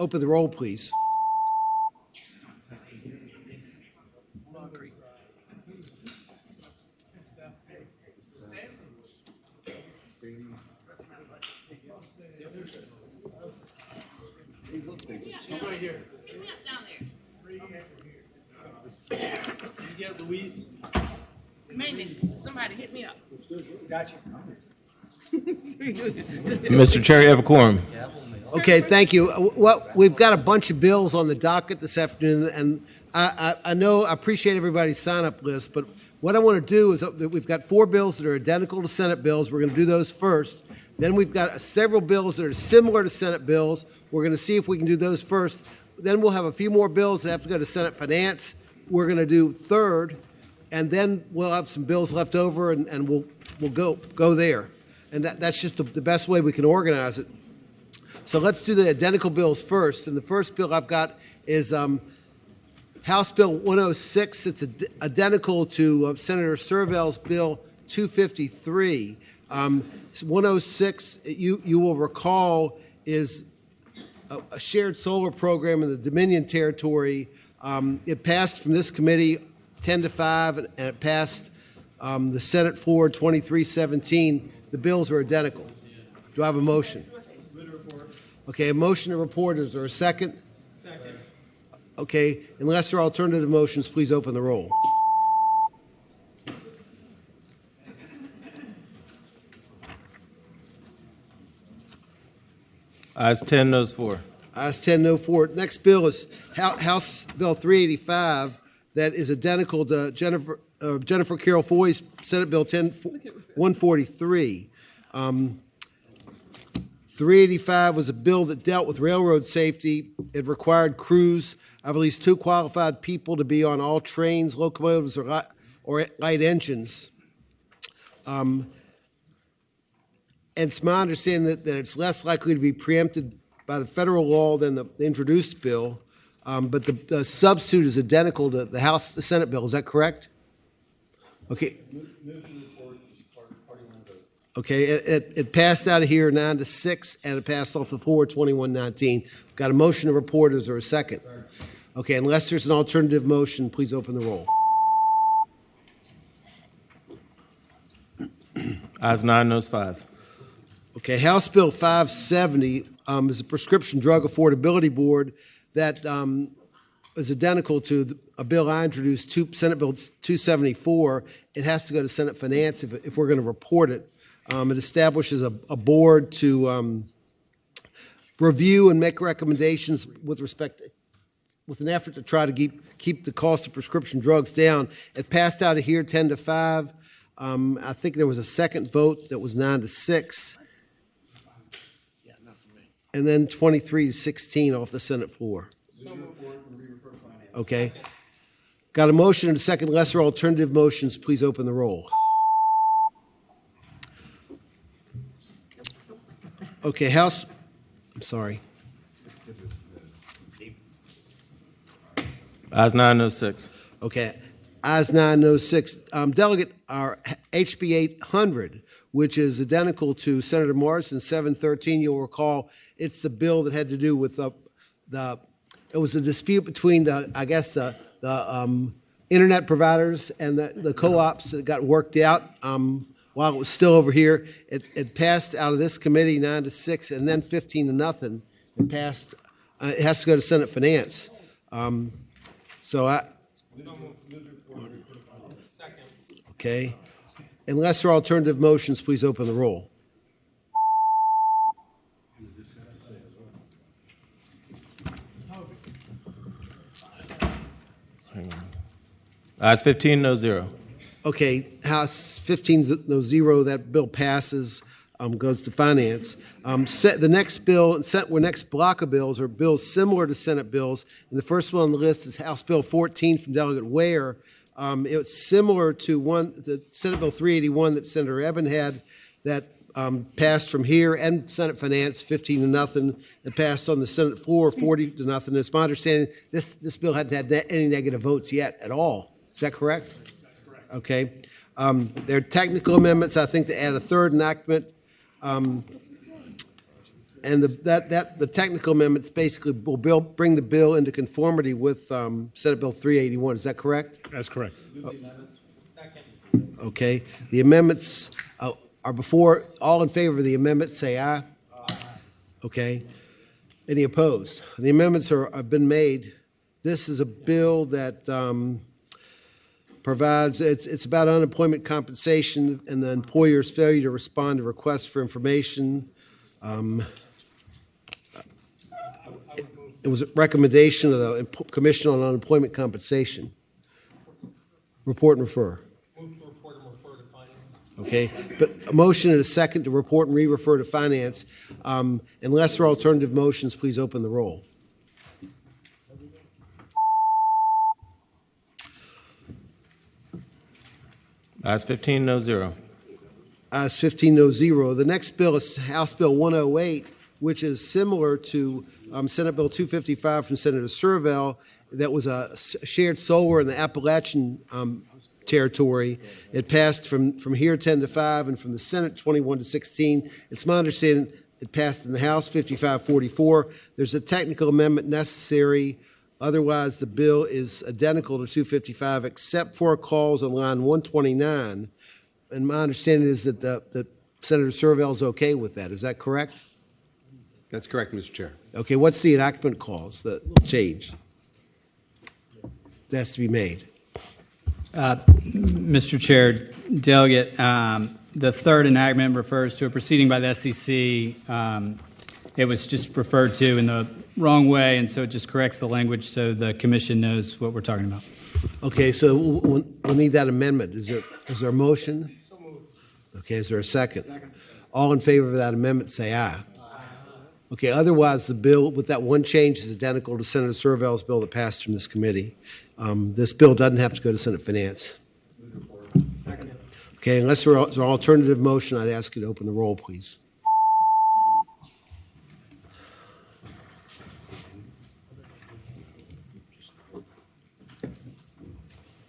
Open the roll, please. Right here. Down there. You get Louise? Maybe. Somebody hit me up. Got you. Mr. Chair, you have a quorum. Okay, thank you. Well, we've got a bunch of bills on the docket this afternoon, and I appreciate everybody's sign-up list, but what I want to do is we've got 4 bills that are identical to Senate bills. We're going to do those first. Then we've got several bills that are similar to Senate bills. We're going to see if we can do those first. Then we'll have a few more bills that have to go to Senate Finance. We're going to do third, and then we'll have some bills left over, and we'll go there. And that's just the best way we can organize it. So let's do the identical bills first. And the first bill I've got is House Bill 106. It's identical to Senator Servel's Bill 253. 106, you will recall, is a shared solar program in the Dominion territory. It passed from this committee 10-5, and it passed the Senate floor 23-17. The bills are identical. Do I have a motion? Okay, a motion to report. Is there a second? Second. Okay, unless there are alternative motions, please open the roll. Ayes 10, noes 4. Ayes 10, no 4. Next bill is House Bill 385, that is identical to Jennifer Carroll Foy's Senate Bill 143. 385 was a bill that dealt with railroad safety. It required crews of at least 2 qualified people to be on all trains, locomotives, or light engines. And it's my understanding that it's less likely to be preempted by the federal law than the introduced bill. But the substitute is identical to the Senate bill. Is that correct? Okay. Okay, it passed out of here 9-6, and it passed off the floor 21-19. Got a motion to report. Is there a second? Okay, unless there's an alternative motion, please open the roll. Ayes 9, noes 5. Okay, House Bill 570 is a prescription drug affordability board that is identical to a bill I introduced, Senate Bill 274. It has to go to Senate Finance if we're going to report it. It establishes a board to review and make recommendations with an effort to try to keep the cost of prescription drugs down. It passed out of here 10-5. I think there was a second vote that was 9-6. And then 23-16 off the Senate floor. Okay. Got a motion and a second. Lesser alternative motions, please open the roll. Okay, I'm sorry. Ayes 9, noes 6. Okay, ayes 9, noes 6. Delegate, our HB 800, which is identical to Senator Morrison's 713. You'll recall it's the bill that had to do with it was a dispute between the internet providers and the co-ops that got worked out. While it was still over here, it passed out of this committee 9-6, and then 15-0. It passed. It has to go to Senate Finance. Okay. Unless there are alternative motions, please open the roll. Ayes 15, noes 0. Okay, House 15-0, that bill passes, goes to Finance. The next bill, next block of bills are bills similar to Senate bills. And the first one on the list is House Bill 14 from Delegate Ware. It's similar to the Senate Bill 381 that Senator Eben had that passed from here, and Senate Finance 15-0. It passed on the Senate floor 40-0. It's my understanding this bill hadn't had any negative votes yet at all. Is that correct? Okay. There are technical amendments, I think, to add a third enactment. And the technical amendments basically will bring the bill into conformity with Senate Bill 381. Is that correct? That's correct. Okay. The amendments are before. All in favor of the amendment, say aye. Aye. Okay. Any opposed? The amendments have been made. This is a bill that provides, it's about unemployment compensation and the employer's failure to respond to requests for information. It was a recommendation of the Commission on Unemployment Compensation. Report and refer. Move to report and refer to finance. Okay, but a motion and a second to report and re-refer to finance. Unless there are alternative motions, please open the roll. Ayes 15, no 0. Ayes 15, no 0. The next bill is House Bill 108, which is similar to Senate Bill 255 from Senator Servell. That was a shared solar in the Appalachian territory. It passed from here 10-5 and from the Senate 21-16. It's my understanding it passed in the House 55-44. There's a technical amendment necessary. Otherwise, the bill is identical to 255 except for a clause on line 129. And my understanding is that that Senator Servell is okay with that. Is that correct? That's correct, Mr. Chair. Okay, what's the enactment clause that changed? That has to be made. Mr. Chair, Delegate, the third enactment refers to a proceeding by the SEC. It was just referred to in the wrong way, and so it just corrects the language so the Commission knows what we're talking about. Okay, so we'll need that amendment. Is there a motion? So moved. Okay, is there a second? Second. All in favor of that amendment, say aye. Aye. Okay, otherwise the bill with that one change is identical to Senator Servell's bill that passed from this committee. This bill doesn't have to go to Senate Finance. Second. Okay, unless there's an alternative motion, I'd ask you to open the roll, please.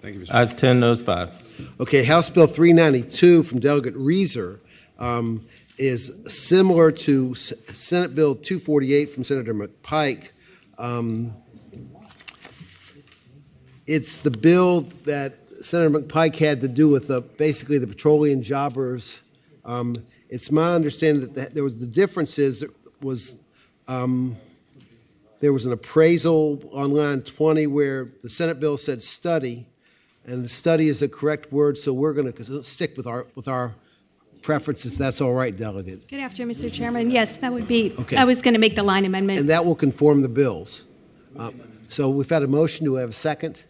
Thank you, Mr. Ayes 10, noes 5. Okay, House Bill 392 from Delegate Reeser is similar to Senate Bill 248 from Senator McPike. It's the bill that Senator McPike had to do with basically the petroleum jobbers. It's my understanding that there was the differences. There was an appraisal on line 20 where the Senate bill said study, and the study is the correct word, so we're going to stick with our preference, if that's all right, Delegate. Good afternoon, Mr. Chairman. Yes, that would be, Okay. I was going to make the line amendment. And that will conform the bills. So we've had a motion. Do we have a second?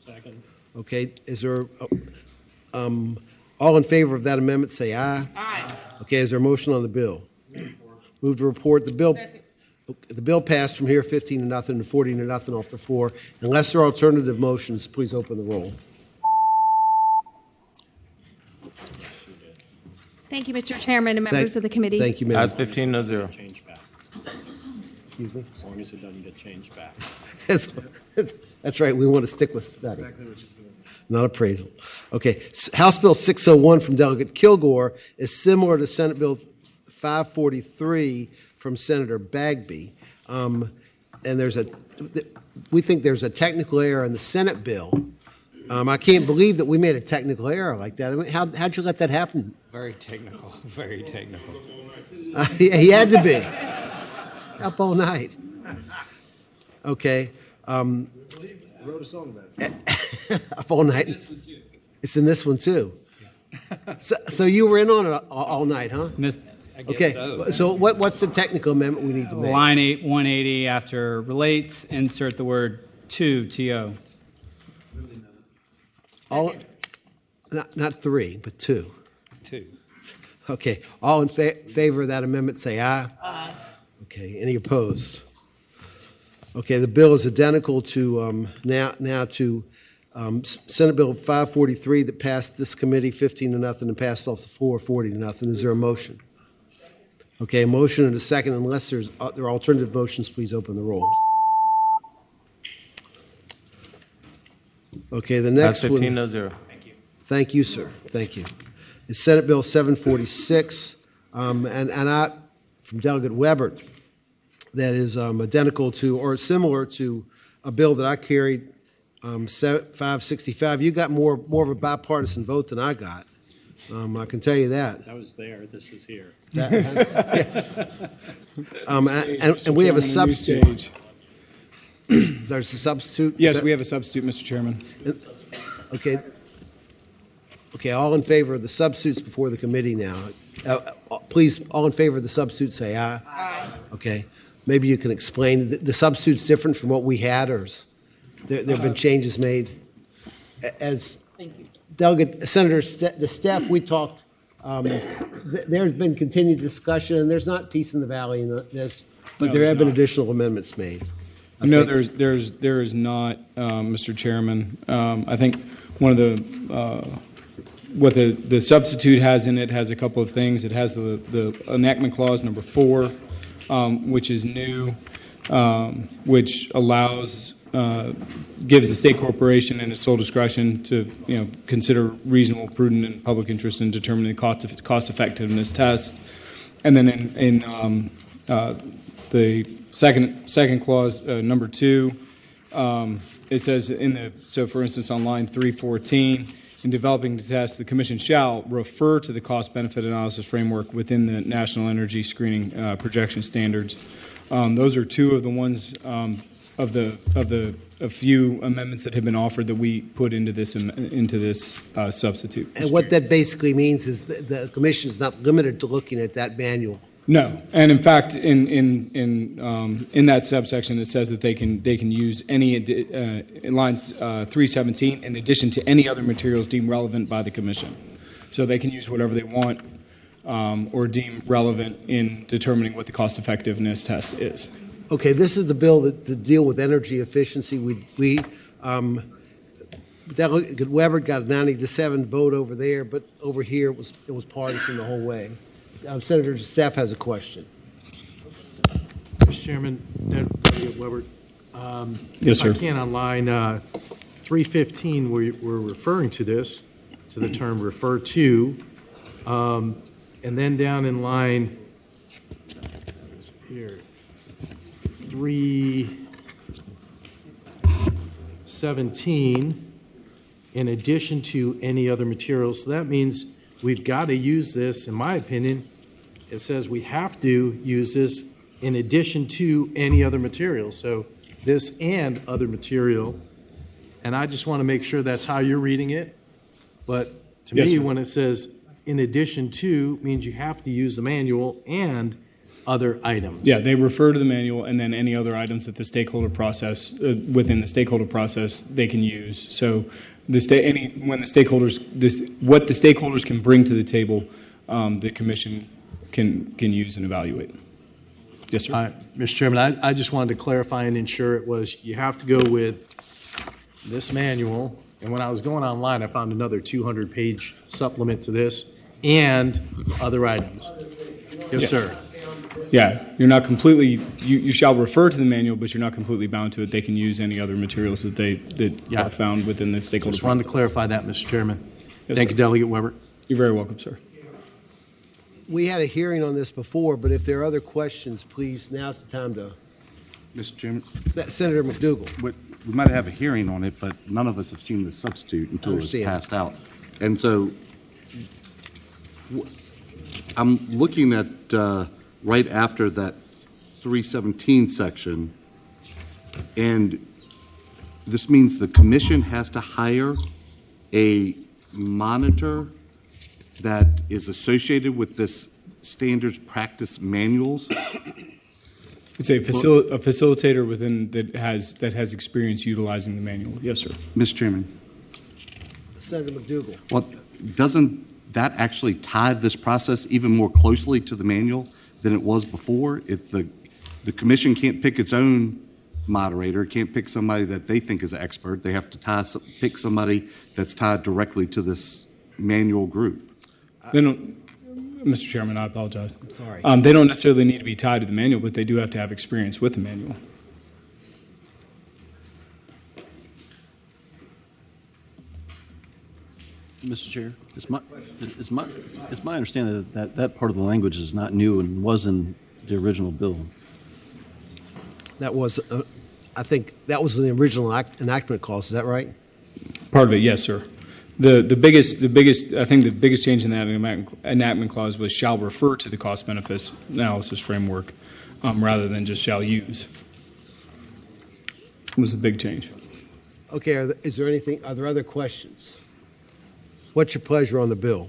Second. Okay, is there, all in favor of that amendment, say aye. Aye. Okay, is there a motion on the bill? Move to report the bill. Second. The bill passed from here 15-0 to 40-0 off the floor. Unless there are alternative motions, please open the roll. Thank you, Mr. Chairman and members of the committee. Thank you, Ayes ma'am. 15, no 0. Change back. Excuse me? As long as it doesn't get changed back. That's right, we want to stick with study. Not appraisal. Okay, House Bill 601 from Delegate Kilgore is similar to Senate Bill 543 from Senator Bagby. And we think there's a technical error in the Senate bill. I can't believe that we made a technical error like that. I mean, how'd you let that happen? Very technical, very technical. He had to be. Up all night. Okay. Wrote a song about it. Up all night. It's in this one, too. So you were in on it all night, huh? I guess Okay. so. So what's the technical amendment we need to make? Line 180 after relates, insert the word to, T-O. All, not 3, but 2. 2. Okay. All in favor of that amendment, say aye. Aye. Okay. Any opposed? Okay. The bill is identical to now to Senate Bill 543 that passed this committee 15-0 and passed off the floor 40-0. Is there a motion? Okay. A motion and a second. Unless there are alternative motions, please open the roll. Okay. The Ayes next 15, one. no 0. Thank you, sir. Thank you. It's Senate Bill 746, and from Delegate Weber that is identical to or similar to a bill that I carried, 565. You got more of a bipartisan vote than I got. I can tell you that. That was there, this is here. And we have a substitute. There's a substitute? Yes, we have a substitute, Mr. Chairman. Okay. Okay, all in favor of the substitutes before the committee now. Please, all in favor of the substitute, say aye. Aye. Okay. Maybe you can explain. The substitute's different from what we had, or there have been changes made? As Delegate Senator the staff, we talked, there's been continued discussion, and there's not peace in the valley in this, but No, there have there's been not. additional amendments made. No, there is not, Mr. Chairman. I think one of the what the substitute has in it has a couple of things. It has the enactment clause number 4, which is new, which allows gives the state corporation in its sole discretion to consider reasonable, prudent, and public interest in determining the cost effectiveness test. And then in the second clause, number 2, it says so for instance on line 314, in developing the test, the Commission shall refer to the cost-benefit analysis framework within the National Energy Screening Projection Standards. Those are 2 of the ones of the a few amendments that have been offered that we put into this substitute. And what that basically means is the commission is not limited to looking at that manual. No, and in fact, in that subsection, it says that they can use any in lines 317 in addition to any other materials deemed relevant by the commission. So they can use whatever they want or deem relevant in determining what the cost effectiveness test is. Okay, this is the bill to deal with energy efficiency. Delegate Weber got a 90-7 vote over there, but over here it was partisan the whole way. Senator Staff has a question. Mr. Chairman, Delegate Weber. Yes, sir. If I can, on line 315, we're referring to this, to the term refer to, and then down in line here, 317, in addition to any other materials. So that means we've got to use this, in my opinion, it says we have to use this in addition to any other material. So this and other material. And I just want to make sure that's how you're reading it. But to Yes, me, sir. when it says in addition to, means you have to use the manual and other items. Yeah, they refer to the manual and then any other items that the stakeholder process, within the stakeholder process, they can use. So what the stakeholders can bring to the table, the commission can use and evaluate. Yes, sir. Mr. Chairman, I just wanted to clarify and ensure it was, you have to go with this manual. And when I was going online, I found another 200-page supplement to this and other items. Yes, sir. Yeah, you're not completely, you shall refer to the manual, but you're not completely bound to it. They can use any other materials that Yeah. are found within the stakeholder Just wanted to process. clarify that, Mr. Chairman. Yes, Thank sir. you, Delegate Weber. You're very welcome, sir. We had a hearing on this before, but if there are other questions, please, now's the time to. Mr. Chairman, Senator McDougal. we might have a hearing on it, but none of us have seen the substitute until it's Understand. passed out. And so I'm looking at right after that 317 section, and this means the commission has to hire a monitor that is associated with this standards practice manuals. It's a facilitator within that has experience utilizing the manual. Yes, sir. Mr. Chairman. Senator McDougal. Well, doesn't that actually tie this process even more closely to the manual than it was before? If the commission can't pick its own moderator, can't pick somebody that they think is an expert, they have to pick somebody that's tied directly to this manual group. They don't, Mr. Chairman, I apologize. Sorry. They don't necessarily need to be tied to the manual, but they do have to have experience with the manual. Mr. Chair, it's my understanding that part of the language is not new and was in The original bill. That was, I think, that was the original enactment clause. Is that right? Part of it, yes, sir. The biggest I think the biggest change in that enactment clause was shall refer to the cost benefits analysis framework rather than just shall use. It was a big change. Okay, are there other questions? What's your pleasure on the bill?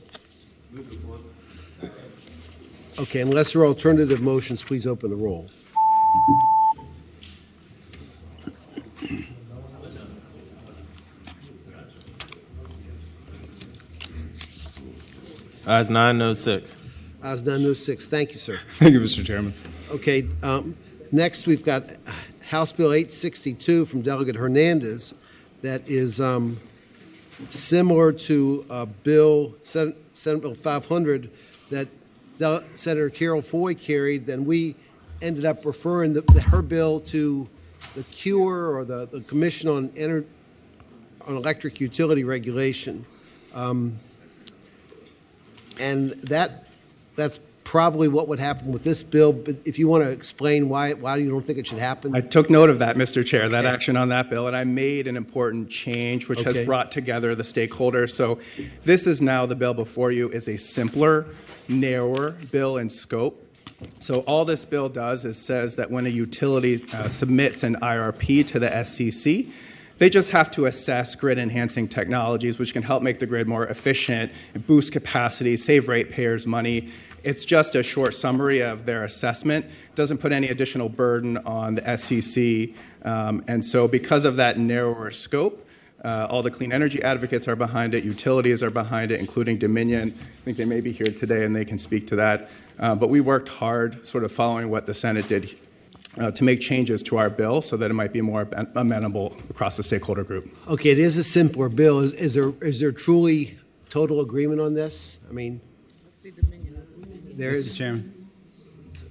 Okay, unless there are alternative motions, please open the roll. Ayes 9, no 6. Ayes 9, no 6. Thank you, sir. Thank you, Mr. Chairman. Okay, next we've got House Bill 862 from Delegate Hernandez that is similar to Senate Bill 500 that Senator Carol Foy carried. Then we ended up referring her bill to the CURE, or the Commission on Electric Utility Regulation. And that's probably what would happen with this bill. But if you want to explain why you don't think it should happen. I took note of that, Mr. Chair, that action on that bill, and I made an important change which has brought together the stakeholders. So this is now, the bill before you is a simpler, narrower bill in scope. So all this bill does is says that when a utility submits an IRP to the SCC, they just have to assess grid-enhancing technologies, which can help make the grid more efficient, boost capacity, save ratepayers money. It's just a short summary of their assessment. It doesn't put any additional burden on the SCC. And so because of that narrower scope, all the clean energy advocates are behind it, utilities are behind it, including Dominion. I think they may be here today and they can speak to that. But we worked hard sort of following what the Senate did to make changes to our bill so that it might be more amenable across the stakeholder group. Okay, it is a simpler bill. Is there truly total agreement on this? I mean, there is. Mr. Chairman.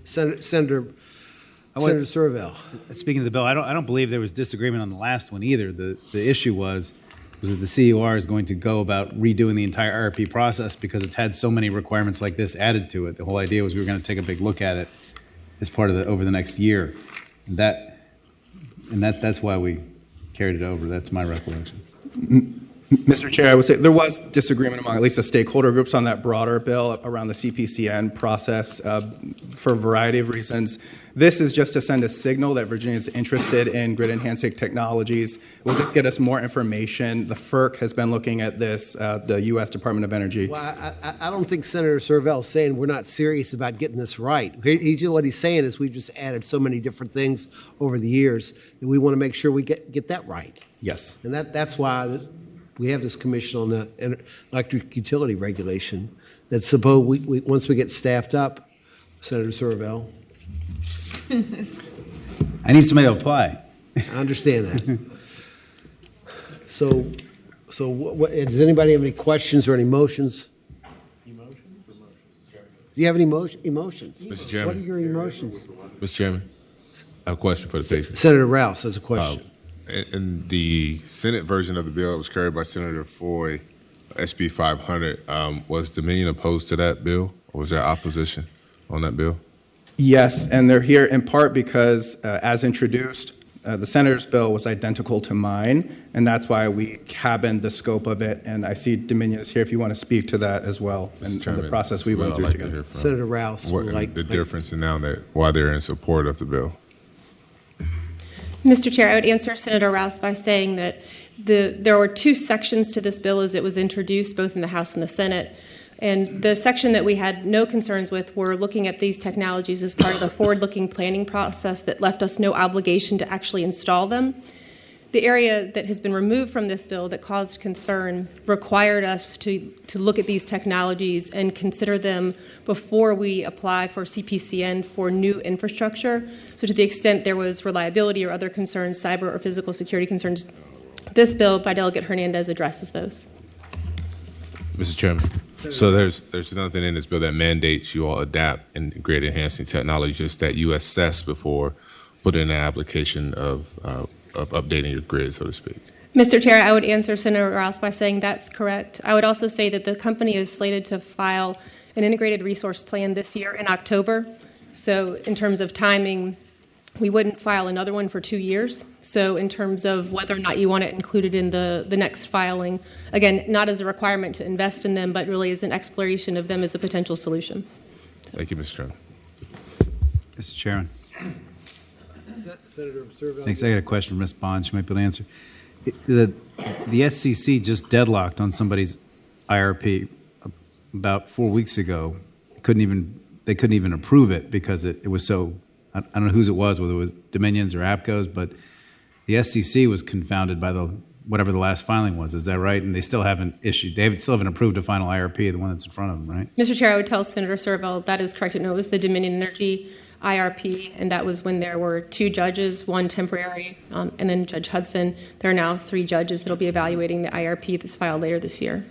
Senator Surville. Speaking of the bill, I don't believe there was disagreement on the last one either. The issue was that the CUR is going to go about redoing the entire IRP process because it's had so many requirements like this added to it. The whole idea was we were going to take a big look at it as part of over the next year. That's why we carried it over. That's my recollection. Mr. Chair, I would say there was disagreement among at least the stakeholder groups on that broader bill around the CPCN process for a variety of reasons. This is just to send a signal that Virginia is interested in grid-enhancing technologies. It will just get us more information. The FERC has been looking at this, the U.S. Department of Energy. Well, I don't think Senator Surville is saying we're not serious about getting this right. What he's saying is we've just added so many different things over the years that we want to make sure we get that right. Yes. And that's why we have this commission on the electric utility regulation that suppose once we get staffed up, Senator Surville. I need somebody to apply. I understand that. So does anybody have any questions or any motions? Do you have any emotions? Mr. Chairman. What are your emotions? Mr. Chairman, I have a question for the patient. Senator Rouse has a question. In the Senate version of the bill that was carried by Senator Foy, SB 500, was Dominion opposed to that bill, or was there opposition on that bill? Yes, and they're here in part because, as introduced, the senator's bill was identical to mine, and that's why we cabined the scope of it. And I see Dominion is here if you want to speak to that as well, and the process we went through together. Senator Rouse. What the difference and now that why they're in support of the bill? Mr. Chair, I would answer Senator Rouse by saying that there were two sections to this bill as it was introduced, both in the House and the Senate. And the section that we had no concerns with were looking at these technologies as part of the forward-looking planning process that left us no obligation to actually install them. The area that has been removed from this bill that caused concern required us to look at these technologies and consider them before we apply for CPCN for new infrastructure. So to the extent there was reliability or other concerns, cyber or physical security concerns, this bill by Delegate Hernandez addresses those. Mr. Chairman, so there's nothing in this bill that mandates you all adapt and grid enhancing technology, just that you assess before putting in an application of updating your grid, so to speak. Mr. Chair, I would answer Senator Rouse by saying that's correct. I would also say that the company is slated to file an integrated resource plan this year in October. So in terms of timing, we wouldn't file another one for 2 years. So in terms of whether or not you want it included in the next filing, again, not as a requirement to invest in them, but really as an exploration of them as a potential solution. Thank you, Mr. Chairman. Mr. Chairman. Senator Servo. Thanks. I got a question for Ms. Bond. She might be able to answer. The SCC just deadlocked on somebody's IRP about 4 weeks ago. They couldn't even approve it because it was so, I don't know whose it was, whether it was Dominion's or APCO's, but the SCC was confounded by whatever the last filing was. Is that right? And they still haven't still haven't approved a final IRP, the one that's in front of them, right? Mr. Chair, I would tell Senator Servo that is correct. No, it was the Dominion Energy IRP, and that was when there were 2 judges, one temporary, and then Judge Hudson. There are now 3 judges that will be evaluating the IRP that's filed later this year.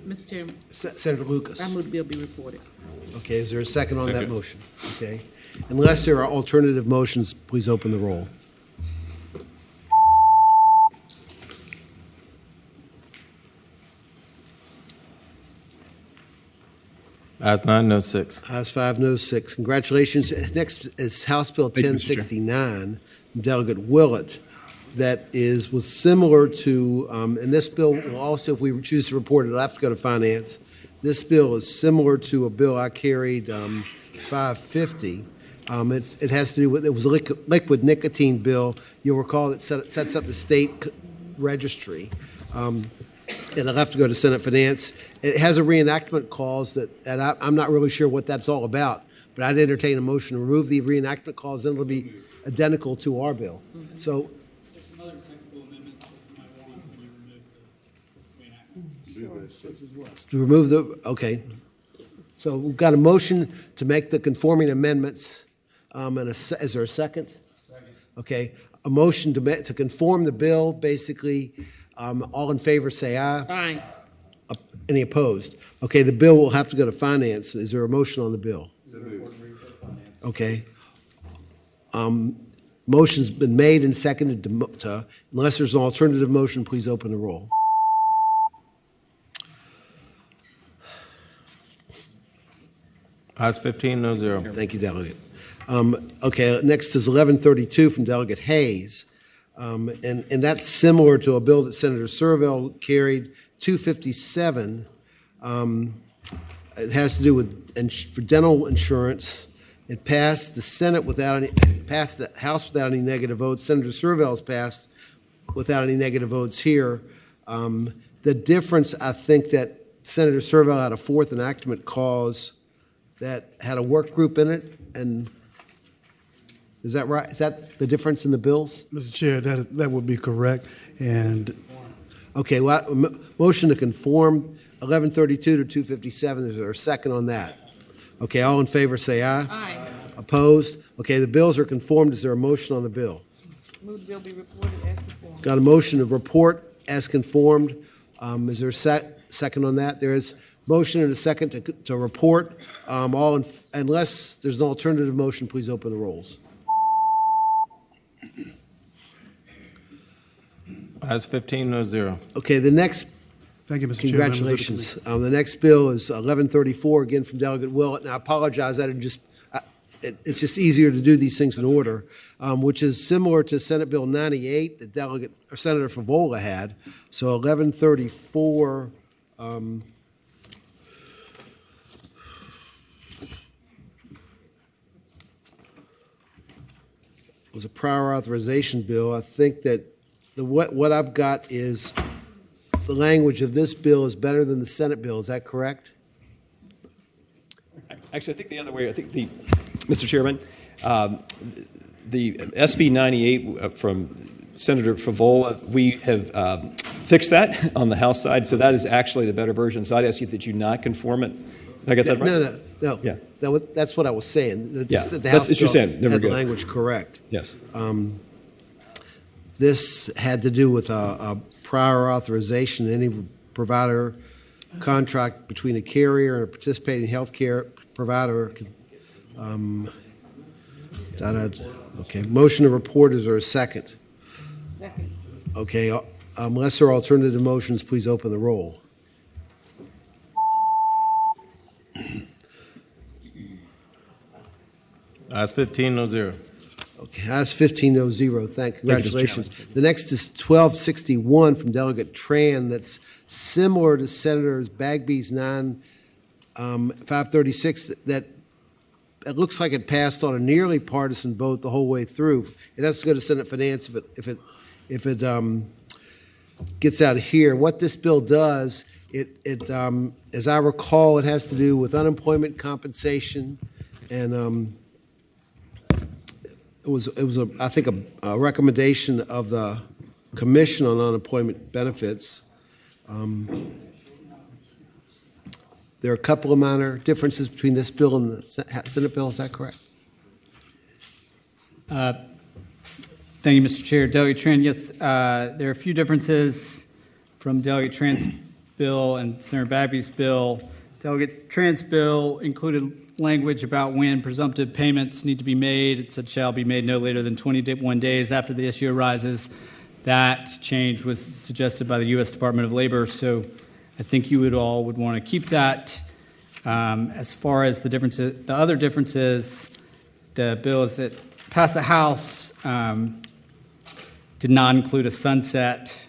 Mr. Chairman, Senator Lucas. I move the bill be reported. Okay, is there a second on that Second. motion? Okay. Unless there are alternative motions, please open the roll. Ayes 9, no 6. Ayes 5, no 6. Congratulations. Next is House Bill Thank you, Mr. Chair. 1069, from Delegate Willett, that was similar to, and this bill will also, if we choose to report it, it'll have to go to Finance. This bill is similar to a bill I carried, 550. It has to do with, it was a liquid nicotine bill. You'll recall it sets up the state registry. And it'll have to go to Senate Finance. It has a reenactment clause and I'm not really sure what that's all about, but I'd entertain a motion to remove the reenactment clause, then it'll be identical to our bill. So, There's some other technical amendments that you might want when you remove the reenactment. to remove okay. So we've got a motion to make the conforming amendments. Is there a second? Second. Okay, a motion to conform the bill, basically. All in favor, say aye. Aye. Any opposed? Okay, the bill will have to go to Finance. Is there a motion on the bill? Okay. Motion's been made and seconded unless there's an alternative motion, please open the roll. Ayes 15, no 0. Thank you, Delegate. Okay, next is 1132 from Delegate Hayes. And that's similar to a bill that Senator Servo carried, 257. It has to do with for dental insurance. It passed the Senate passed the House without any negative votes. Senator Servo's passed without any negative votes here. The difference, I think, that Senator Servo had a 4th enactment clause that had a work group in it, and is that right? Is that the difference in the bills? Mr. Chair, that would be correct. And okay, well, motion to conform 1132 to 257. Is there a second on that? Okay, all in favor say aye. Aye. Opposed? Okay, the bills are conformed. Is there a motion on the bill? Move the bill be reported as conformed. Got a motion to report as conformed. Is there a second on that? There is motion and a second to report. Unless there's an alternative motion, please open the rolls. Ayes 15, no 0. Okay, the next. thank you, Mr. Chair. Congratulations. The next bill is 1134, again from Delegate Willett. And I apologize, it's just easier to do these things in order, which is similar to Senate Bill 98 that Senator Favola had. So 1134 was a prior authorization bill. I think that what I've got is the language of this bill is better than the Senate bill. Is that correct? Actually, I think the other way. Mr. Chairman, the SB 98 from Senator Favola, we have fixed that on the House side, so that is actually the better version. So I'd ask you that you not conform it. Did I get that right? No. Yeah. That's what I was saying. Yeah, The that's House what you're bill saying. Then we're had the good. language correct. Yes. This had to do with a prior authorization, any provider contract between a carrier and a participating health care provider. Okay, motion to report, is there a second? Second. Okay, unless there are alternative motions, please open the roll. Ayes 15-0. Okay, that's 15-0. Congratulations. The next is 1261 from Delegate Tran. That's similar to Senators Bagby's 536. That it looks like it passed on a nearly partisan vote the whole way through. It has to go to Senate Finance if it gets out of here. What this bill does, as I recall, it has to do with unemployment compensation, and it was I think a recommendation of the Commission on Unemployment Benefits. There are a couple of minor differences between this bill and the Senate bill. Is that correct? Thank you, Mr. Chair. Delegate Tran, yes, there are a few differences from Delegate Tran's bill and Senator Bagby's bill. Delegate Tran's bill included language about when presumptive payments need to be made. It said shall be made no later than 21 days after the issue arises. That change was suggested by the U.S. Department of Labor, so I think you would want to keep that. As far as the differences, the other differences, the bill as it passed the House did not include a sunset,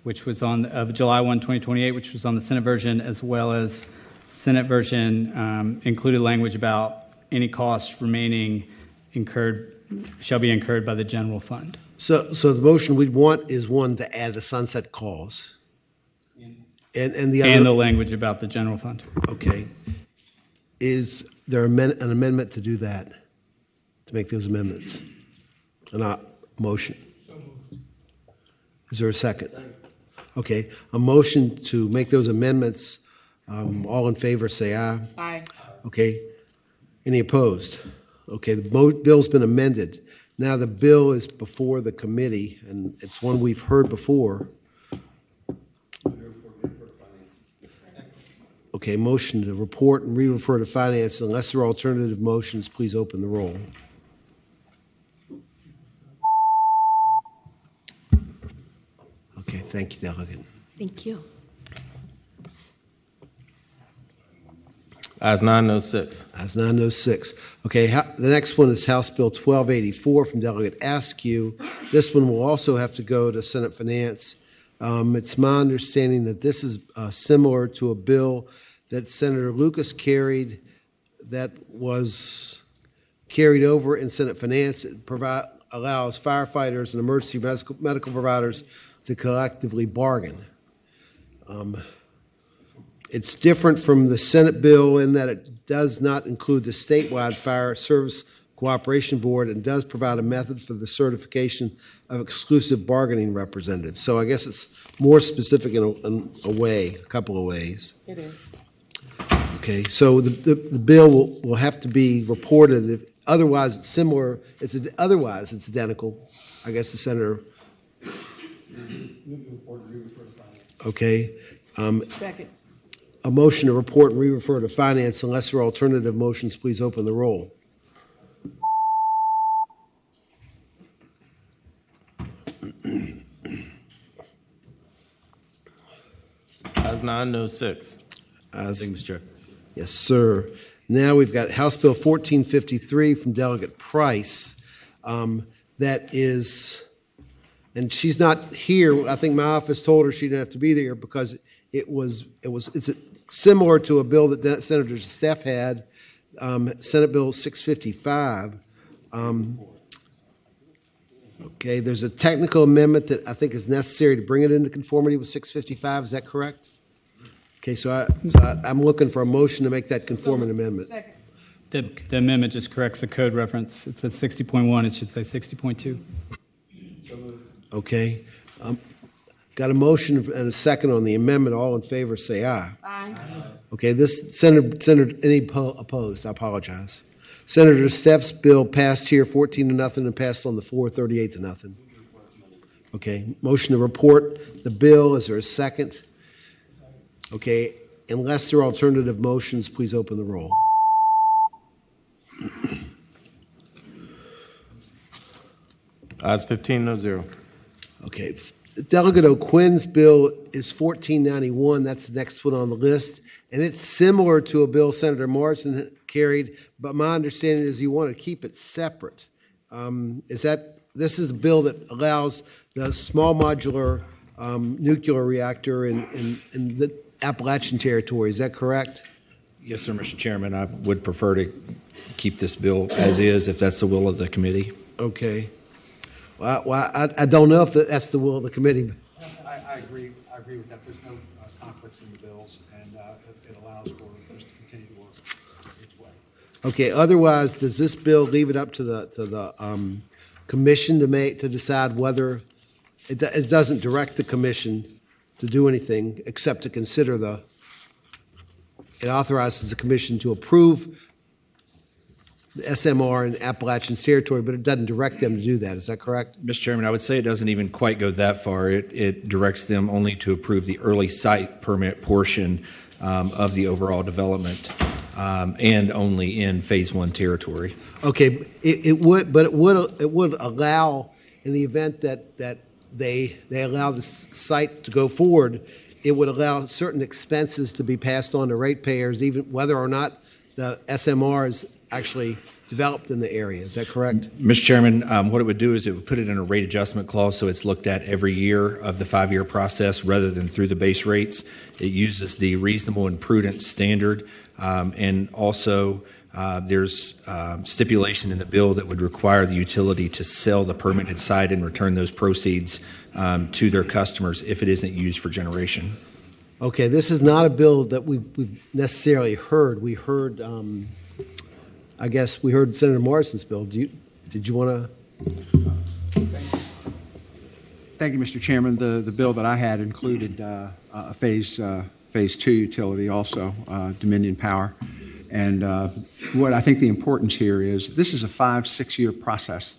which was of July 1, 2028, which was on the Senate version, as well as Senate version included language about any costs remaining shall be incurred by the general fund. So the motion we'd want is one to add the sunset clause. And the language about the general fund. Okay. Is there an amendment to do that, to make those amendments? A motion. Is there a second? Okay. A motion to make those amendments. All in favor, say aye. Aye. Okay. Any opposed? Okay. The bill's been amended. Now the bill is before the committee, and it's one we've heard before. Okay, motion to report and re-refer to finance. Unless there are alternative motions, please open the roll. Okay, thank you, Delegate. Thank you. Ayes 9-6. Ayes 9-6. Okay, the next one is House Bill 1284 from Delegate Askew. This one will also have to go to Senate Finance. It's my understanding that this is similar to a bill that Senator Lucas carried that was carried over in Senate Finance. It allows firefighters and emergency medical providers to collectively bargain. It's different from the Senate bill in that it does not include the statewide Fire Service Cooperation Board and does provide a method for the certification of exclusive bargaining representatives. So I guess it's more specific in a couple of ways. It is. Okay, so the bill will have to be reported. Otherwise, it's similar. Otherwise, it's identical. I guess the senator. Okay. Second. A motion to report and re-refer to finance. Unless there are alternative motions, please open the roll. Ayes 9-6. Thank you, Mr. Chair. Yes, sir. Now we've got House Bill 1453 from Delegate Price. That is, and she's not here. I think my office told her she didn't have to be there because it's similar to a bill that Senator Steph had, Senate Bill 655. Okay, there's a technical amendment that I think is necessary to bring it into conformity with 655. Is that correct? Okay, so I'm looking for a motion to make that conforming amendment. The amendment just corrects the code reference. It says 60.1. It should say 60.2. Okay. Got a motion and a second on the amendment. All in favor, say aye. Aye. Okay, this Senator, any opposed? I apologize. Senator Steph's bill passed here 14-0 and passed on the floor 38-0. Okay, motion to report the bill. Is there a second? Okay, unless there are alternative motions, please open the roll. Ayes 15-0. Okay, Delegate O'Quinn's bill is 1491. That's the next one on the list, and it's similar to a bill Senator Morrison carried, but my understanding is you want to keep it separate. This is a bill that allows the small modular nuclear reactor in the Appalachian territory. Is that correct? Yes, sir, Mr. Chairman. I would prefer to keep this bill as is, if that's the will of the committee. Okay. Well, I don't know if that's the will of the committee. I agree with that. There's no conflicts in the bills, and it allows for this to continue to work its way. Okay. Otherwise, does this bill leave it up to the commission to decide whether it doesn't direct the commission to do anything except to consider it authorizes the commission to approve the SMR in Appalachian territory, but it doesn't direct them to do that. Is that correct? Mr. Chairman, I would say it doesn't even quite go that far. It directs them only to approve the early site permit portion of the overall development, and only in Phase 1 territory. Okay, it would allow, in the event that they allow the site to go forward, it would allow certain expenses to be passed on to ratepayers, even whether or not the SMR is actually developed in the area. Is that correct? Mr. Chairman, what it would do is it would put it in a rate adjustment clause, so it's looked at every year of the 5-year process rather than through the base rates. It uses the reasonable and prudent standard, and also there's stipulation in the bill that would require the utility to sell the permitted site and return those proceeds to their customers if it isn't used for generation. Okay, this is not a bill that we've necessarily heard. We heard, I guess, we heard Senator Morrison's bill. Did you want to? Thank you, Mr. Chairman. The bill that I had included a phase 2 utility, also Dominion Power. And what I think the importance here is this is a 5-6 year process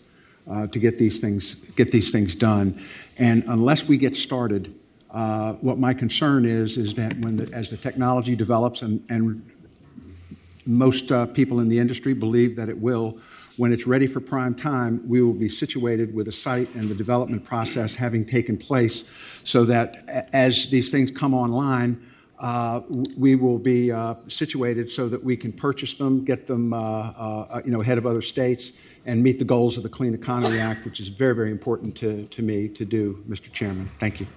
to get these things done. And unless we get started, what my concern is that as the technology develops, and most people in the industry believe that it will, when it's ready for prime time, we will be situated with a site and the development process having taken place, so that as these things come online, we will be situated so that we can purchase them, get them ahead of other states, and meet the goals of the Clean Economy Act, which is very, very important to me to do, Mr. Chairman. Thank you.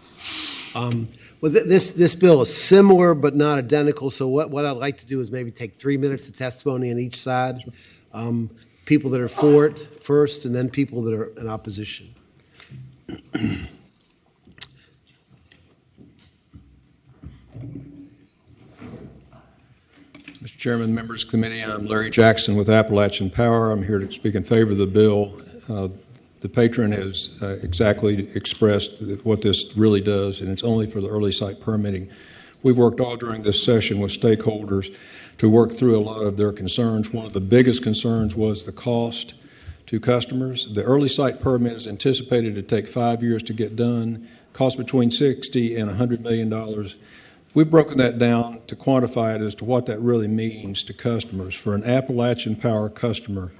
Well, this bill is similar but not identical. So what I'd like to do is maybe take 3 minutes of testimony on each side. People that are for it first, and then people that are in opposition. Mr. Chairman, members of the committee, I'm Larry Jackson with Appalachian Power. I'm here to speak in favor of the bill. The patron has exactly expressed what this really does, and it's only for the early site permitting. We've worked all during this session with stakeholders to work through a lot of their concerns. One of the biggest concerns was the cost to customers. The early site permit is anticipated to take 5 years to get done, cost between $60 and $100 million. We've broken that down to quantify it as to what that really means to customers. For an Appalachian Power customer,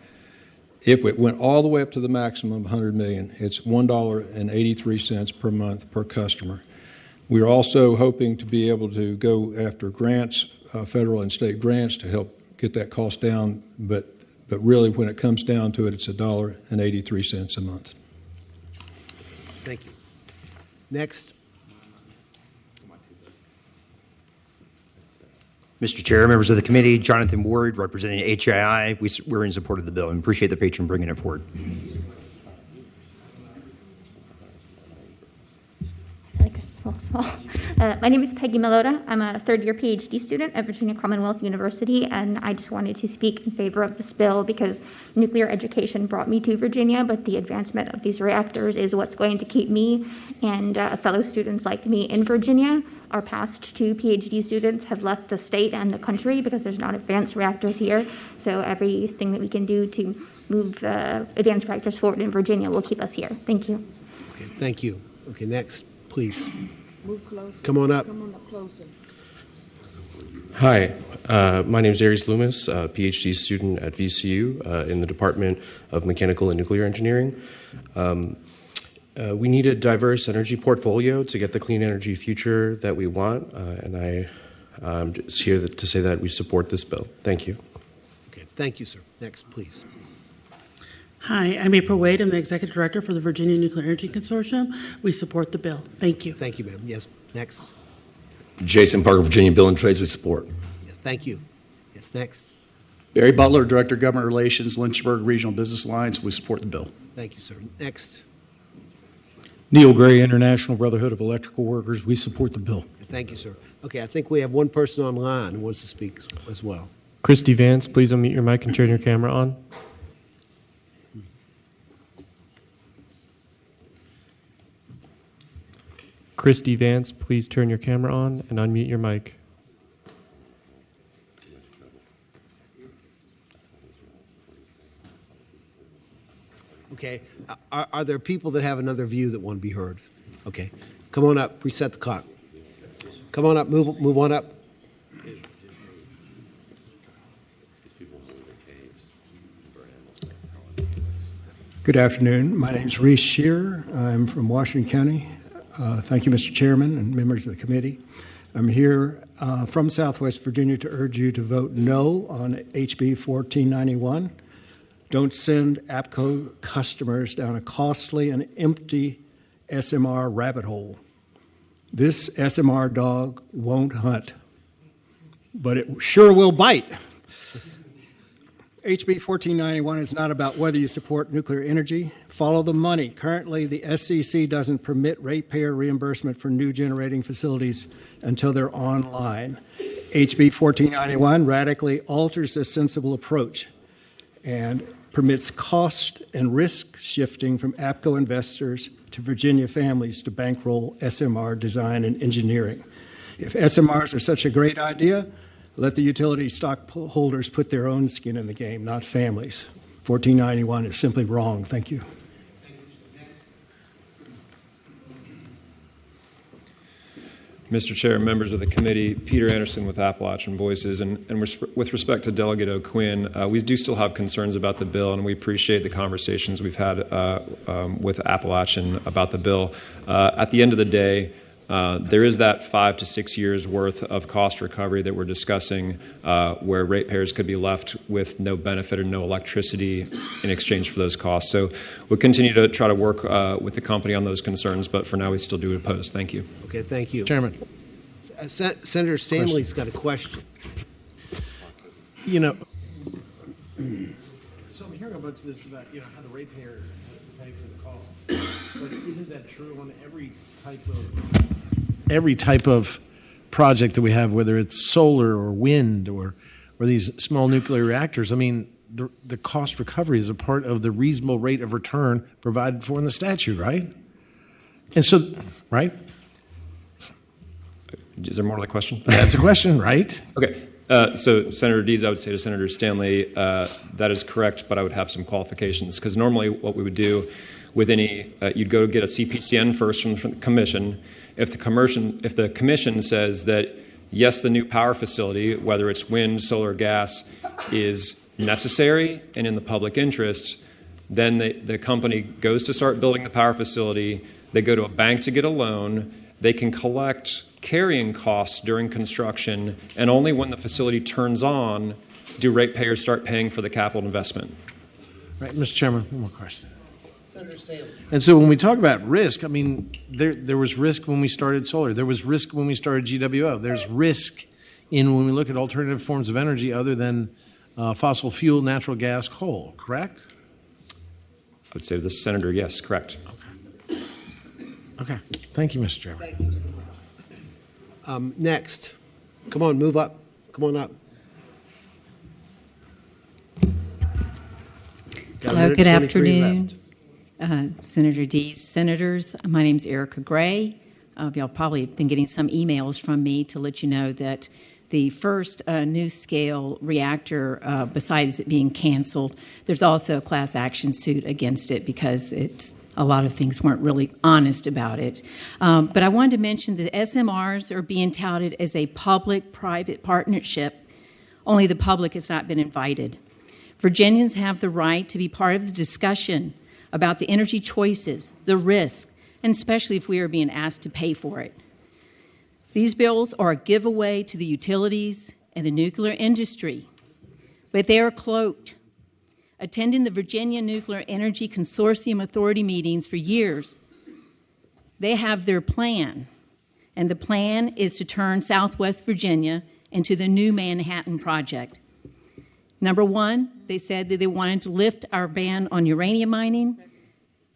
if it went all the way up to the maximum of $100 million, it's $1.83 per month per customer. We're also hoping to be able to go after grants, federal and state grants, to help get that cost down, but really when it comes down to it, it's $1.83 a month. Thank you. Next. Mr. Chair, members of the committee, Jonathan Ward, representing HII. We're in support of the bill and appreciate the patron bringing it forward. My name is Peggy Melota. I'm a third-year PhD student at Virginia Commonwealth University, and I just wanted to speak in favor of this bill because nuclear education brought me to Virginia, but the advancement of these reactors is what's going to keep me and fellow students like me in Virginia. Our past 2 PhD students have left the state and the country because there's not advanced reactors here, so everything that we can do to move advanced reactors forward in Virginia will keep us here. Thank you. Okay, thank you. Okay, next, please. Move closer. Come on up. Come on up closer. Hi, my name is Aries Loomis, a PhD student at VCU in the Department of Mechanical and Nuclear Engineering. We need a diverse energy portfolio to get the clean energy future that we want, and I'm just here to say that we support this bill. Thank you. thank you, sir. Next, please. Hi, I'm April Wade. I'm the Executive Director for the Virginia Nuclear Energy Consortium. We support the bill. Thank you. Thank you, ma'am. Yes, next. Jason Parker, Virginia Bill and Trades, we support. Yes, thank you. Yes, next. Barry Butler, Director of Government Relations, Lynchburg Regional Business Alliance, we support the bill. Thank you, sir. Next. Neil Gray, International Brotherhood of Electrical Workers, we support the bill. Thank you, sir. Okay, I think we have one person online who wants to speak as well. Christy Vance, please unmute your mic and turn your camera on. Christy Vance, please turn your camera on and unmute your mic. Okay, are there people that have another view that want to be heard? Okay, come on up, reset the clock. Come on up, move on up. Good afternoon. My name is Reese Shearer. I'm from Washington County. Thank you, Mr. Chairman and members of the committee. I'm here from Southwest Virginia to urge you to vote no on HB 1491. Don't send APCO customers down a costly and empty SMR rabbit hole. This SMR dog won't hunt, but it sure will bite. HB 1491 is not about whether you support nuclear energy. Follow the money. Currently, the SCC doesn't permit ratepayer reimbursement for new generating facilities until they're online. HB 1491 radically alters this sensible approach and permits cost and risk shifting from APCO investors to Virginia families to bankroll SMR design and engineering. If SMRs are such a great idea, let the utility stockholders put their own skin in the game, not families. 1491 is simply wrong. Thank you. Mr. Chair, members of the committee, Peter Anderson with Appalachian Voices, and with respect to Delegate O'Quinn, we do still have concerns about the bill, and we appreciate the conversations we've had with Appalachian about the bill. At the end of the day, there is that 5 to 6 years worth of cost recovery that we're discussing where ratepayers could be left with no benefit or no electricity in exchange for those costs. So we'll continue to try to work with the company on those concerns, but for now we still do oppose. Thank you. Okay, thank you. Chairman. Senator Stanley's got a question. You know, so I'm hearing about this about, how the ratepayer has to pay for the cost. But isn't that true on every type of project that we have, whether it's solar or wind or these small nuclear reactors? I mean, the cost recovery is a part of the reasonable rate of return provided for in the statute, right? And so, right? Is there more to the question? That's a question, right? Okay. So, Senator Deeds, I would say to Senator Stanley, that is correct, but I would have some qualifications, because normally what we would do with any, you'd go get a CPCN first from the commission. If the commission says that, yes, the new power facility, whether it's wind, solar, gas, is necessary and in the public interest, then the company goes to start building the power facility. They go to a bank to get a loan. They can collect carrying costs during construction, and only when the facility turns on do ratepayers start paying for the capital investment. Right, Mr. Chairman, one more question. Senator Stanley. And so when we talk about risk, I mean, there was risk when we started solar. There was risk when we started GWO. There's risk when we look at alternative forms of energy other than fossil fuel, natural gas, coal, correct? I would say to the Senator, yes, correct. Okay. Thank you, Mr. Chairman. Thank you. Next. Come on, move up. Come on up. Hello, good afternoon. Senator Dees, Senators. My name is Erica Gray. Y'all probably have been getting some emails from me to let you know that the first NuScale reactor, besides it being canceled, there's also a class action suit against it because a lot of things weren't really honest about it. But I wanted to mention that SMRs are being touted as a public-private partnership. Only the public has not been invited. Virginians have the right to be part of the discussion about the energy choices, the risk, and especially if we are being asked to pay for it. These bills are a giveaway to the utilities and the nuclear industry. but they are cloaked. Attending the Virginia Nuclear Energy Consortium Authority meetings for years, they have their plan, and the plan is to turn Southwest Virginia into the new Manhattan Project. Number one, they said that they wanted to lift our ban on uranium mining.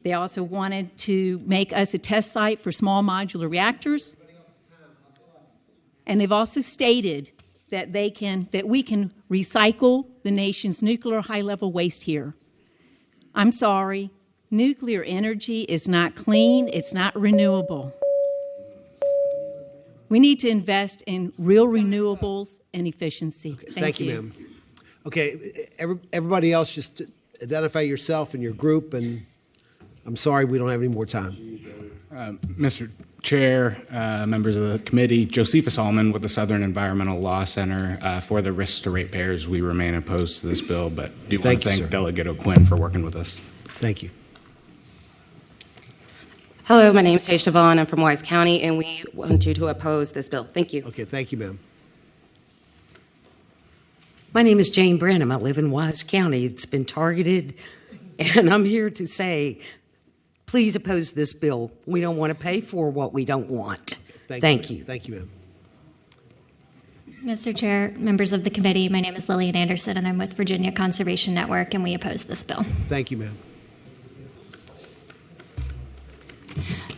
They also wanted to make us a test site for small modular reactors. And they've also stated that we can recycle the nation's nuclear high-level waste here. I'm sorry, nuclear energy is not clean, it's not renewable. We need to invest in real renewables and efficiency. Okay, thank you, ma'am. Okay, everybody else, just identify yourself and your group, and I'm sorry we don't have any more time. Mr. Chair, members of the committee, Josephus Allman with the Southern Environmental Law Center. For the risks to ratepayers, we remain opposed to this bill, but do want to thank Delegate O'Quinn for working with us. Thank you. Hello, my name is Taysha Vaughn. I'm from Wise County, and we want you to oppose this bill. Thank you. Okay, thank you, ma'am. My name is Jane Branham. I live in Wise County. It's been targeted, and I'm here to say, please oppose this bill. We don't want to pay for what we don't want. Thank you. Thank you, ma'am. Mr. Chair, members of the committee, my name is Lillian Anderson, and I'm with Virginia Conservation Network, and we oppose this bill. Thank you, ma'am.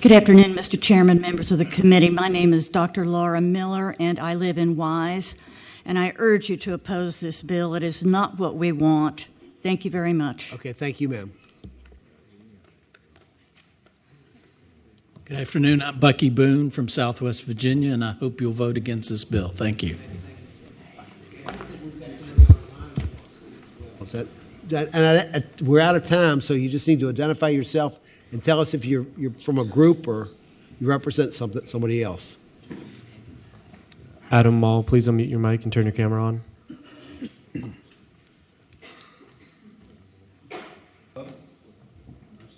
Good afternoon, Mr. Chairman, members of the committee. My name is Dr. Laura Miller, and I live in Wise, and I urge you to oppose this bill. It is not what we want. Thank you very much. Okay, thank you, ma'am. Good afternoon. I'm Bucky Boone from Southwest Virginia, and I hope you'll vote against this bill. Thank you. We're out of time, so you just need to identify yourself and tell us if you're from a group or you represent somebody else. Adam Mall, please unmute your mic and turn your camera on.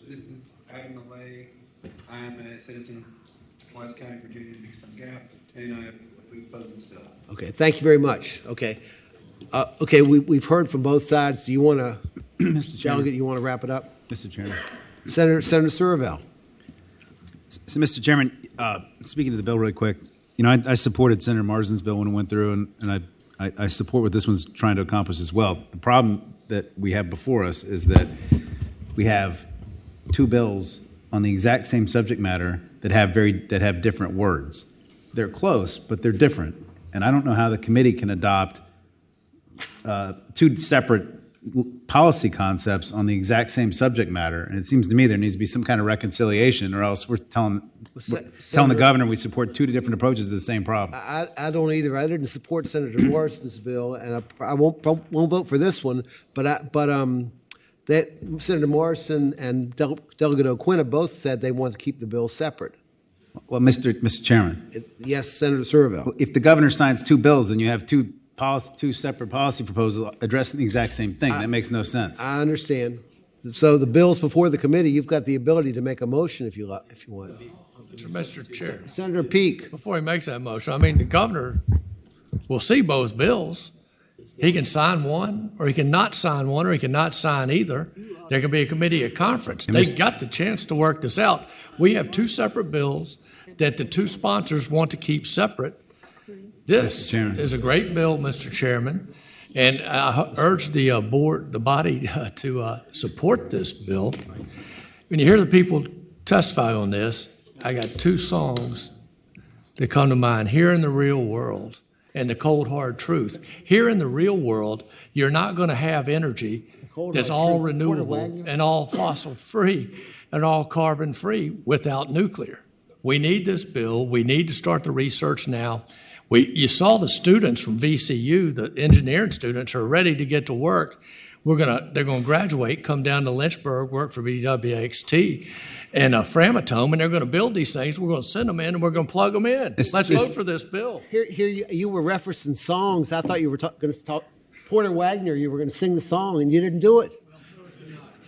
This is Adam Malay. I am a citizen of Wise County, Virginia, Big Gap, and we oppose this bill. Okay, thank you very much. Okay. Okay, we've heard from both sides. Do you want to, Mr. Chairman, Delegate, you want to wrap it up? Mr. Chairman. Senator Surville. So, Mr. Chairman, speaking to the bill really quick, you know, I supported Senator Marsden's bill when it went through, and I support what this one's trying to accomplish as well. The problem that we have before us is that we have two bills on the exact same subject matter that have different words. They're close, but they're different. And I don't know how the committee can adopt two separate policy concepts on the exact same subject matter. And it seems to me there needs to be some kind of reconciliation, or else we're telling the governor we support two different approaches to the same problem. I don't either. I didn't support Senator Marsden's bill, and I won't vote for this one. But that Senator Morrison and Delegate O'Quinn have both said they want to keep the bill separate. Well, Mr. Chairman. Yes, Senator Surville. If the governor signs two bills, then you have two separate policy proposals addressing the exact same thing. That makes no sense. I understand. So the bill's before the committee. You've got the ability to make a motion if you want. Mr. Chair. Senator Peake. Before he makes that motion, I mean, the governor will see both bills. He can sign one, or he can not sign one, or he can not sign either. There can be a committee at conference. They got the chance to work this out. We have two separate bills that the two sponsors want to keep separate. This is a great bill, Mr. Chairman, and I urge the body to support this bill. When you hear the people testify on this, I got two songs that come to mind: Here in the Real World and The Cold Hard Truth. Here in the real world, you're not going to have energy that's all renewable and all fossil free and all carbon free without nuclear. We need this bill. We need to start the research now. You saw the students from VCU, the engineering students, are ready to get to work. They're going to graduate, come down to Lynchburg, work for BWXT and Framatome, and they're going to build these things. We're going to send them in, and we're going to plug them in. Let's vote for this bill. Here you were referencing songs. I thought you were going to talk Porter Wagner. You were going to sing the song, and you didn't do it.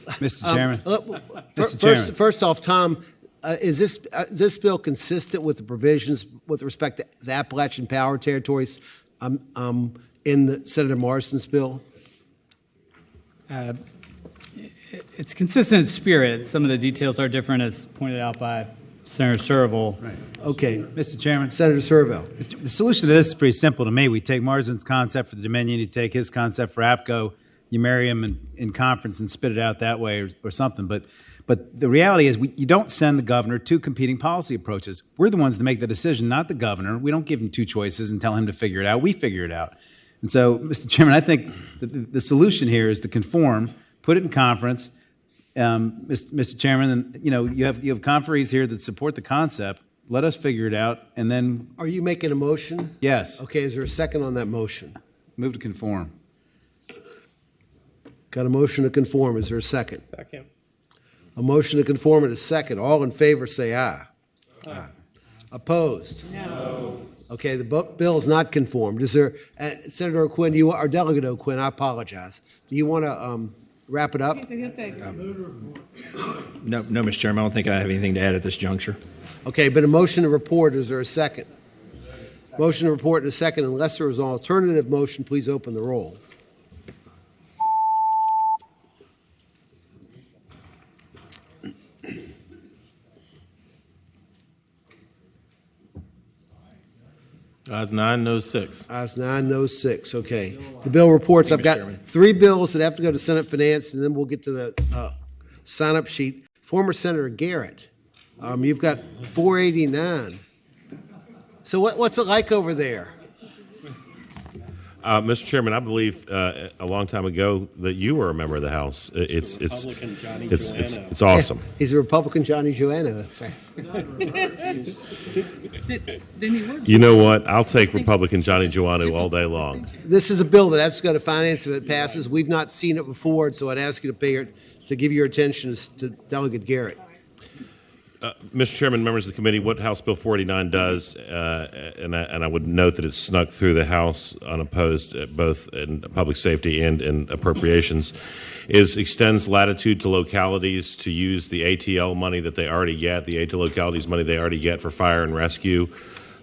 Mr. Chairman. First off, Tom, is this bill consistent with the provisions with respect to the Appalachian Power Territories in the Senator Marsden's bill? It's consistent spirit. Some of the details are different, as pointed out by Senator Serval. Right. Okay. Mr. Chairman. Senator Serval. The solution to this is pretty simple to me. We take Marsden's concept for the Dominion, you take his concept for APCO, you marry them in conference and spit it out that way or something. But the reality is you don't send the governor two competing policy approaches. We're the ones to make the decision, not the governor. We don't give him two choices and tell him to figure it out. We figure it out. And so, Mr. Chairman, I think the solution here is to conform, put it in conference. Mr. Chairman, and you have conferees here that support the concept. Let us figure it out, and then. Are you making a motion? Yes. Okay, is there a second on that motion? Move to conform. Got a motion to conform. Is there a second? Second. A motion to conform and a second. All in favor say aye. Aye. Opposed? No. Okay, the bill is not conformed. Is there, Senator O'Quinn, or Delegate O'Quinn, I apologize. Do you want to wrap it up? He said he'll take it. No, Mr. Chairman, I don't think I have anything to add at this juncture. Okay, but a motion to report, is there a second? Motion to report and a second. Unless there is an alternative motion, please open the roll. Ayes 9, no 6. Ayes 9, no 6. Okay. The bill reports. I've got three bills that have to go to Senate Finance, and then we'll get to the sign-up sheet. Former Senator Garrett, you've got 489. So what's it like over there? Mr. Chairman, I believe a long time ago that you were a member of the House. It's awesome. He's a Republican Johnny Joanna. That's right. You know what? I'll take Republican Johnny Joanna all day long. This is a bill that has to go to finance if it passes. We've not seen it before, so I'd ask you to give your attention to Delegate Garrett. Mr. Chairman, members of the committee, what House Bill 489 does, and I would note that it's snuck through the House unopposed, both in public safety and in appropriations, is extends latitude to localities to use the ATL money that they already get, the ATL localities money they already get for fire and rescue.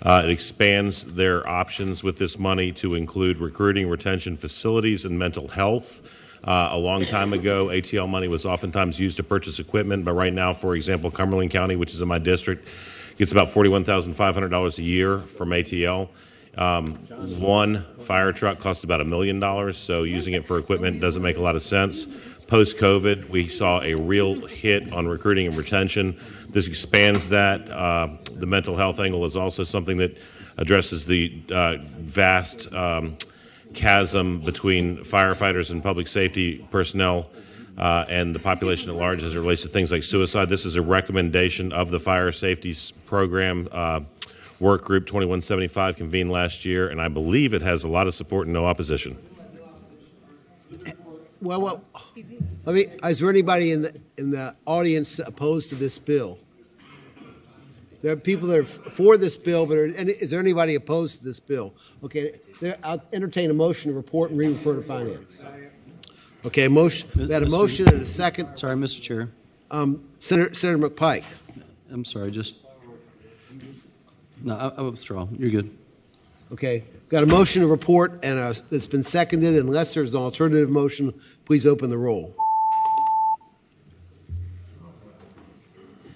It expands their options with this money to include recruiting, retention facilities, and mental health. A long time ago, ATL money was oftentimes used to purchase equipment, but right now, for example, Cumberland County, which is in my district, gets about $41,500 a year from ATL. One fire truck costs about $1 million, so using it for equipment doesn't make a lot of sense. Post-COVID, we saw a real hit on recruiting and retention. This expands that. The mental health angle is also something that addresses the vast chasm between firefighters and public safety personnel and the population at large as it relates to things like suicide. This is a recommendation of the Fire Safety Program Work Group 2175 convened last year, and I believe it has a lot of support and no opposition. Well, is there anybody in the audience opposed to this bill? There are people that are for this bill, but is there anybody opposed to this bill? Okay, I'll entertain a motion to report and re-refer to finance. Okay, motion. We had a motion and a second. Sorry, Mr. Chair. Senator McPike. I'm sorry. I withdraw. You're good. Okay, got a motion to report and it's been seconded. Unless there's an alternative motion, please open the roll.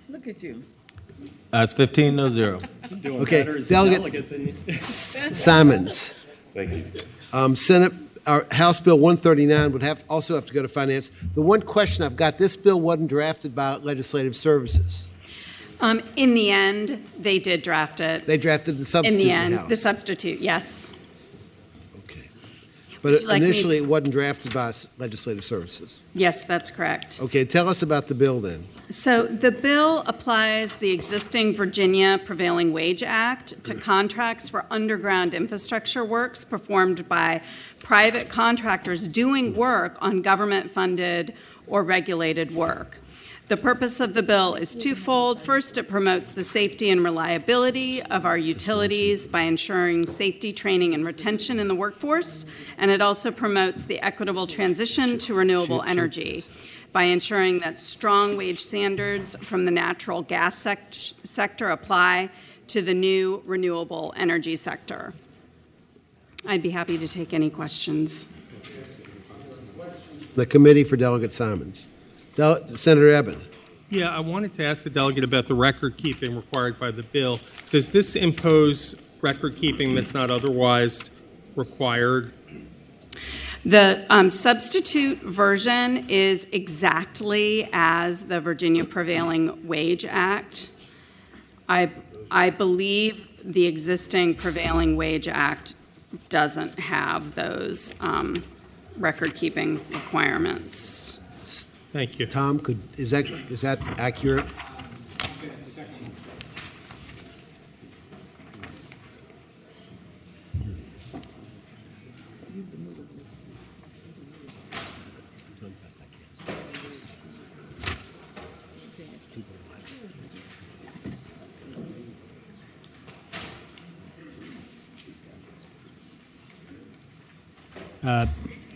Look at you. It's 15, no 0. Okay, Delegate Simons. Thank you. Senate, House Bill 139 would also have to go to finance. The one question I've got: this bill wasn't drafted by Legislative Services. In the end, they did draft it. They drafted the substitute in the end. House. The substitute, yes. But initially, it wasn't drafted by Legislative Services. Yes, that's correct. Okay, tell us about the bill then. So the bill applies the existing Virginia Prevailing Wage Act to contracts for underground infrastructure works performed by private contractors doing work on government-funded or regulated work. The purpose of the bill is twofold. First, it promotes the safety and reliability of our utilities by ensuring safety training and retention in the workforce, and it also promotes the equitable transition to renewable energy by ensuring that strong wage standards from the natural gas sector apply to the new renewable energy sector. I'd be happy to take any questions. The committee for Delegate Simons. Senator Eben. Yeah, I wanted to ask the delegate about the record keeping required by the bill. Does this impose record keeping that's not otherwise required? The substitute version is exactly as the Virginia Prevailing Wage Act. I believe the existing Prevailing Wage Act doesn't have those record-keeping requirements. Thank you. Tom, is that accurate?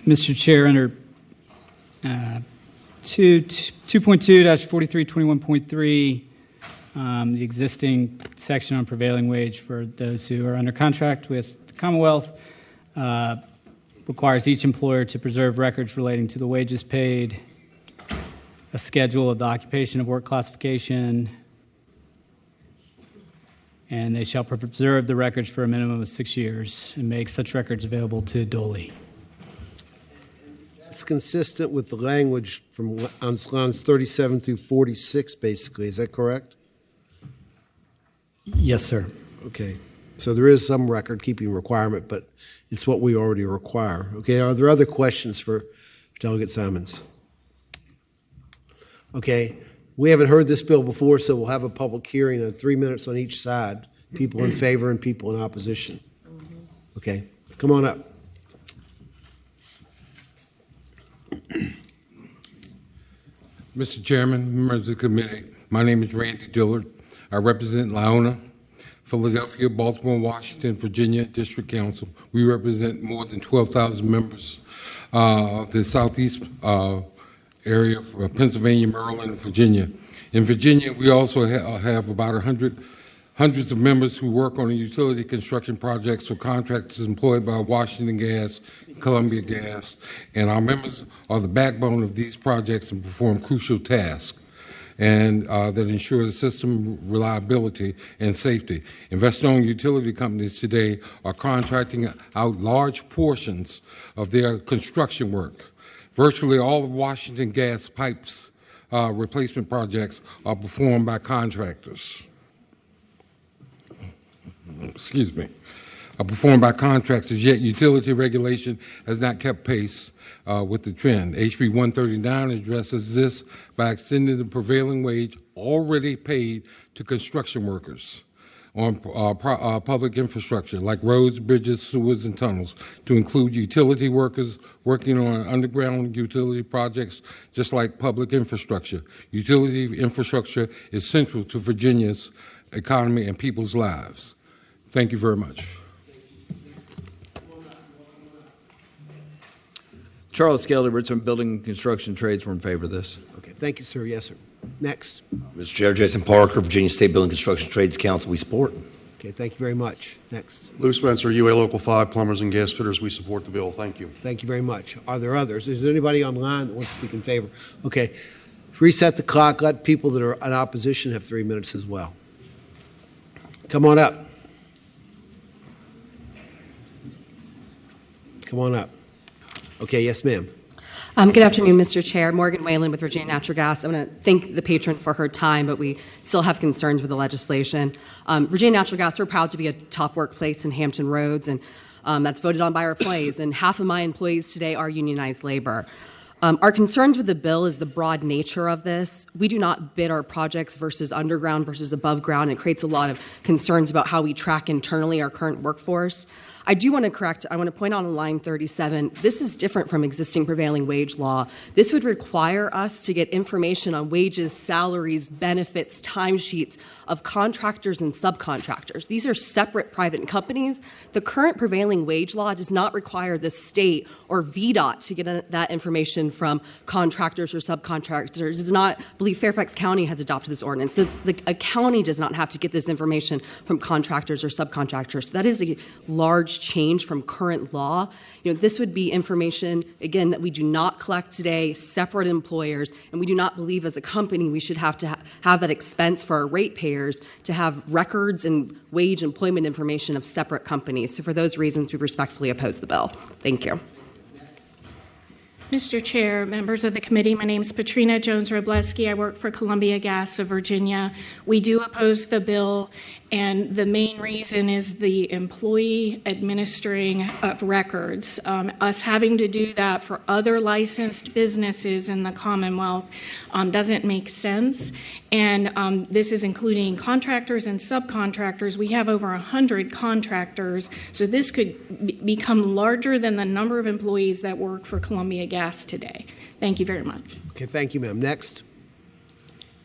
Mr. Chair, under 2.2-4321.3, the existing section on prevailing wage for those who are under contract with the Commonwealth requires each employer to preserve records relating to the wages paid, a schedule of the occupation of work classification, and they shall preserve the records for a minimum of 6 years and make such records available to DOLE. It's consistent with the language from on lines 37 through 46, basically. Is that correct? Yes, sir. Okay. So there is some record-keeping requirement, but it's what we already require. Okay. Are there other questions for Delegate Simons? Okay. We haven't heard this bill before, so we'll have a public hearing in 3 minutes on each side, people in favor and people in opposition. Okay. Come on up. Mr. Chairman, members of the committee, my name is Randy Dillard. I represent Lyona, Philadelphia, Baltimore, Washington, Virginia District Council. We represent more than 12,000 members of the southeast area of Pennsylvania, Maryland, and Virginia. In Virginia, we also have about hundreds of members who work on utility construction projects for contractors employed by Washington Gas, Columbia Gas, and our members are the backbone of these projects and perform crucial tasks and that ensure the system reliability and safety. Investor-owned utility companies today are contracting out large portions of their construction work. Virtually all of Washington Gas pipes replacement projects are performed by contractors. Are performed by contractors, yet utility regulation has not kept pace with the trend. HB 139 addresses this by extending the prevailing wage already paid to construction workers on public infrastructure like roads, bridges, sewers, and tunnels to include utility workers working on underground utility projects just like public infrastructure. Utility infrastructure is central to Virginia's economy and people's lives. Thank you very much. Charles Skelderberts from Building and Construction Trades. We're in favor of this. Okay, thank you, sir. Yes, sir. Next. Mr. Chair, Jason Parker, Virginia State Building Construction Trades Council. We support. Okay, thank you very much. Next. Lou Spencer, UA Local 5, Plumbers and Gas Fitters. We support the bill. Thank you. Thank you very much. Are there others? Is there anybody online that wants to speak in favor? Okay, reset the clock. Let people that are in opposition have 3 minutes as well. Come on up. Come on up. Okay, yes, ma'am. Good afternoon, Mr. Chair. Morgan Whalen with Virginia Natural Gas. I'm going to thank the patron for her time, but we still have concerns with the legislation. Virginia Natural Gas, we're proud to be a top workplace in Hampton Roads, and that's voted on by our employees. And half of my employees today are unionized labor. Our concerns with the bill is the broad nature of this. We do not bid our projects versus underground versus above ground. It creates a lot of concerns about how we track internally our current workforce. I want to point out on line 37, this is different from existing prevailing wage law. This would require us to get information on wages, salaries, benefits, timesheets of contractors and subcontractors. These are separate private companies. The current prevailing wage law does not require the state or VDOT to get that information information from contractors or subcontractors. It does not believe Fairfax County has adopted this ordinance. A county does not have to get this information from contractors or subcontractors. So that is a large change from current law. This would be information, again, that we do not collect today, separate employers, and we do not believe as a company we should have to have that expense for our ratepayers to have records and wage employment information of separate companies. So for those reasons, we respectfully oppose the bill. Thank you. Mr. Chair, members of the committee, my name is Patrina Jones-Robleski. I work for Columbia Gas of Virginia. We do oppose the bill, and the main reason is the employee administering of records. Us having to do that for other licensed businesses in the Commonwealth doesn't make sense, and this is including contractors and subcontractors. We have over 100 contractors, so this could become larger than the number of employees that work for Columbia Gas today. Thank you very much. Okay, thank you, ma'am. Next.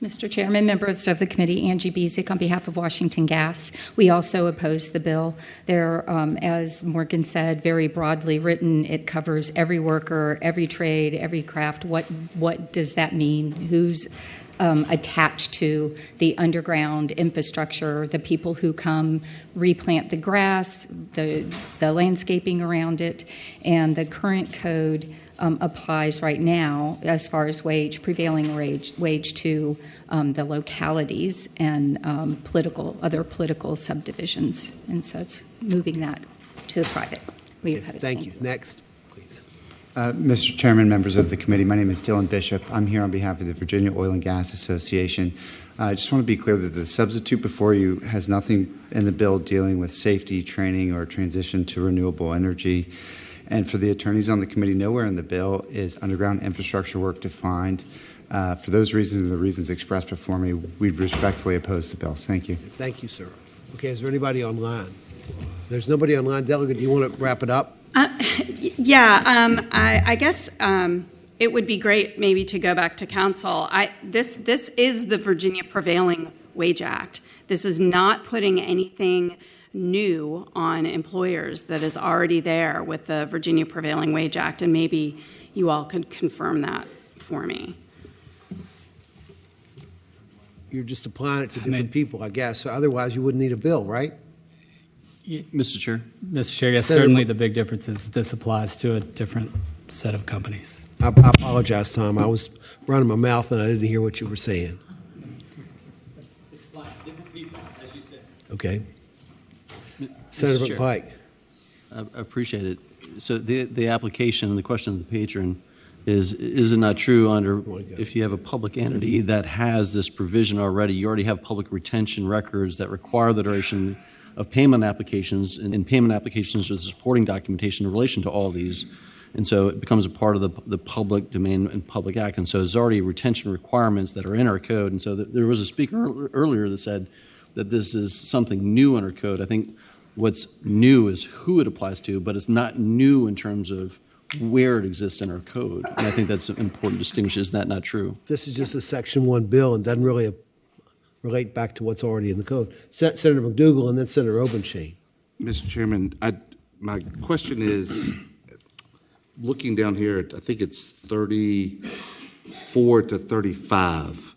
Mr. Chairman, members of the committee, Angie Bezick on behalf of Washington Gas. We also oppose the bill. There, as Morgan said, very broadly written. It covers every worker, every trade, every craft. What does that mean? Who's attached to the underground infrastructure, the people who come replant the grass, the landscaping around it, and the current code applies right now as far as prevailing wage to the localities and other political subdivisions. And so it's moving that to the private. We oppose. Thank you. Next, please. Mr. Chairman, members of the committee, my name is Dylan Bishop. I'm here on behalf of the Virginia Oil and Gas Association. I just want to be clear that the substitute before you has nothing in the bill dealing with safety, training, or transition to renewable energy. And for the attorneys on the committee, nowhere in the bill is underground infrastructure work defined. For those reasons and the reasons expressed before me, we respectfully oppose the bill. Thank you. Thank you, sir. Okay, is there anybody online? There's nobody online. Delegate, do you want to wrap it up? I guess it would be great maybe to go back to council. This is the Virginia Prevailing Wage Act. This is not putting anything new on employers that is already there with the Virginia Prevailing Wage Act, and maybe you all could confirm that for me. You're just applying it to different people, I guess. So otherwise, you wouldn't need a bill, right? Mr. Chair, yes, certainly the big difference is this applies to a different set of companies. I apologize, Tom. I was running my mouth and I didn't hear what you were saying. This applies to different people, as you said. Okay. Senator McPike. I appreciate it. So the application and the question of the patron is it not true if you have a public entity that has this provision already, you already have public retention records that require the duration of payment applications, and payment applications is supporting documentation in relation to all these. And so it becomes a part of the public domain and public act. And so there's already retention requirements that are in our code. And so there was a speaker earlier that said that this is something new in our code. I think what's new is who it applies to, but it's not new in terms of where it exists in our code. And I think that's an important distinction. Is that not true? This is just a Section 1 bill and doesn't really relate back to what's already in the code. Senator McDougal and then Senator Obenshine. Mr. Chairman, my question is, looking down here, I think it's 34 to 35,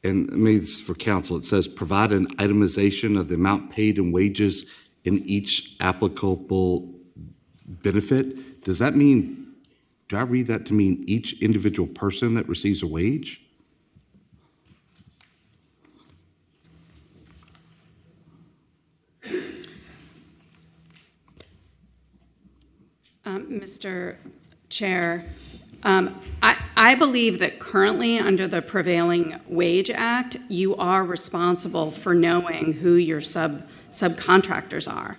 and maybe this is for council, it says provide an itemization of the amount paid in wages in each applicable benefit. Does that mean, do I read that to mean each individual person that receives a wage? Mr. Chair, I believe that currently under the Prevailing Wage Act, you are responsible for knowing who your subcontractors are.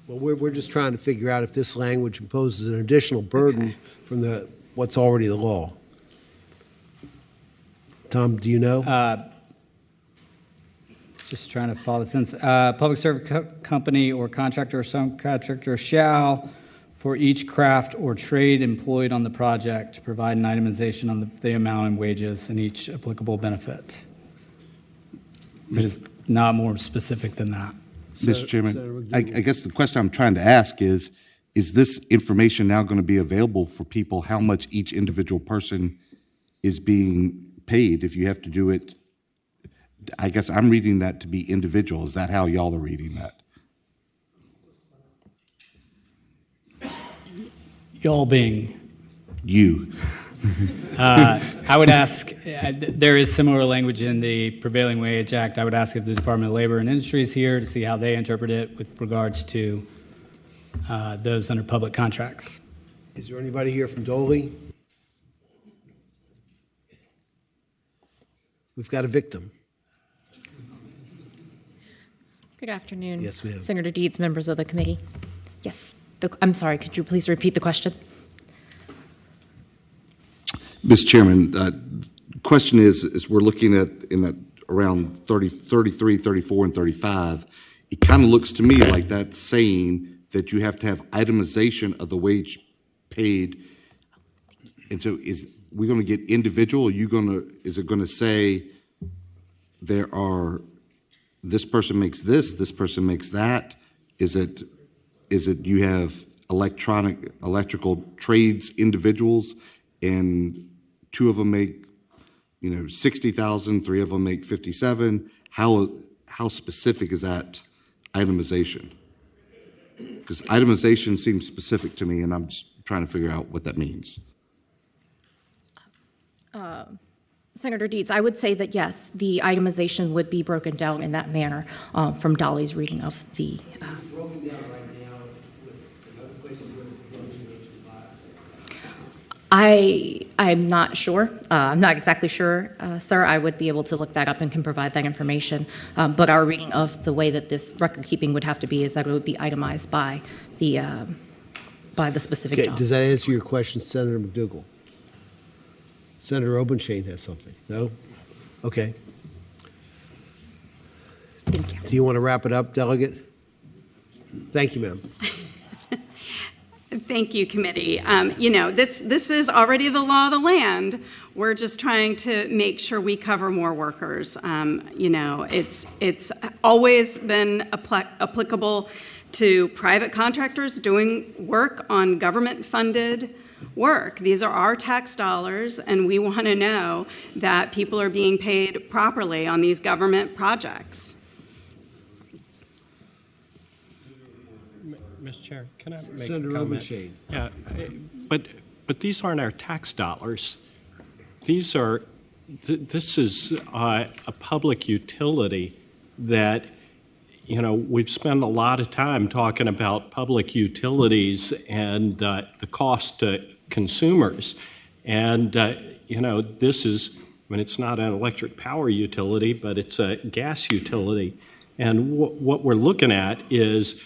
Well, we're just trying to figure out if this language imposes an additional burden from what's already the law. Tom, do you know? Just trying to follow the sentence. Public service company or contractor or subcontractor shall, for each craft or trade employed on the project, provide an itemization on the amount and wages and each applicable benefit. It is not more specific than that. Mr. Chairman, I guess the question I'm trying to ask is, is this information now going to be available for people, how much each individual person is being paid if you have to do it? I guess I'm reading that to be individual. Is that how y'all are reading that? Y'all being You. I would ask, there is similar language in the Prevailing Wage Act. I would ask if the Department of Labor and Industry is here to see how they interpret it with regards to those under public contracts. Is there anybody here from Dolly? We've got a victim. Good afternoon. Yes, ma'am. Senator Deeds, members of the committee. Yes, I'm sorry, could you please repeat the question? Mr. Chairman, question is we're looking at in that around 33, 34, and 35. It kind of looks to me like that's saying that you have to have itemization of the wage paid. And so is we going to get individual? Is it going to say there are, this person makes this person makes that? Is it you have electrical trades individuals and two of them make, 60,000, three of them make 57. How specific is that itemization? Because itemization seems specific to me, and I'm just trying to figure out what that means. Senator Deeds, I would say that yes, the itemization would be broken down in that manner from Dolly's reading of the. Broken down right now with those places where the prevailing wage is last. I'm not sure. I'm not exactly sure, sir. I would be able to look that up and can provide that information. But our reading of the way that this record keeping would have to be is that it would be itemized by the specific Okay, job. does that answer your question, Senator McDougall? Senator Obenchain has something. No? Okay. Thank you. Do you want to wrap it up, Delegate? Thank you, ma'am. Thank you, committee. This is already the law of the land. We're just trying to make sure we cover more workers. It's always been applicable to private contractors doing work on government-funded work. These are our tax dollars, and we want to know that people are being paid properly on these government projects. Mr. Chair, can I make Senator a comment? Obenchain. Yeah, but these aren't our tax dollars. These are, this is a public utility that, we've spent a lot of time talking about public utilities and the cost to consumers. And, this is, it's not an electric power utility, but it's a gas utility. And what we're looking at is,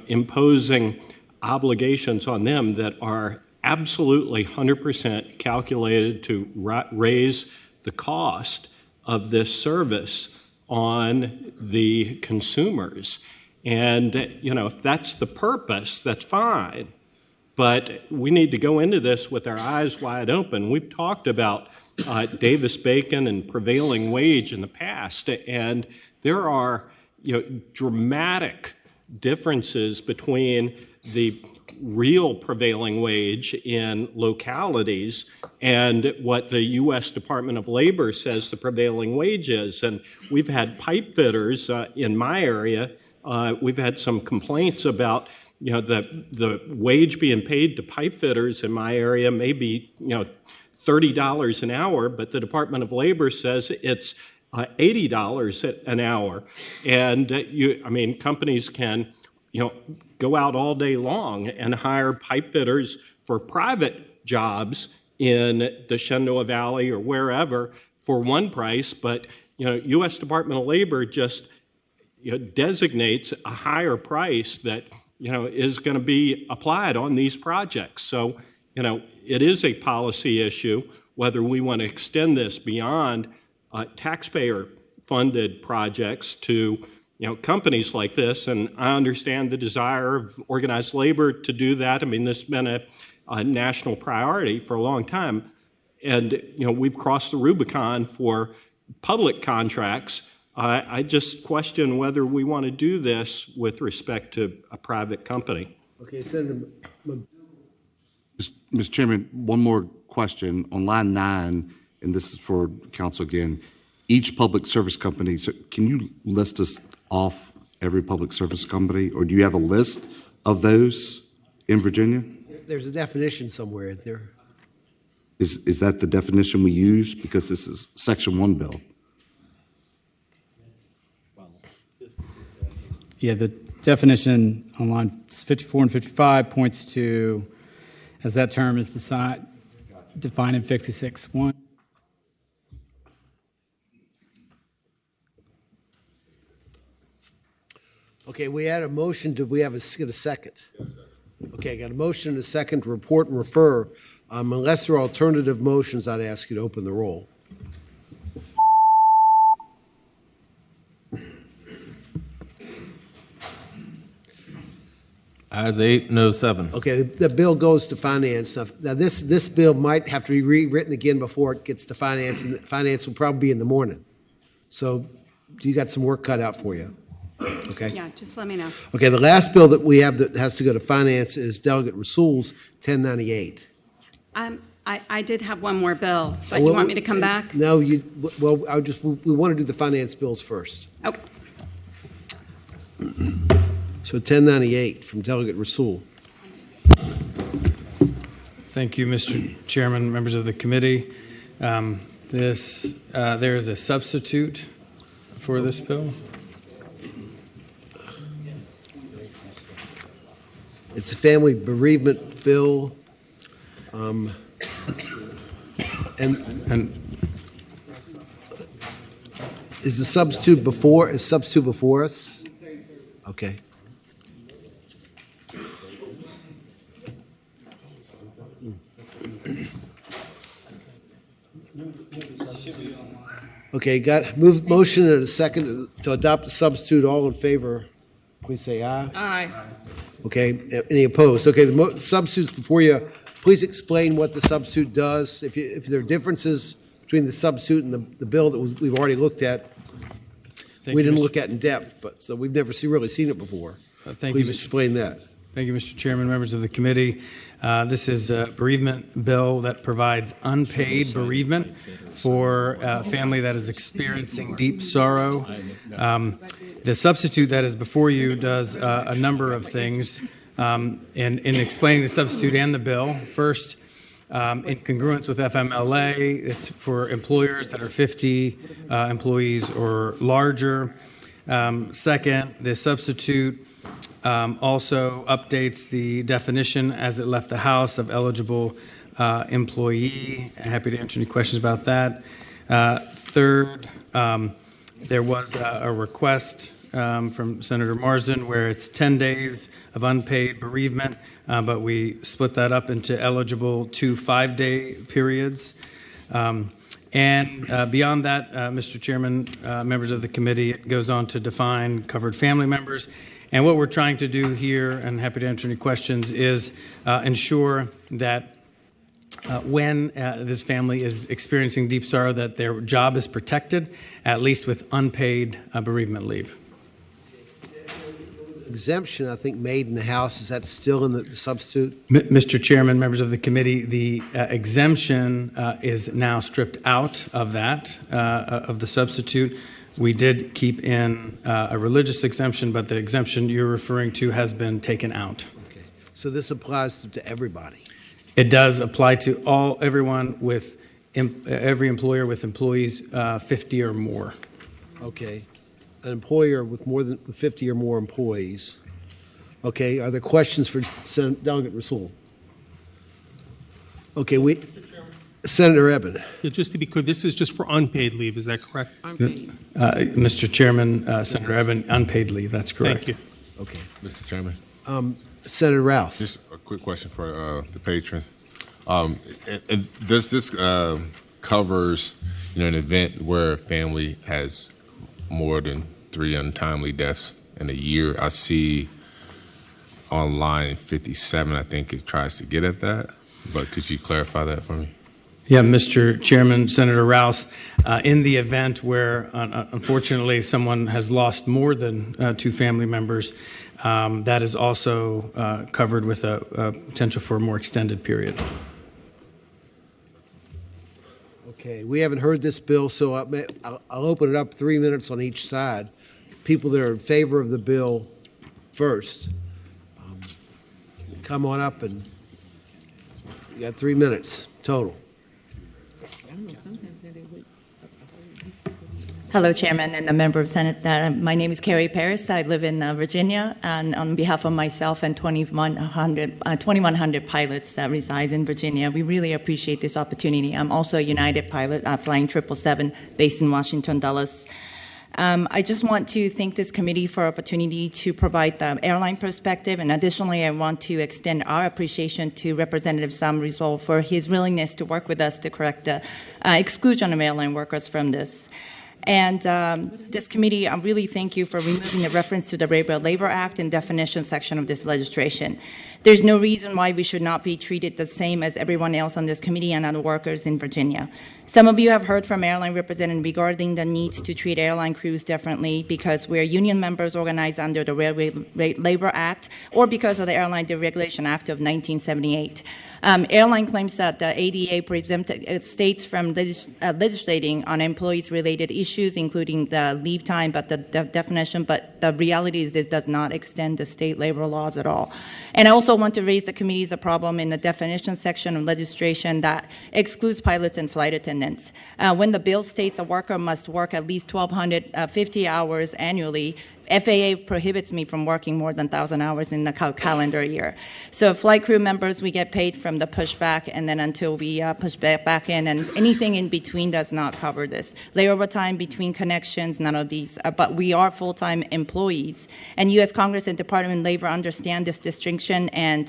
imposing obligations on them that are absolutely 100% calculated to raise the cost of this service on the consumers. And, if that's the purpose, that's fine. But we need to go into this with our eyes wide open. We've talked about Davis-Bacon and prevailing wage in the past, and there are, dramatic differences between the real prevailing wage in localities and what the U.S. Department of Labor says the prevailing wage is. And we've had pipe fitters in my area. We've had some complaints about, the wage being paid to pipe fitters in my area may be, $30 an hour, but the Department of Labor says it's $80 an hour. And companies can, go out all day long and hire pipe fitters for private jobs in the Shenandoah Valley or wherever for one price, but, U.S. Department of Labor just designates a higher price that, is going to be applied on these projects. So, it is a policy issue whether we want to extend this beyond taxpayer-funded projects to, companies like this. And I understand the desire of organized labor to do that. This has been a national priority for a long time. And, we've crossed the Rubicon for public contracts. I just question whether we want to do this with respect to a private company. Okay, Senator. Mr. Chairman, one more question. On line 9, and this is for council again, each public service company, so can you list us off every public service company, or do you have a list of those in Virginia? There's a definition somewhere in there. Is that the definition we use? Because this is Section 1 bill. Yeah, the definition on line 54 and 55 points to, as that term is defined in 56.1. Okay, we had a motion. Did we get a second? Okay, got a motion and a second to report and refer. Unless there are alternative motions, I'd ask you to open the roll. Ayes 8, no 7. Okay, the bill goes to finance. Now, this bill might have to be rewritten again before it gets to finance, and finance will probably be in the morning. So you got some work cut out for you. Okay? Yeah, just let me know. Okay, the last bill that we have that has to go to finance is Delegate Rasul's 1098. I did have one more bill, but you want me to come back? No, we want to do the finance bills first. Okay. So 1098 from Delegate Rasul. Thank you, Mr. Chairman, members of the committee. There is a substitute for this bill. It's a family bereavement bill. And is the substitute before us? Okay. Okay, motion and a second to adopt the substitute. All in favor, please say aye. Aye. Okay, any opposed? Okay, the substitute's before you. Please explain what the substitute does. If there are differences between the substitute and the bill that we've already looked at, we didn't look at in depth, but so we've never really seen it before. Please explain that. Thank you, Mr. Chairman, members of the committee. This is a bereavement bill that provides unpaid bereavement for a family that is experiencing deep sorrow. The substitute that is before you does a number of things. In explaining the substitute and the bill, first, in congruence with FMLA, it's for employers that are 50 employees or larger. Second, the substitute also updates the definition as it left the House of eligible employee. Happy to answer any questions about that. Third, there was a request from Senator Marsden where it's 10 days of unpaid bereavement, but we split that up into eligible 2 5-day periods. And beyond that, Mr. Chairman, members of the committee, it goes on to define covered family members. And what we're trying to do here, and happy to answer any questions, is ensure that when this family is experiencing deep sorrow, that their job is protected, at least with unpaid bereavement leave. Exemption, I think, made in the House. Is that still in the substitute? Mr. Chairman, members of the committee, the exemption is now stripped out of that, of the substitute. We did keep in a religious exemption, but the exemption you're referring to has been taken out. Okay. So this applies to everybody? It does apply to everyone with every employer with employees 50 or more. Okay. An employer with more than 50 or more employees. Okay. Are there questions for Delegate Rasul? Okay. Senator Eben. Yeah, just to be clear, this is just for unpaid leave. Is that correct? Unpaid. Mr. Chairman, Senator Eben, unpaid leave. That's correct. Thank you. Okay. Mr. Chairman. Senator Rouse. Just a quick question for the patron. And does this covers an event where a family has more than 3 untimely deaths in a year? I see on line 57, I think it tries to get at that, but could you clarify that for me? Yeah, Mr. Chairman, Senator Rouse, in the event where unfortunately someone has lost more than 2 family members, that is also covered with a potential for a more extended period. Okay, we haven't heard this bill, so I'll open it up 3 minutes on each side. People that are in favor of the bill first. Come on up, and you got 3 minutes total. Hello, Chairman and the member of Senate. My name is Carrie Paris. I live in Virginia, and on behalf of myself and 2,100 pilots that reside in Virginia, we really appreciate this opportunity. I'm also a United pilot flying 777 based in Washington, Dulles. I just want to thank this committee for opportunity to provide the airline perspective, and additionally, I want to extend our appreciation to Representative Sam Rizal for his willingness to work with us to correct the exclusion of airline workers from this. And this committee, I really thank you for removing the reference to the Railway Labor Act and definition section of this legislation. There's no reason why we should not be treated the same as everyone else on this committee and other workers in Virginia. Some of you have heard from airline representatives regarding the need to treat airline crews differently because we're union members organized under the Railway Labor Act or because of the Airline Deregulation Act of 1978. Airline claims that the ADA exempted states from legislating on employees-related issues, including the leave time, but the definition. But the reality is this does not extend the state labor laws at all. And I also want to raise the committee's problem in the definition section of legislation that excludes pilots and flight attendants. When the bill states a worker must work at least 1,250 hours annually, FAA prohibits me from working more than 1,000 hours in the calendar year. So flight crew members, we get paid from the pushback, and then until we push back in, and anything in between does not cover this. Layover time between connections, none of these, but we are full-time employees. And U.S. Congress and Department of Labor understand this distinction and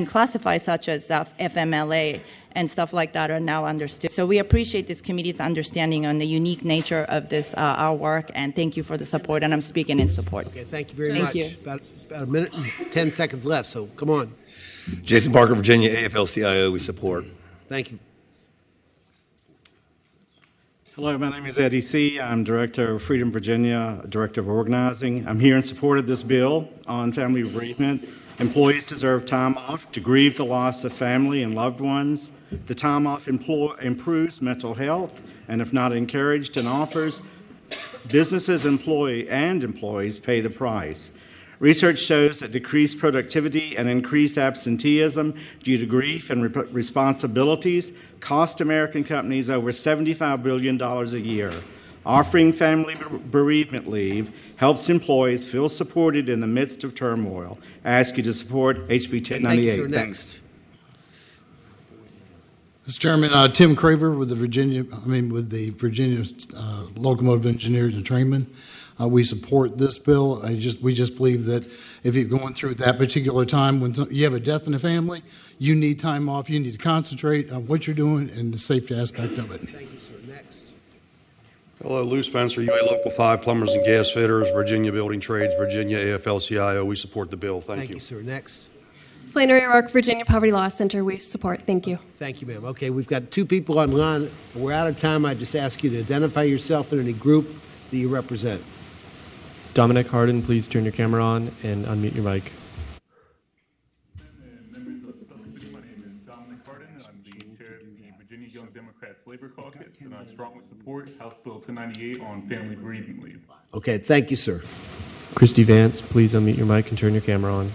classify such as FMLA and stuff like that are now understood. So we appreciate this committee's understanding on the unique nature of this, our work, and thank you for the support, and I'm speaking in support. Okay, thank you very much. About a minute and 10 seconds left, so come on. Jason Parker, Virginia, AFL-CIO, we support. Thank you. Hello, my name is Eddie C. I'm Director of Freedom Virginia, Director of Organizing. I'm here in support of this bill on family bereavement. Employees deserve time off to grieve the loss of family and loved ones. The time off improves mental health, and if not encouraged and offers, businesses employees pay the price. Research shows that decreased productivity and increased absenteeism due to grief and responsibilities cost American companies over $75 billion a year. Offering family bereavement leave helps employees feel supported in the midst of turmoil. I ask you to support HB 1098. Thank you, sir. Next. Mr. Chairman, Tim Craver with the Virginia Locomotive Engineers and Trainmen. We support this bill. We just believe that if you're going through that particular time when you have a death in the family, you need time off. You need to concentrate on what you're doing and the safety aspect of it. Thank you, sir. Next. Hello, Lou Spencer, UA Local 5, Plumbers and Gas Fitters, Virginia Building Trades, Virginia AFL-CIO. We support the bill. Thank you. Sir. Next. Flannery O'Rourke, Virginia Poverty Law Center. We support. Thank you. Thank you, ma'am. Okay, we've got 2 people online. We're out of time. I just ask you to identify yourself in any group that you represent. Dominic Harden, please turn your camera on and unmute your mic. Members of the subcommittee, my name is Dominic Harden. I'm the chair of the Virginia Young Democrats Labor Caucus, and I strongly support House Bill 1098 on family bereavement leave. Okay, thank you, sir. Christy Vance, please unmute your mic and turn your camera on.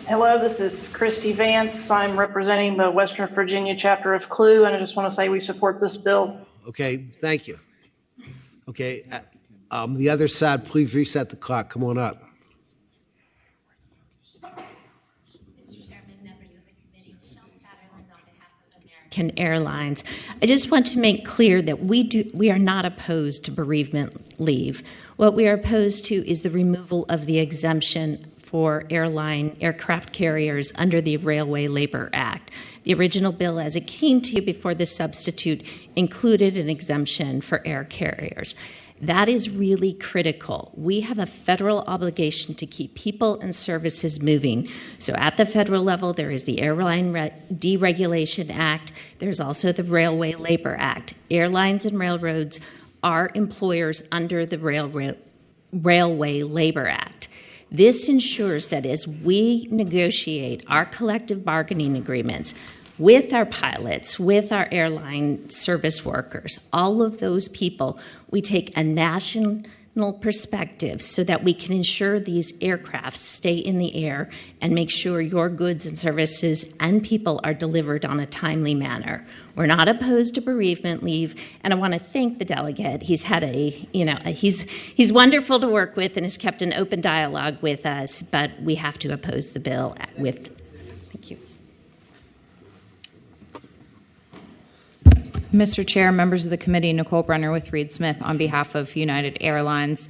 Hello, this is Christy Vance. I'm representing the Western Virginia chapter of CLUE, and I just want to say we support this bill. Okay, thank you. Okay, the other side, please reset the clock. Come on up. American Airlines. I just want to make clear that we are not opposed to bereavement leave. What we are opposed to is the removal of the exemption for aircraft carriers under the Railway Labor Act. The original bill, as it came to you before the substitute, included an exemption for air carriers. That is really critical. We have a federal obligation to keep people and services moving. So at the federal level, there is the Airline Deregulation Act. There's also the Railway Labor Act. Airlines and railroads are employers under the Railway Labor Act. This ensures that as we negotiate our collective bargaining agreements with our pilots, with our airline service workers, all of those people, we take a national perspective so that we can ensure these aircrafts stay in the air and make sure your goods and services and people are delivered on a timely manner. We're not opposed to bereavement leave, and I want to thank the delegate. He's had he's wonderful to work with and has kept an open dialogue with us, but we have to oppose the bill with. Thank you. Mr. Chair, members of the committee, Nicole Brenner with Reed Smith on behalf of United Airlines.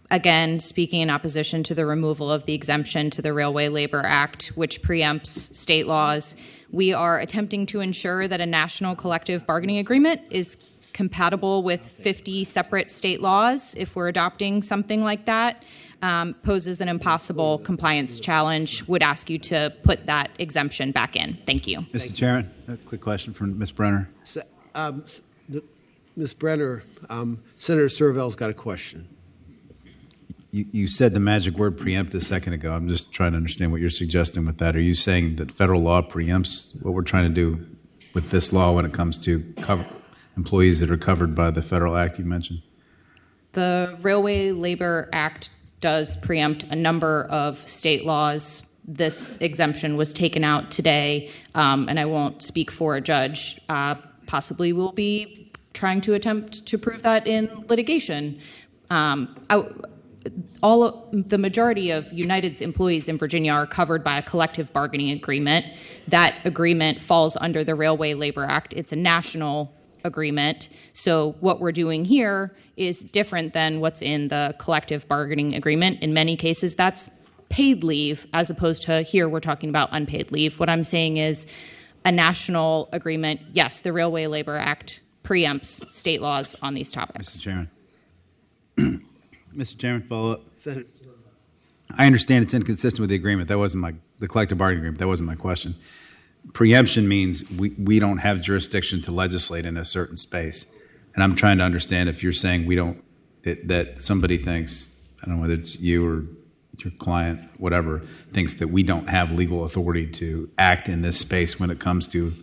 Again, speaking in opposition to the removal of the exemption to the Railway Labor Act, which preempts state laws. We are attempting to ensure that a national collective bargaining agreement is compatible with 50 separate state laws. If we're adopting something like that, poses an impossible compliance challenge. Would ask you to put that exemption back in. Thank you. Mr. Chairman, a quick question from Ms. Brenner. Ms. Brenner, Senator Servell's got a question. You said the magic word preempt a second ago. I'm just trying to understand what you're suggesting with that. Are you saying that federal law preempts what we're trying to do with this law when it comes to employees that are covered by the federal act you mentioned? The Railway Labor Act does preempt a number of state laws. This exemption was taken out today, and I won't speak for a judge. Possibly we'll be trying to attempt to prove that in litigation. The majority of United's employees in Virginia are covered by a collective bargaining agreement. That agreement falls under the Railway Labor Act. It's a national agreement. So what we're doing here is different than what's in the collective bargaining agreement. In many cases, that's paid leave, as opposed to here we're talking about unpaid leave. What I'm saying is a national agreement. Yes, the Railway Labor Act preempts state laws on these topics. Mr. Chairman. Mr. Chairman, follow up. I understand it's inconsistent with the agreement. That wasn't the collective bargaining agreement. That wasn't my question. Preemption means we don't have jurisdiction to legislate in a certain space. And I'm trying to understand if you're saying we don't, that somebody thinks, I don't know whether it's you or your client, whatever, thinks that we don't have legal authority to act in this space when it comes to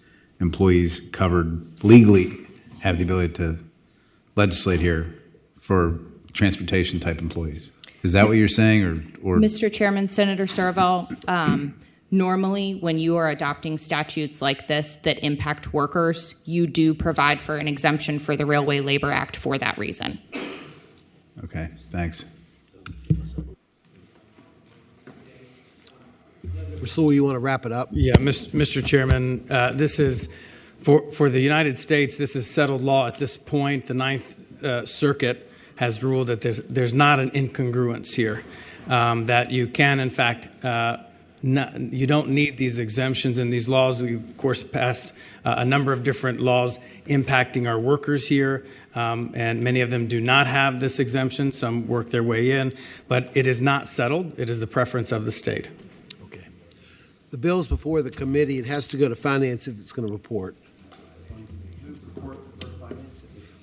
employees covered legally have the ability to legislate here for transportation type employees. Is that what you're saying, or? Mr. Chairman, Senator Servell, normally when you are adopting statutes like this that impact workers, you do provide for an exemption for the Railway Labor Act for that reason. Okay, thanks. Rasul, you want to wrap it up? Yeah, Mr. Chairman, this is, for the United States, this is settled law at this point. The Ninth Circuit has ruled that there's not an incongruence here, that you can, in fact, you don't need these exemptions in these laws. We've, of course, passed a number of different laws impacting our workers here, and many of them do not have this exemption. Some work their way in, but it is not settled. It is the preference of the state. Okay. The bill's before the committee. It has to go to finance if it's going to report.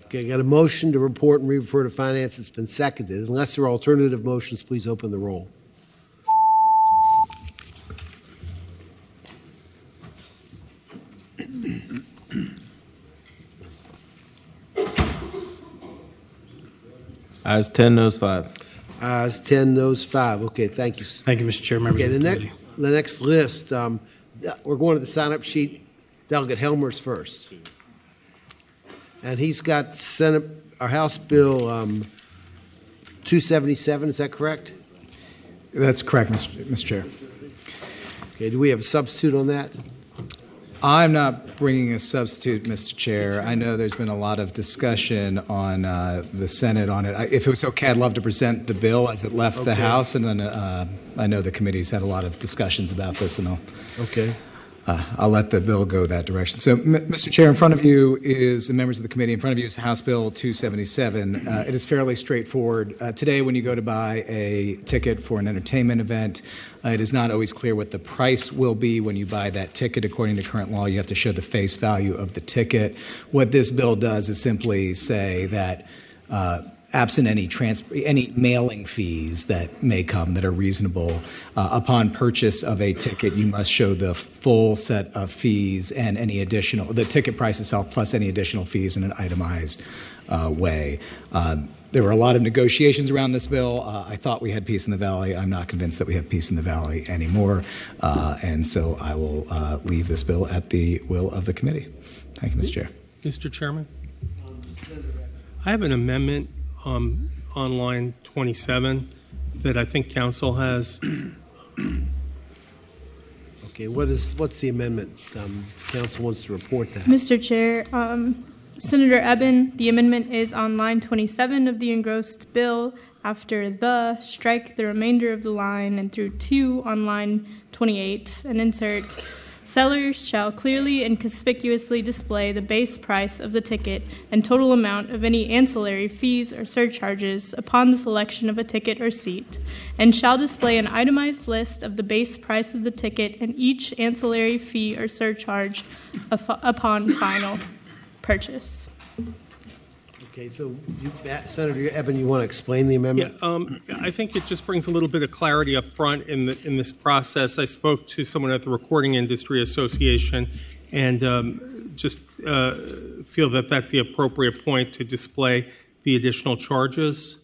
Okay, got a motion to report and refer to finance. It's been seconded. Unless there are alternative motions, please open the roll. Ayes 10, noes 5. Ayes 10, noes 5. Okay, thank you. Thank you, Mr. Chair. Members Okay, of the committee. the next list, we're going to the sign-up sheet. Delegate Helmer's first. And he's got our House Bill 277, is that correct? That's correct, Mr. Chair. Okay, do we have a substitute on that? I'm not bringing a substitute, Mr. Chair. I know there's been a lot of discussion on the Senate on it. If it was okay, I'd love to present the bill as it left the House, and then I know the committee's had a lot of discussions about this and all. Okay. I'll let the bill go that direction. So, Mr. Chair, in front of you is, the members of the committee, in front of you is House Bill 277. It is fairly straightforward. Today, when you go to buy a ticket for an entertainment event, it is not always clear what the price will be when you buy that ticket. According to current law, you have to show the face value of the ticket. What this bill does is simply say that absent any mailing fees that may come that are reasonable, upon purchase of a ticket, you must show the full set of fees and any additional, the ticket price itself plus any additional fees in an itemized way. There were a lot of negotiations around this bill. I thought we had peace in the Valley. I'm not convinced that we have peace in the Valley anymore. And so I will leave this bill at the will of the committee. Thank you, Mr. Chair. Mr. Chairman, I have an amendment on line 27 that I think council has. Okay, what's the amendment? Council wants to report that. Mr. Chair, Senator Eben, the amendment is on line 27 of the engrossed bill. After the, strike the remainder of the line and through to on line 28 and insert, sellers shall clearly and conspicuously display the base price of the ticket and total amount of any ancillary fees or surcharges upon the selection of a ticket or seat, and shall display an itemized list of the base price of the ticket and each ancillary fee or surcharge upon final purchase. Okay, so Senator Eben, you want to explain the amendment? Yeah, I think it just brings a little bit of clarity up front in this process. I spoke to someone at the Recording Industry Association and just feel that that's the appropriate point to display the additional charges.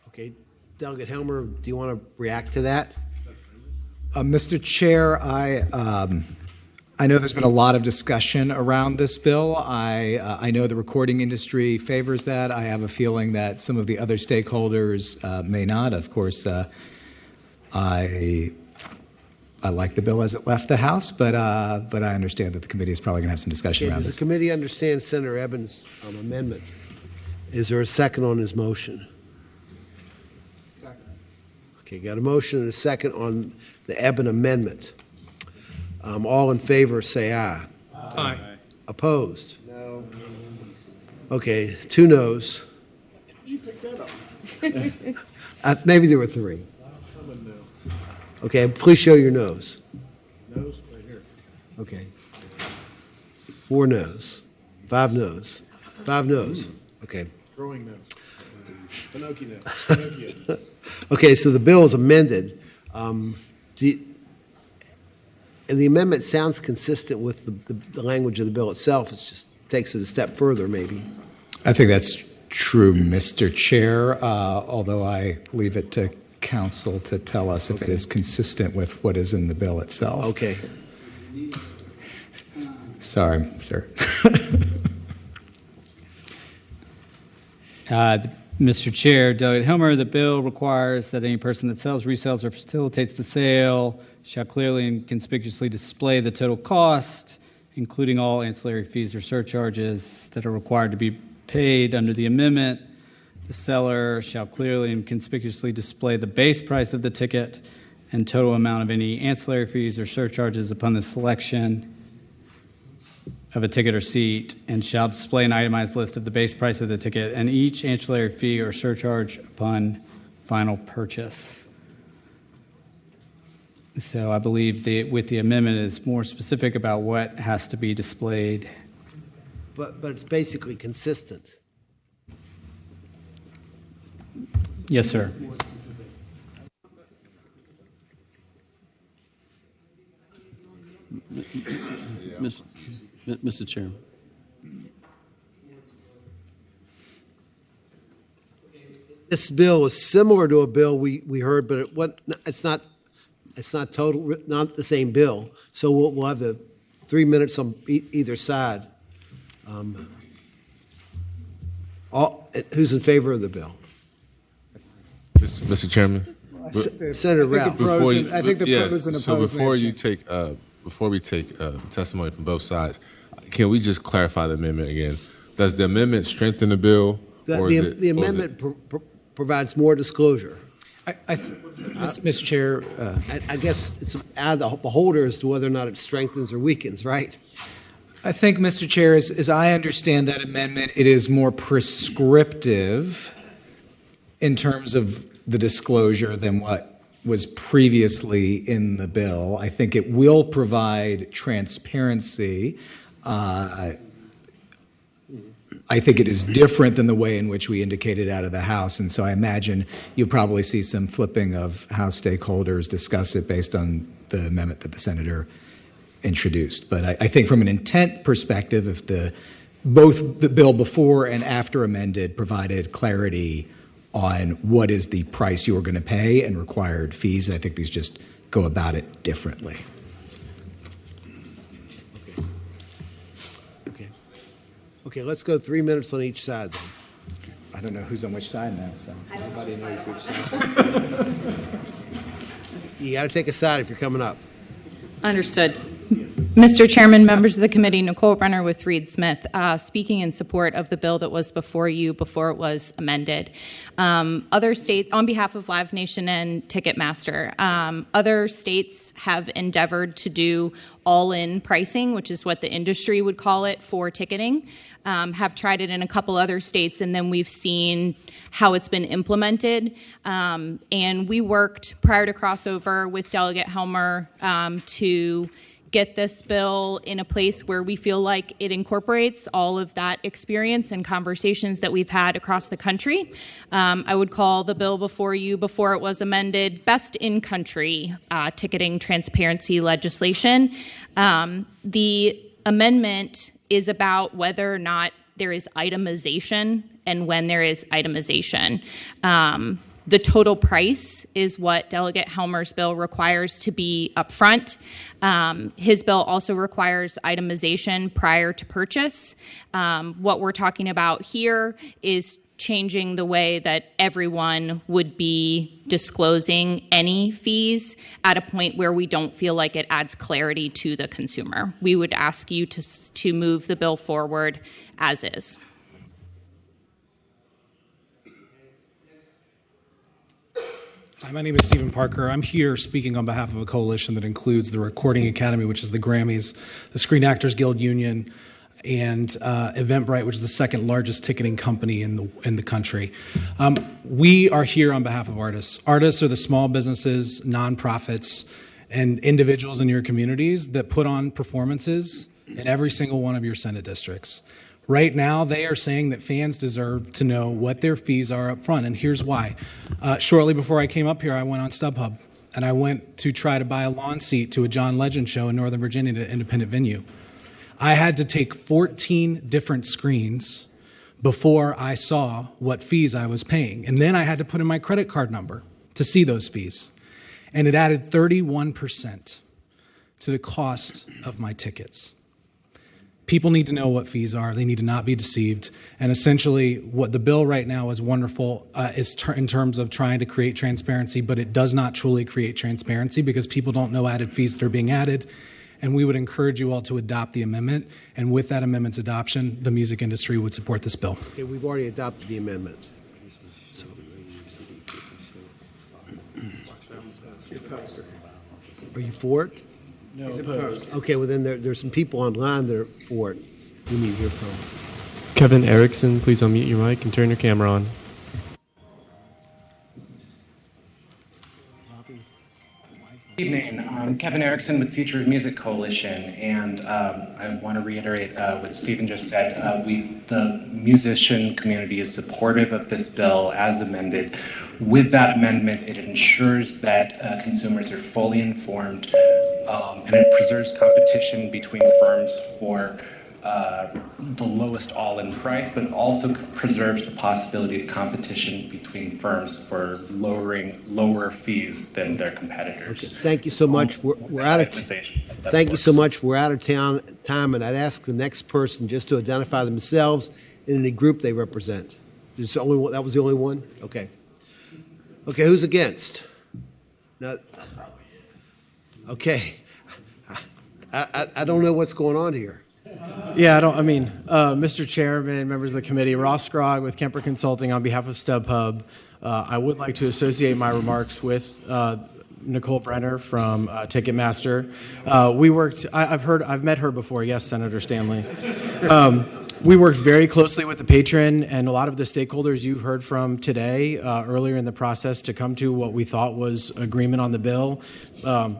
Okay, Delegate Helmer, do you want to react to that? Mr. Chair, I know there's been a lot of discussion around this bill. I know the recording industry favors that. I have a feeling that some of the other stakeholders may not. Of course, I like the bill as it left the House, but I understand that the committee is probably going to have some discussion around does this. the committee understand Senator Eben's amendment? Is there a second on his motion? Second. Okay, got a motion and a second on the Eben amendment. All in favor, say aye. Aye. Opposed? No. Okay, 2 noes. You picked that up. Maybe there were 3. Okay, please show your nose. Nose, right here. Okay. 4 noes. 5 noes. 5 noes. Okay. Growing nose. Pinocchio nose. Pinocchio. Okay, so the bill is amended. And the amendment sounds consistent with the language of the bill itself. It just takes it a step further, maybe. I think that's true, Mr. Chair, although I leave it to council to tell us if it is consistent with what is in the bill itself. Okay. Sorry, sir. Mr. Chair, Delegate Helmer, the bill requires that any person that sells, resells, or facilitates the sale shall clearly and conspicuously display the total cost, including all ancillary fees or surcharges that are required to be paid under the amendment. The seller shall clearly and conspicuously display the base price of the ticket and total amount of any ancillary fees or surcharges upon the selection of a ticket or seat, and shall display an itemized list of the base price of the ticket and each ancillary fee or surcharge upon final purchase. So I believe with the amendment is more specific about what has to be displayed. But it's basically consistent. Yes, sir. Mr. Chair. This bill is similar to a bill we heard, but it's not the same bill. So we'll have the 3 minutes on either side. Who's in favor of the bill? Mr. Chairman. Senator Ralph. I think the pros and opposed. So before we take testimony from both sides, can we just clarify the amendment again? Does the amendment strengthen the bill? The amendment provides more disclosure. Mr. Chair, I guess it's out of the beholder as to whether or not it strengthens or weakens, right? I think, Mr. Chair, as I understand that amendment, it is more prescriptive in terms of the disclosure than what was previously in the bill. I think it will provide transparency. I think it is different than the way in which we indicated out of the House, and so I imagine you'll probably see some flipping of House stakeholders discuss it based on the amendment that the Senator introduced. But I think from an intent perspective, if both the bill before and after amended provided clarity on what is the price you are going to pay and required fees, and I think these just go about it differently. Okay, let's go 3 minutes on each side then. I don't know who's on which side now, so nobody knows which side. You got to take a side if you're coming up. Understood. Mr. Chairman, members of the committee, Nicole Brenner with Reed Smith, speaking in support of the bill that was before you before it was amended. Other states, on behalf of Live Nation and Ticketmaster, other states have endeavored to do all-in pricing, which is what the industry would call it for ticketing. Have tried it in a couple other states, and then we've seen how it's been implemented. And we worked prior to crossover with Delegate Helmer to get this bill in a place where we feel like it incorporates all of that experience and conversations that we've had across the country. I would call the bill before you, before it was amended, best in country ticketing transparency legislation. The amendment is about whether or not there is itemization and when there is itemization. The total price is what Delegate Helmer's bill requires to be upfront. His bill also requires itemization prior to purchase. What we're talking about here is changing the way that everyone would be disclosing any fees at a point where we don't feel like it adds clarity to the consumer. We would ask you to move the bill forward as is. Hi, my name is Stephen Parker. I'm here speaking on behalf of a coalition that includes the Recording Academy, which is the Grammys, the Screen Actors Guild Union, and Eventbrite, which is the second largest ticketing company in the country. We are here on behalf of artists. Artists are the small businesses, nonprofits, and individuals in your communities that put on performances in every single one of your Senate districts. Right now, they are saying that fans deserve to know what their fees are up front, and here's why. Shortly before I came up here, I went on StubHub, and I went to try to buy a lawn seat to a John Legend show in Northern Virginia at an independent venue. I had to take 14 different screens before I saw what fees I was paying, and then I had to put in my credit card number to see those fees, and it added 31% to the cost of my tickets. People need to know what fees are. They need to not be deceived. And essentially, what the bill right now is wonderful in terms of trying to create transparency, but it does not truly create transparency because people don't know added fees that are being added. And we would encourage you all to adopt the amendment. And with that amendment's adoption, the music industry would support this bill. Okay, we've already adopted the amendment. Are you for it? No, opposed. Okay, well then there's some people online that are for it. We need to hear from. Kevin Erickson, please unmute your mic and turn your camera on. Good evening. I'm Kevin Erickson with Future of Music Coalition, and I want to reiterate what Stephen just said. The musician community is supportive of this bill as amended. With that amendment, it ensures that consumers are fully informed, and it preserves competition between firms for the lowest all-in price, but also preserves the possibility of competition between firms for lower fees than their competitors. Okay, thank you so much. We're out of thank you so much. We're out of time, and I'd ask the next person just to identify themselves and any group they represent. There's the only one, that was the only one? Okay. Okay, who's against? No. Okay. I don't know what's going on here. Yeah, Mr. Chairman, members of the committee, Ross Scrogg with Kemper Consulting on behalf of StubHub. I would like to associate my remarks with Nicole Brenner from Ticketmaster. I've met her before. Yes, Senator Stanley. We worked very closely with the patron and a lot of the stakeholders you've heard from today earlier in the process to come to what we thought was agreement on the bill.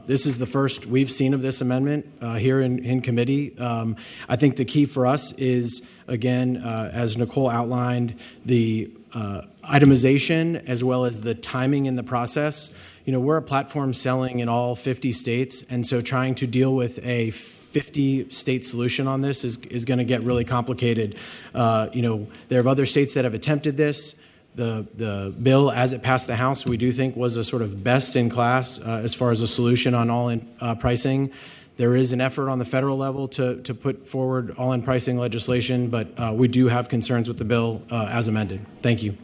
This is the first we've seen of this amendment here in committee. I think the key for us is, again, as Nicole outlined, the itemization as well as the timing in the process. You know, we're a platform selling in all 50 states, and so trying to deal with a 50-state solution on this is going to get really complicated. You know, there are other states that have attempted this. The bill, as it passed the House, we do think was a sort of best in class as far as a solution on all-in pricing. There is an effort on the federal level to put forward all-in pricing legislation, but we do have concerns with the bill as amended. Thank you.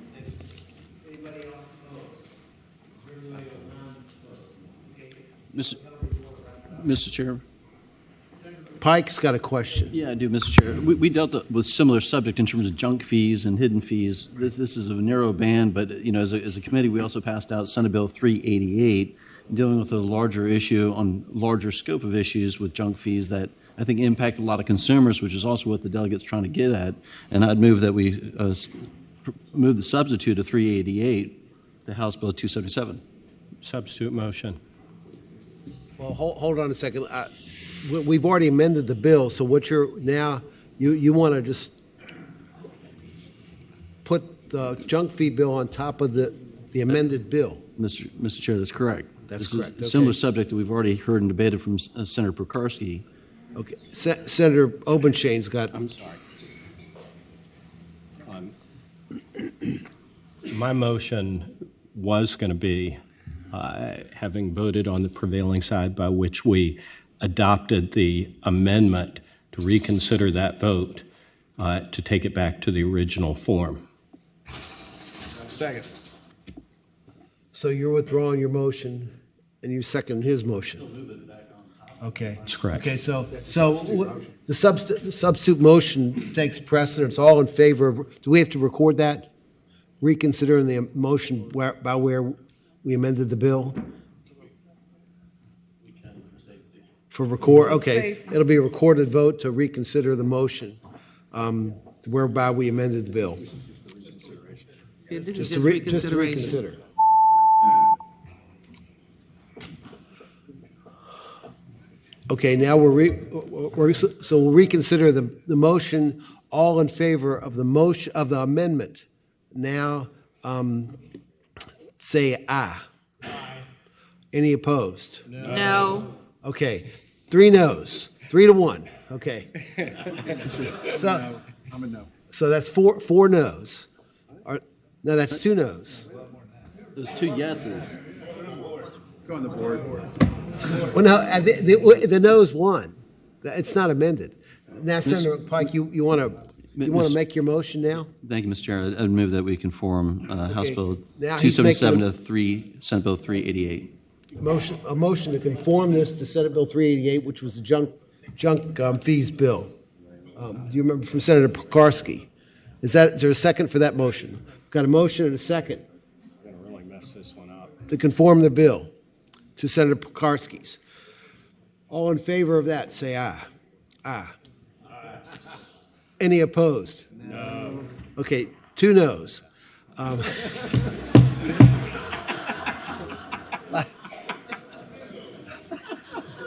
Mr. Chair. Pike's got a question. Yeah, I do, Mr. Chair. We dealt with similar subject in terms of junk fees and hidden fees. This is a narrow band, but you know, as a committee, we also passed out Senate Bill 388, dealing with a larger issue on larger scope of issues with junk fees that I think impact a lot of consumers, which is also what the delegate's trying to get at. And I'd move that we move the substitute of 388 to House Bill 277. Substitute motion. Well, hold on a second. We've already amended the bill, so what you're now, you want to just put the junk fee bill on top of the amended bill. Mr. Chair, that's correct. That's this correct. Is a similar subject that we've already heard and debated from Senator Prokarski. Okay. Senator Obenshain's got. I'm sorry. My motion was going to be, having voted on the prevailing side by which we adopted the amendment, to reconsider that vote to take it back to the original form. Second. So you're withdrawing your motion, and you second his motion. Okay. That's correct. Okay. So the substitute motion takes precedence. All in favor of? Do we have to record that? Reconsidering the motion by where we amended the bill. For record, okay, it'll be a recorded vote to reconsider the motion whereby we amended the bill. Yeah, this is Just just to reconsideration. reconsider. Okay, now we'll reconsider the motion. All in favor of the motion of the amendment. Now, say aye. Any opposed? No. Okay, 3 noes, 3-1. Okay. So I'm a no. So that's four noes. No, that's 2 noes. There's 2 yeses. Go on the board. Well, no, the noes won. It's not amended. Now, Senator Pike, you want to make your motion now? Thank you, Mr. Chair. I'd move that we conform House Bill Now he's 277 making to Senate Bill 388. a motion to conform this to Senate Bill 388, which was the junk fees bill. Do you remember from Senator Prokarski? Is there a second for that motion? We've got a motion and a second. I'm going to really mess this one up. To conform the bill to Senator Prokarski's. All in favor of that, say aye. Aye. Any opposed? No. Okay, 2 noes.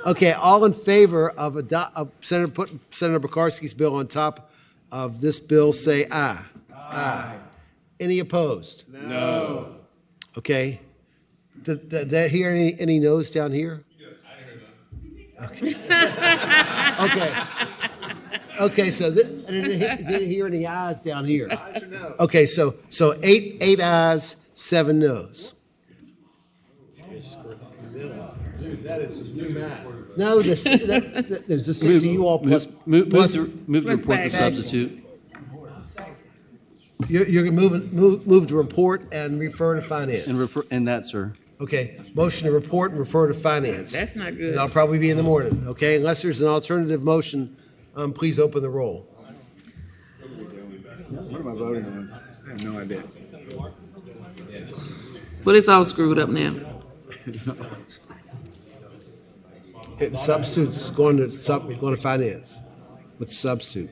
Okay, all in favor of putting Senator Prokarski's bill on top of this bill, say aye. Aye. Any opposed? No. Okay. Did I hear any no's down here? Okay. Okay. Okay, so I didn't hear any ayes down here. Ayes or no? Okay, so 8 ayes, 7 no's. Dude, that is some new math. No, there's a 6 of you all plus. Move to Plus report the back. substitute. You're going to move to report and refer to finance. And that, sir. Okay, motion to report and refer to finance. That's not good. And that'll probably be in the morning, okay? Unless there's an alternative motion, please open the roll. What am I voting on? I have no idea. But it's all screwed up now. It substitutes going to finance with substitute.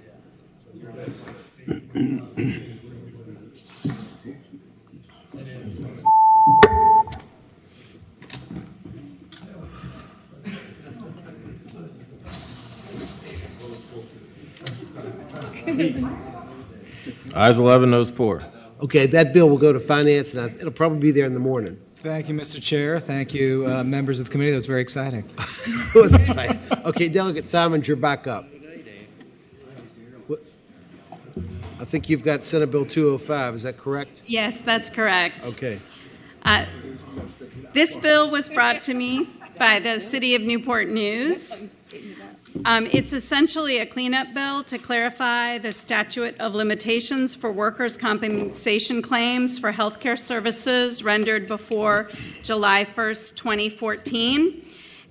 Ayes 11, noes 4. Okay, that bill will go to finance, and it'll probably be there in the morning. Thank you, Mr. Chair. Thank you, members of the committee. That was very exciting. It was exciting. Okay, Delegate Simons, you're back up. I think you've got Senate Bill 205. Is that correct? Yes, that's correct. Okay. This bill was brought to me by the City of Newport News. It's essentially a cleanup bill to clarify the statute of limitations for workers' compensation claims for healthcare services rendered before July 1st, 2014.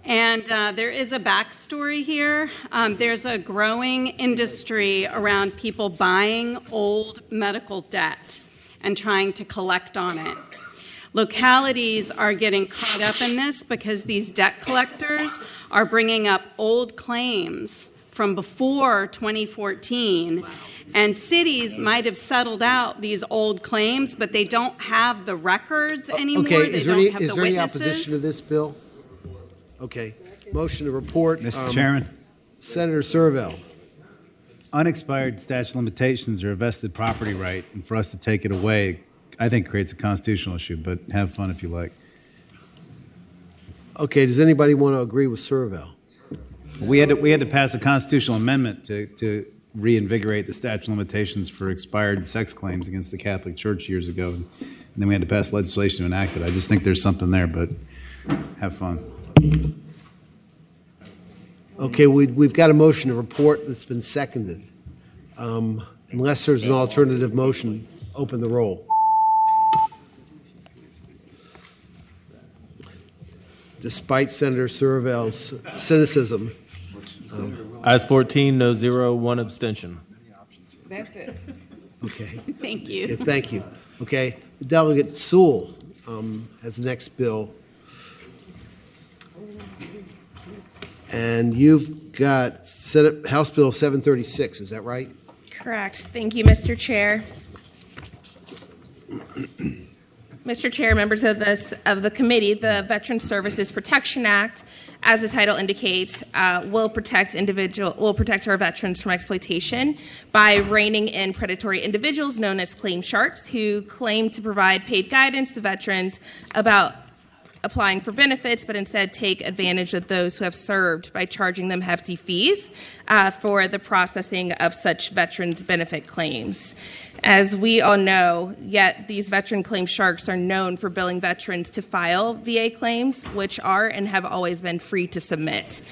And there is a backstory here. There's a growing industry around people buying old medical debt and trying to collect on it. Localities are getting caught up in this because these debt collectors are bringing up old claims from before 2014, and cities might have settled out these old claims, but they don't have the records anymore. Okay, They is don't have there the any witnesses. opposition to this bill? Okay, motion to report. Mr. Chairman. Senator Servell. Unexpired statute of limitations are a vested property right, and for us to take it away, I think creates a constitutional issue, but have fun if you like. Okay, does anybody want to agree with Servell? We had to pass a constitutional amendment to reinvigorate the statute of limitations for expired sex claims against the Catholic Church years ago, and then we had to pass legislation to enact it. I just think there's something there, but have fun. Okay, we've got a motion to report that's been seconded. Unless there's an alternative motion, open the roll. Despite Senator Servell's cynicism. Ayes 14, no 0, 1 abstention. That's it. Okay. Thank you. Okay, thank you. Okay, Delegate Sewell has the next bill. And you've got House Bill 736, is that right? Correct. Thank you, Mr. Chair. Mr. Chair, members of the committee, the Veteran Services Protection Act, as the title indicates, will protect our veterans from exploitation by reining in predatory individuals known as claim sharks who claim to provide paid guidance to veterans about applying for benefits, but instead take advantage of those who have served by charging them hefty fees for the processing of such veterans' benefit claims. As we all know, yet these veteran claim sharks are known for billing veterans to file VA claims, which are and have always been free to submit.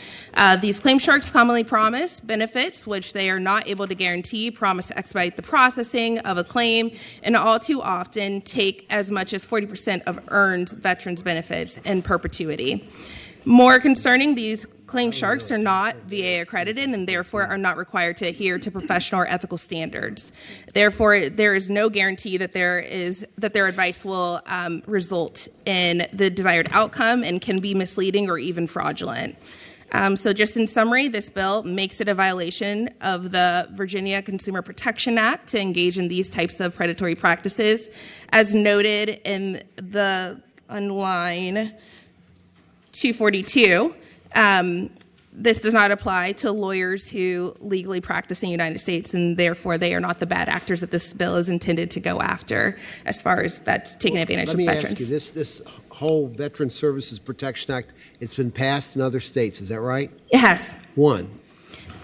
These claim sharks commonly promise benefits, which they are not able to guarantee, promise to expedite the processing of a claim, and all too often take as much as 40% of earned veterans' benefits in perpetuity. More concerning, these claim sharks are not VA accredited and therefore are not required to adhere to professional or ethical standards. Therefore, there is no guarantee that their advice will result in the desired outcome and can be misleading or even fraudulent. So just in summary, this bill makes it a violation of the Virginia Consumer Protection Act to engage in these types of predatory practices, as noted on line 242. This does not apply to lawyers who legally practice in the United States, and therefore they are not the bad actors that this bill is intended to go after as far as taking advantage of veterans. Let me ask you, this whole Veteran Services Protection Act, it's been passed in other states, is that right? It has. One.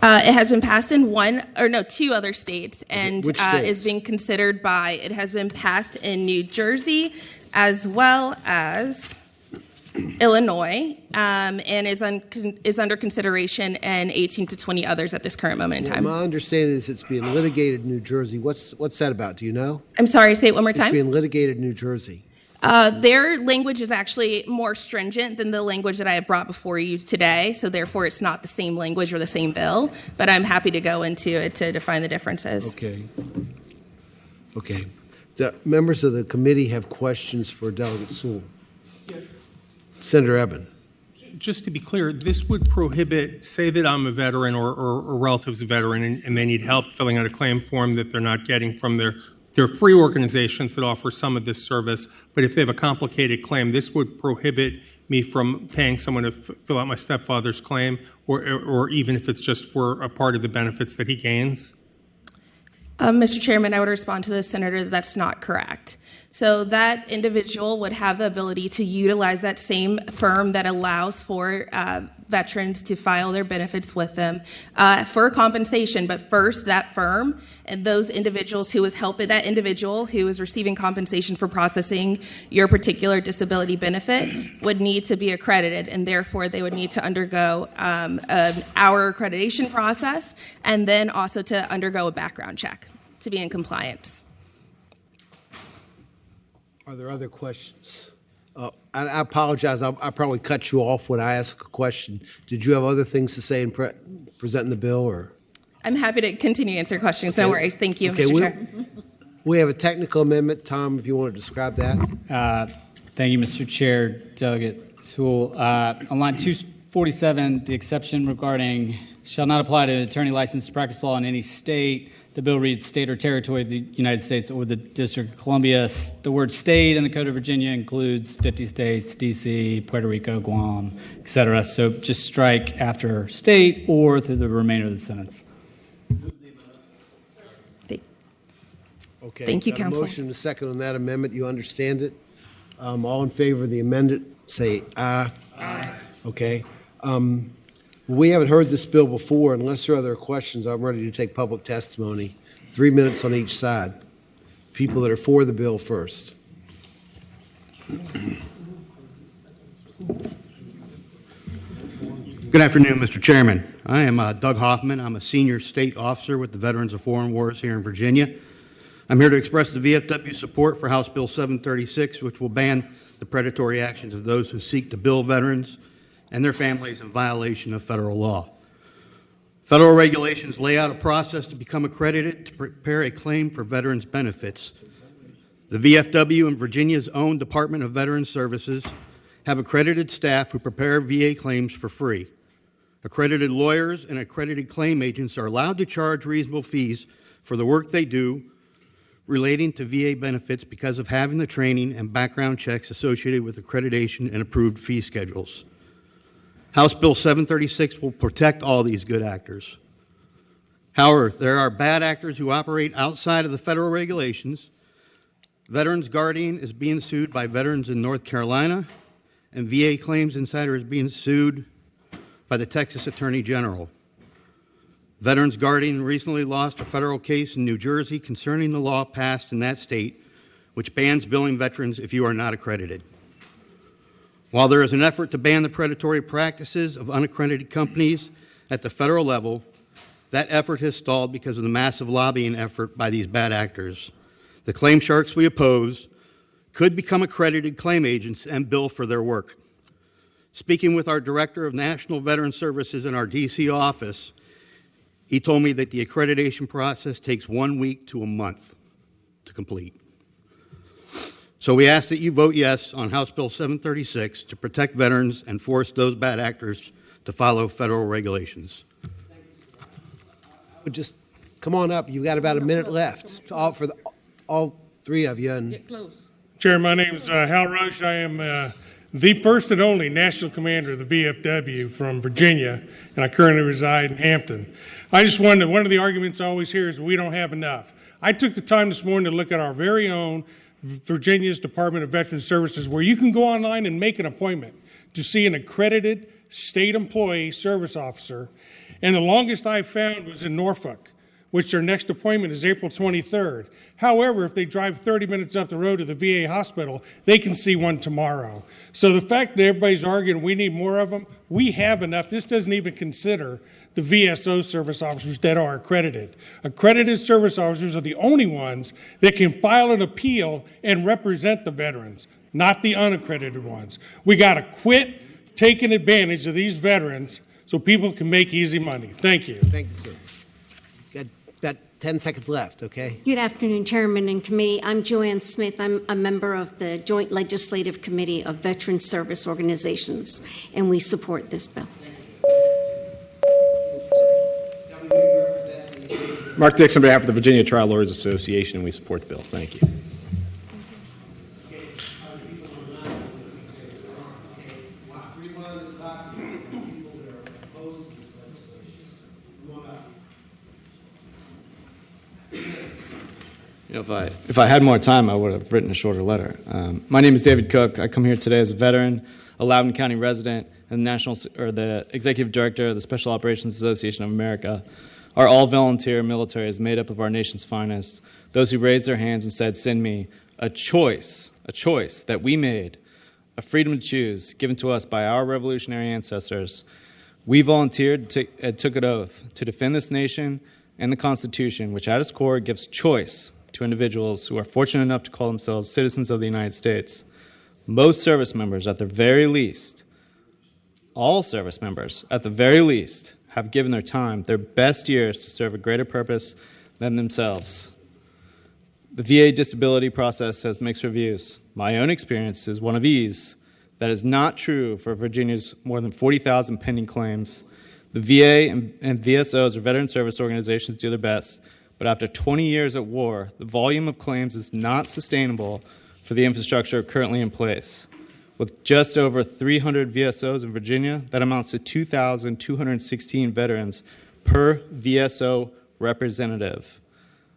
It has been passed in two other states, and Which states? is being considered it has been passed in New Jersey as well as Illinois, and is under consideration in 18 to 20 others at this current moment in time. My understanding is it's being litigated in New Jersey. What's that about? Do you know? I'm sorry, say it one more time. It's being litigated in New Jersey. Their language is actually more stringent than the language that I have brought before you today, so therefore it's not the same language or the same bill, but I'm happy to go into it to define the differences. Okay. The members of the committee have questions for Delegate Sewell. Senator Eben. Just to be clear, this would prohibit, say that I'm a veteran or relative's a veteran and they need help filling out a claim form that they're not getting from their free organizations that offer some of this service, but if they have a complicated claim, this would prohibit me from paying someone to fill out my stepfather's claim, or even if it's just for a part of the benefits that he gains? Mr. Chairman, I would respond to the senator that that's not correct. So that individual would have the ability to utilize that same firm that allows for veterans to file their benefits with them for compensation. But first, that firm and those individuals who is helping, that individual who is receiving compensation for processing your particular disability benefit would need to be accredited, and therefore they would need to undergo our accreditation process and then also to undergo a background check to be in compliance. Are there other questions? I apologize. I probably cut you off when I asked a question. Did you have other things to say in presenting the bill, or? I'm happy to continue to answer questions. No worries. Thank you, Mr. Chair. We have a technical amendment. Tom, if you want to describe that. Thank you, Mr. Chair. Delegate Sewell. On line 247, the exception regarding shall not apply to an attorney licensed to practice law in any state. The bill reads state or territory of the United States or the District of Columbia. The word state in the Code of Virginia includes 50 states, D.C., Puerto Rico, Guam, et cetera. So just strike after state or through the remainder of the sentence. Okay. Thank you, got a Counsel. Motion and a second on that amendment. You understand it? All in favor of the amendment, say aye. Aye. Okay. We haven't heard this bill before. Unless there are other questions, I'm ready to take public testimony. 3 minutes on each side. People that are for the bill first. Good afternoon, Mr. Chairman. I am Doug Hoffman. I'm a senior state officer with the Veterans of Foreign Wars here in Virginia. I'm here to express the VFW support for House Bill 736, which will ban the predatory actions of those who seek to bill veterans and their families in violation of federal law. Federal regulations lay out a process to become accredited to prepare a claim for veterans' benefits. The VFW and Virginia's own Department of Veterans Services have accredited staff who prepare VA claims for free. Accredited lawyers and accredited claim agents are allowed to charge reasonable fees for the work they do relating to VA benefits because of having the training and background checks associated with accreditation and approved fee schedules. House Bill 736 will protect all these good actors. However, there are bad actors who operate outside of the federal regulations. Veterans Guardian is being sued by veterans in North Carolina, and VA Claims Insider is being sued by the Texas Attorney General. Veterans Guardian recently lost a federal case in New Jersey concerning the law passed in that state, which bans billing veterans if you are not accredited. While there is an effort to ban the predatory practices of unaccredited companies at the federal level, that effort has stalled because of the massive lobbying effort by these bad actors. The claim sharks we oppose could become accredited claim agents and bill for their work. Speaking with our Director of National Veteran Services in our D.C. office, he told me that the accreditation process takes 1 week to a month to complete. So we ask that you vote yes on House Bill 736 to protect veterans and force those bad actors to follow federal regulations. Just come on up. You've got about a minute left. All three of you. And Chair, my name is Hal Rush. I am the first and only National Commander of the VFW from Virginia, and I currently reside in Hampton. I just wanted, one of the arguments I always hear is we don't have enough. I took the time this morning to look at our very own Virginia's Department of Veteran Services, where you can go online and make an appointment to see an accredited state employee service officer. And the longest I found was in Norfolk, which their next appointment is April 23rd. However, if they drive 30 minutes up the road to the VA hospital, they can see one tomorrow. So the fact that everybody's arguing we need more of them, we have enough. This doesn't even consider the VSO service officers that are accredited. Accredited service officers are the only ones that can file an appeal and represent the veterans, not the unaccredited ones. We got to quit taking advantage of these veterans so people can make easy money. Thank you. Thank you, sir. Got 10 seconds left, okay? Good afternoon, Chairman and Committee. I'm Joanne Smith. I'm a member of the Joint Legislative Committee of Veteran Service Organizations, and we support this bill. Mark Dix on behalf of the Virginia Trial Lawyers Association, and we support the bill. Thank you. If I had more time, I would have written a shorter letter. My name is David Cook. I come here today as a veteran, a Loudoun County resident, and the executive director of the Special Operations Association of America. Our all-volunteer military is made up of our nation's finest, those who raised their hands and said, "Send me," a choice that we made, a freedom to choose given to us by our revolutionary ancestors. We volunteered and took an oath to defend this nation and the Constitution, which at its core gives choice to individuals who are fortunate enough to call themselves citizens of the United States. Most service members, at the very least, all service members, at the very least, have given their time, their best years, to serve a greater purpose than themselves. The VA disability process has mixed reviews. My own experience is one of ease. That is not true for Virginia's more than 40,000 pending claims. The VA and VSOs, or Veteran Service Organizations, do their best, but after 20 years at war, the volume of claims is not sustainable for the infrastructure currently in place. With just over 300 VSOs in Virginia, that amounts to 2,216 veterans per VSO representative.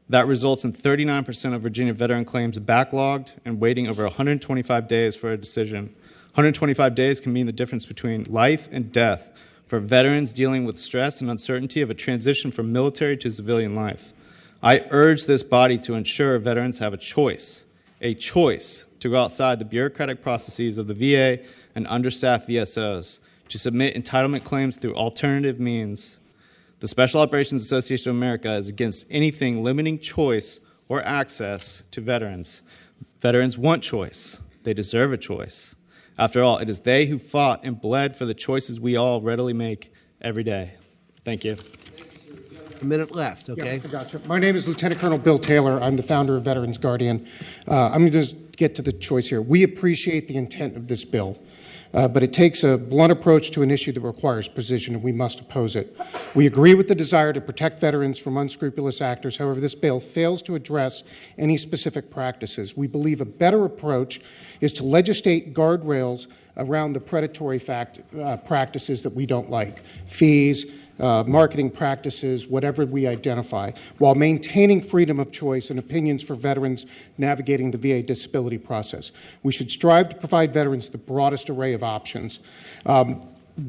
That results in 39% of Virginia veteran claims backlogged and waiting over 125 days for a decision. 125 days can mean the difference between life and death for veterans dealing with stress and uncertainty of a transition from military to civilian life. I urge this body to ensure veterans have a choice to go outside the bureaucratic processes of the VA and understaffed VSOs, to submit entitlement claims through alternative means. The Special Operations Association of America is against anything limiting choice or access to veterans. Veterans want choice. They deserve a choice. After all, it is they who fought and bled for the choices we all readily make every day. Thank you. A minute left, okay? Yeah, I gotcha. My name is Lieutenant Colonel Bill Taylor. I'm the founder of Veterans Guardian. I'm going to just get to the choice here. We appreciate the intent of this bill, but it takes a blunt approach to an issue that requires precision, and we must oppose it. We agree with the desire to protect veterans from unscrupulous actors. However, this bill fails to address any specific practices. We believe a better approach is to legislate guardrails around the predatory practices that we don't like, fees, marketing practices, whatever we identify, while maintaining freedom of choice and opinions for veterans navigating the VA disability process. We should strive to provide veterans the broadest array of options.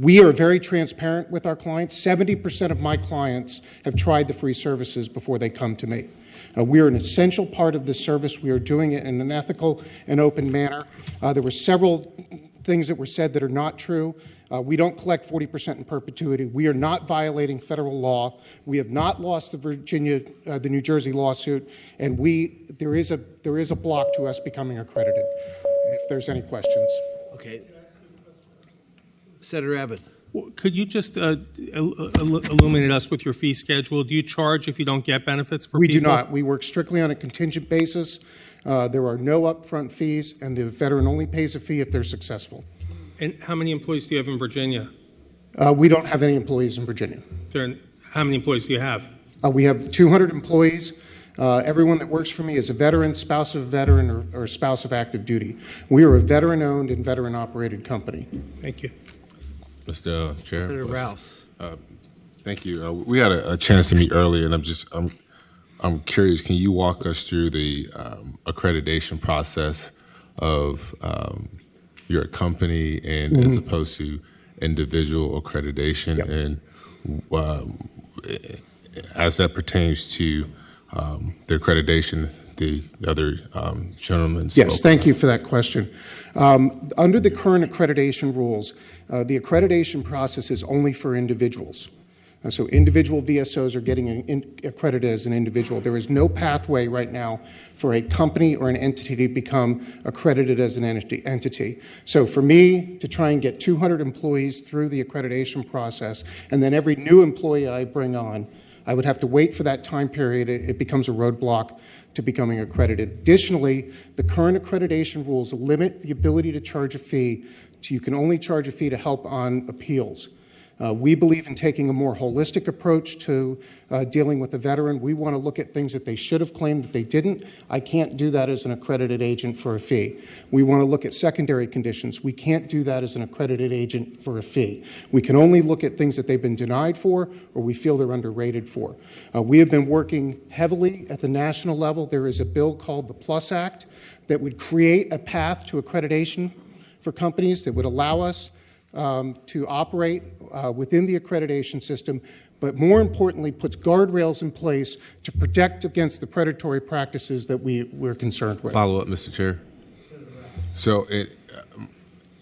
We are very transparent with our clients. 70% of my clients have tried the free services before they come to me. We are an essential part of this service. We are doing it in an ethical and open manner. There were several things that were said that are not true. We don't collect 40% in perpetuity. We are not violating federal law. We have not lost the New Jersey lawsuit, and there is a block to us becoming accredited. If there's any questions. Okay. Senator Abbott. Could you just illuminate us with your fee schedule? Do you charge if you don't get benefits for people? We do not. We work strictly on a contingent basis. There are no upfront fees, and the veteran only pays a fee if they're successful. And how many employees do you have in Virginia? We don't have any employees in Virginia. How many employees do you have? We have 200 employees. Everyone that works for me is a veteran, spouse of a veteran, or spouse of active duty. We are a veteran-owned and veteran-operated company. Thank you. Mr. Chair. Senator Rouse. Thank you. We had a chance to meet earlier, and I'm curious. Can you walk us through the accreditation process of your company and as opposed to individual accreditation, and as that pertains to the accreditation the other gentleman spoke Yes, thank you for that question. Under the current accreditation rules, the accreditation process is only for individuals. So individual VSOs are getting accredited as an individual. There is no pathway right now for a company or an entity to become accredited as an entity. So for me to try and get 200 employees through the accreditation process, and then every new employee I bring on, I would have to wait for that time period. It becomes a roadblock to becoming accredited. Additionally, the current accreditation rules limit the ability to charge a fee to, you can only charge a fee to help on appeals. We believe in taking a more holistic approach to dealing with the veteran. We want to look at things that they should have claimed that they didn't. I can't do that as an accredited agent for a fee. We want to look at secondary conditions. We can't do that as an accredited agent for a fee. We can only look at things that they've been denied for or we feel they're underrated for. We have been working heavily at the national level. There is a bill called the PLUS Act that would create a path to accreditation for companies that would allow us to operate within the accreditation system, but more importantly, puts guardrails in place to protect against the predatory practices that we're concerned with. Follow up, Mr. Chair. So,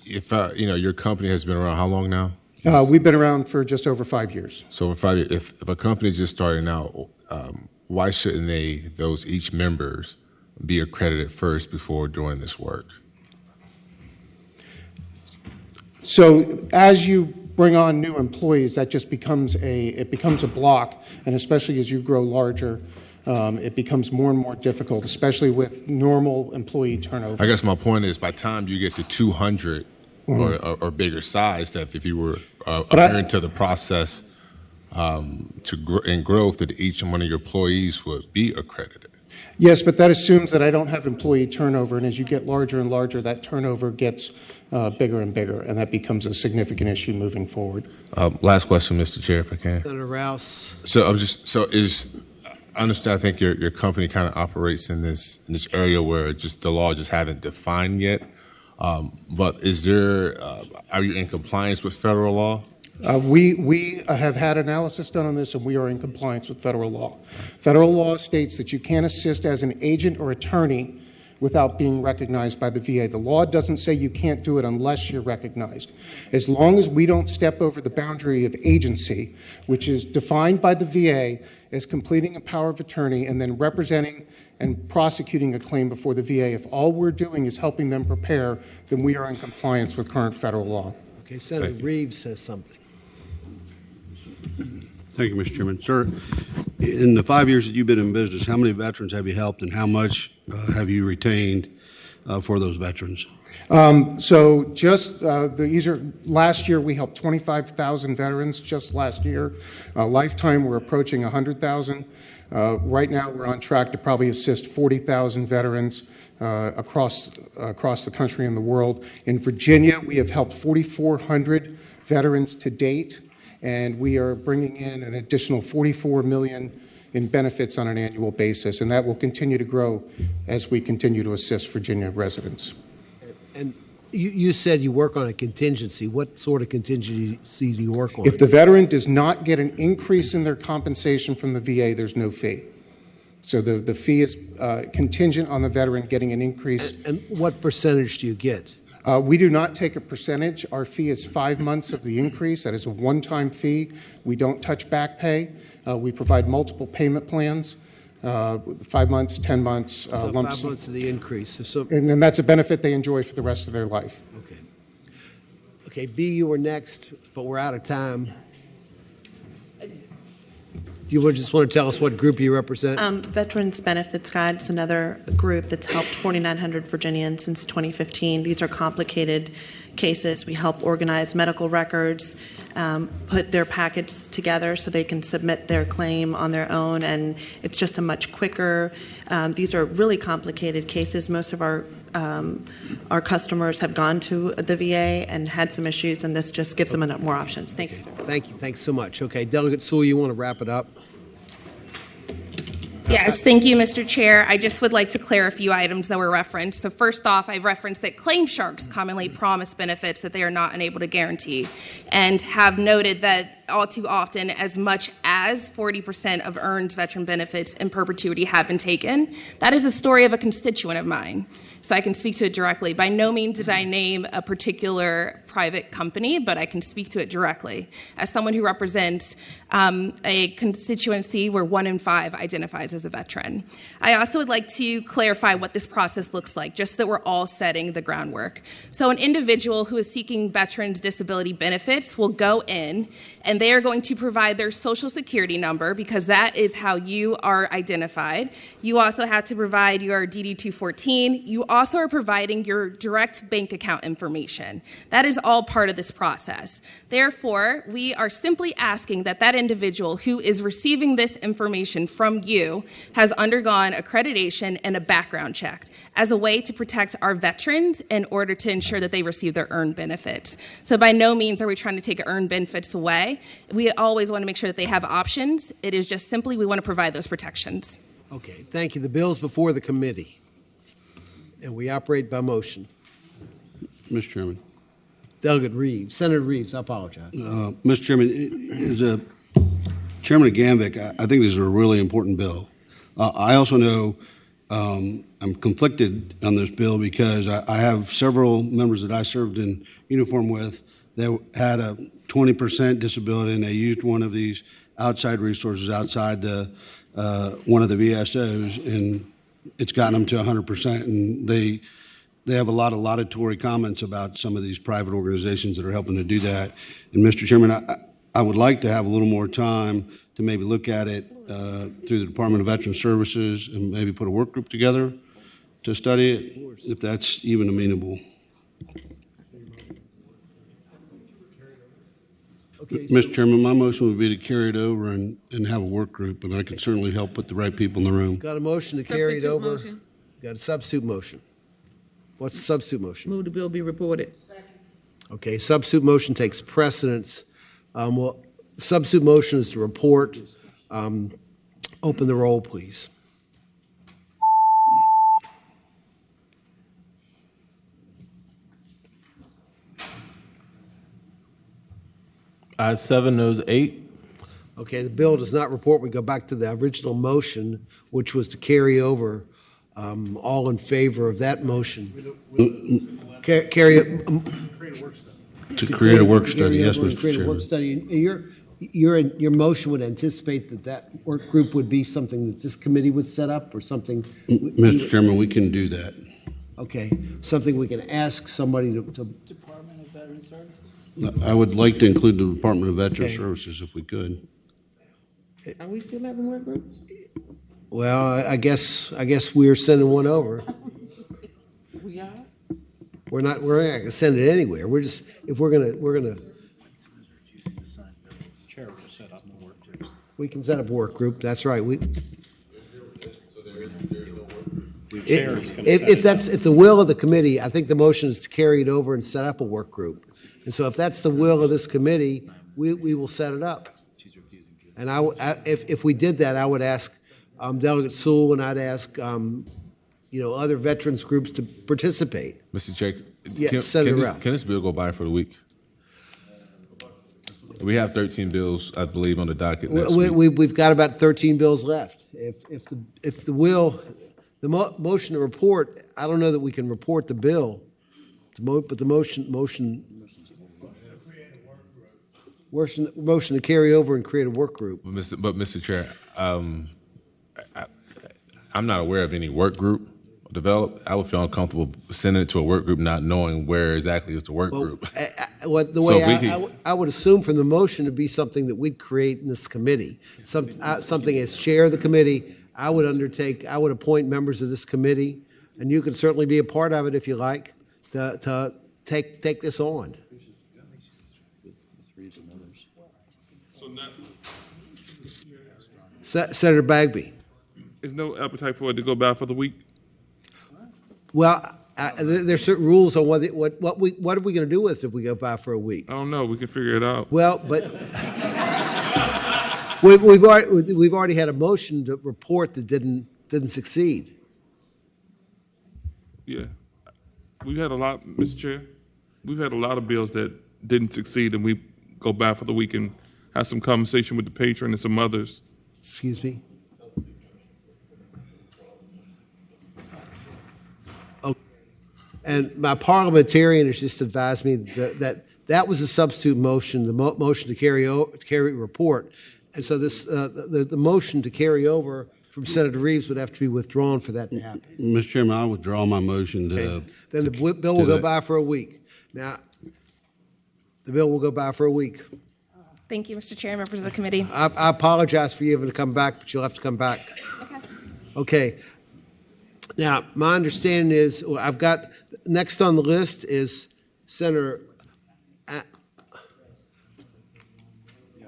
if your company has been around how long now? We've been around for just over 5 years. So, for 5 years, if a company is just starting out, why shouldn't each members be accredited first before doing this work? So as you bring on new employees, that just becomes a block, and especially as you grow larger, it becomes more and more difficult, especially with normal employee turnover. I guess my point is, by the time you get to 200 or bigger size, that if you were adhering to the process in growth, that each one of your employees would be accredited. Yes, but that assumes that I don't have employee turnover, and as you get larger and larger, that turnover gets bigger and bigger, and that becomes a significant issue moving forward. Last question, Mr. Chair, if I can. Senator Rouse. I understand. I think your company kind of operates in this area where just the law just haven't defined yet. But are you in compliance with federal law? We have had analysis done on this, and we are in compliance with federal law. Federal law states that you can't assist as an agent or attorney without being recognized by the VA. The law doesn't say you can't do it unless you're recognized. As long as we don't step over the boundary of agency, which is defined by the VA as completing a power of attorney and then representing and prosecuting a claim before the VA, if all we're doing is helping them prepare, then we are in compliance with current federal law. Okay, Senator Reeves says something. Thank you, Mr. Chairman. Sir, in the 5 years that you've been in business, how many veterans have you helped and how much have you retained for those veterans? So just last year we helped 25,000 veterans just last year. Lifetime we're approaching 100,000. Right now we're on track to probably assist 40,000 veterans across the country and the world. In Virginia we have helped 4,400 veterans to date, and we are bringing in an additional $44 million in benefits on an annual basis, and that will continue to grow as we continue to assist Virginia residents. And you said you work on a contingency. What sort of contingency do you work on? If the veteran does not get an increase in their compensation from the VA, there's no fee. So the fee is contingent on the veteran getting an increase. And what percentage do you get? We do not take a percentage. Our fee is 5 months of the increase. That is a one-time fee. We don't touch back pay. We provide multiple payment plans, 5 months, 10 months, So lump 5 months of the increase. and then that's a benefit they enjoy for the rest of their life. Okay. Okay, B, you were next, but we're out of time. You just want to tell us what group you represent? Veterans Benefits Guide is another group that's helped 4,900 Virginians since 2015. These are complicated cases. We help organize medical records, put their packets together so they can submit their claim on their own, and it's just a much quicker. These are really complicated cases. Most of our customers have gone to the VA and had some issues, and this just gives them more options. Thank you, sir. Thank you. Thanks so much. Okay, Delegate Sewell, you want to wrap it up? Yes, thank you, Mr. Chair. I just would like to clear a few items that were referenced. So first off, I've referenced that claim sharks commonly promise benefits that they are not unable to guarantee, and have noted that all too often as much as 40% of earned veteran benefits in perpetuity have been taken. That is a story of a constituent of mine. so I can speak to it directly. By no means did I name a particular private company, but I can speak to it directly as someone who represents a constituency where 1 in 5 identifies as a veteran. I also would like to clarify what this process looks like, just so that we're all setting the groundwork. So an individual who is seeking veterans disability benefits will go in and they are going to provide their social security number, because that is how you are identified. You also have to provide your DD-214. You also are providing your direct bank account information. That is all part of this process. Therefore, we are simply asking that that individual who is receiving this information from you has undergone accreditation and a background check as a way to protect our veterans in order to ensure that they receive their earned benefits. So by no means are we trying to take earned benefits away. We always want to make sure that they have options. It is just simply we want to provide those protections. Okay, thank you. The bill's before the committee, and we operate by motion. Mr. Chairman. Delegate Reeves, Senator Reeves, I apologize. Mr. Chairman, as a Chairman Gamvick, I think this is a really important bill. I also know I'm conflicted on this bill because I have several members that I served in uniform with that had a 20% disability, and they used one of these outside resources outside the one of the VSOs, and it's gotten them to 100%, and they have a lot of laudatory comments about some of these private organizations that are helping to do that. And Mr. Chairman, I would like to have a little more time to maybe look at it through the Department of Veterans Services and maybe put a work group together to study it, if that's even amenable. Okay, Mr. Chairman, my motion would be to carry it over and have a work group, and I can certainly help put the right people in the room. Got a motion to carry it Substitute over. motion. Got a substitute motion. What's the substitute motion? Move the bill be reported. Okay, substitute motion takes precedence. Well, substitute motion is to report. Open the roll, please. Ayes 7, noes 8. Okay, the bill does not report. We go back to the original motion, which was to carry over. All in favor of that motion? Carry it. To create a work study, yes, Create Mr. a work Chairman. study. And your motion would anticipate that work group would be something that this committee would set up, or something? Mr. Chairman, we can do that. Okay, something we can ask somebody to Department of Veterans Services. I would like to include the Department of Veterans Okay. Services if we could. Are we still having work groups? Well, I guess we're sending one over. We are? We're not gonna send it anywhere. We're just, if we're gonna. We can set up a work group, that's right. If the will of the committee, I think the motion is to carry it over and set up a work group. And so if that's the will of this committee, we will set it up. And if we did that, I would ask Delegate Sewell, and I'd ask other veterans groups to participate. Mr. Chair, Yeah, Senator Rouse. can this bill go by for the week? We have 13 bills, I believe, on the docket next week. We've got about 13 bills left. If the will, the motion to report, I don't know that we can report the bill, but the motion to carry over and create a work group. But Mr. Chair, I'm not aware of any work group developed. I would feel uncomfortable sending it to a work group not knowing where exactly is the work group. I would assume from the motion to be something that we'd create in this committee. Something as chair of the committee, I would appoint members of this committee, and you can certainly be a part of it if you like, to take this on. Senator Bagby. There's no appetite for it to go by for the week? Well, there's certain rules on what are we going to do with it if we go by for a week? I don't know. We can figure it out. Well, but we've already had a motion to report that didn't succeed. Yeah. We've had a lot, Mr. Chair. We've had a lot of bills that didn't succeed, and we go by for the week and have some conversation with the patron and some others. Excuse me? And my parliamentarian has just advised me that was a substitute motion, the motion to carry report. And so this, the motion to carry over from Senator Reeves would have to be withdrawn for that to happen. Mr. Chairman, I withdraw my motion to. Okay. Then the bill will go by for a week. Now, the bill will go by for a week. Thank you, Mr. Chair, members of the committee. I apologize for you having to come back, but you'll have to come back. Okay. Now, my understanding is, I've got, next on the list is Senator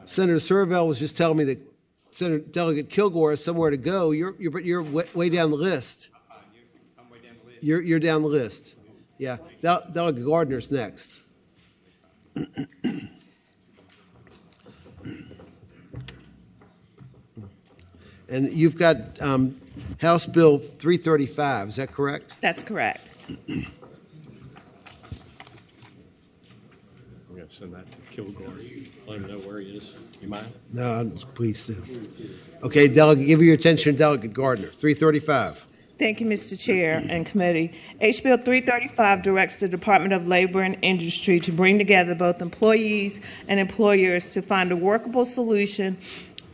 Servell was just telling me that Senator Delegate Kilgore has somewhere to go. You're way down the list. You're down the list. Yeah, Delegate Gardner's next. And you've got House Bill 335, is that correct? That's correct. We're going to send that to Kilgore. Let him know where he is. You mind? No, please do. Okay, Delegate, give your attention to Delegate Gardner, 335. Thank you, Mr. Chair and committee. H. Bill 335 directs the Department of Labor and Industry to bring together both employees and employers to find a workable solution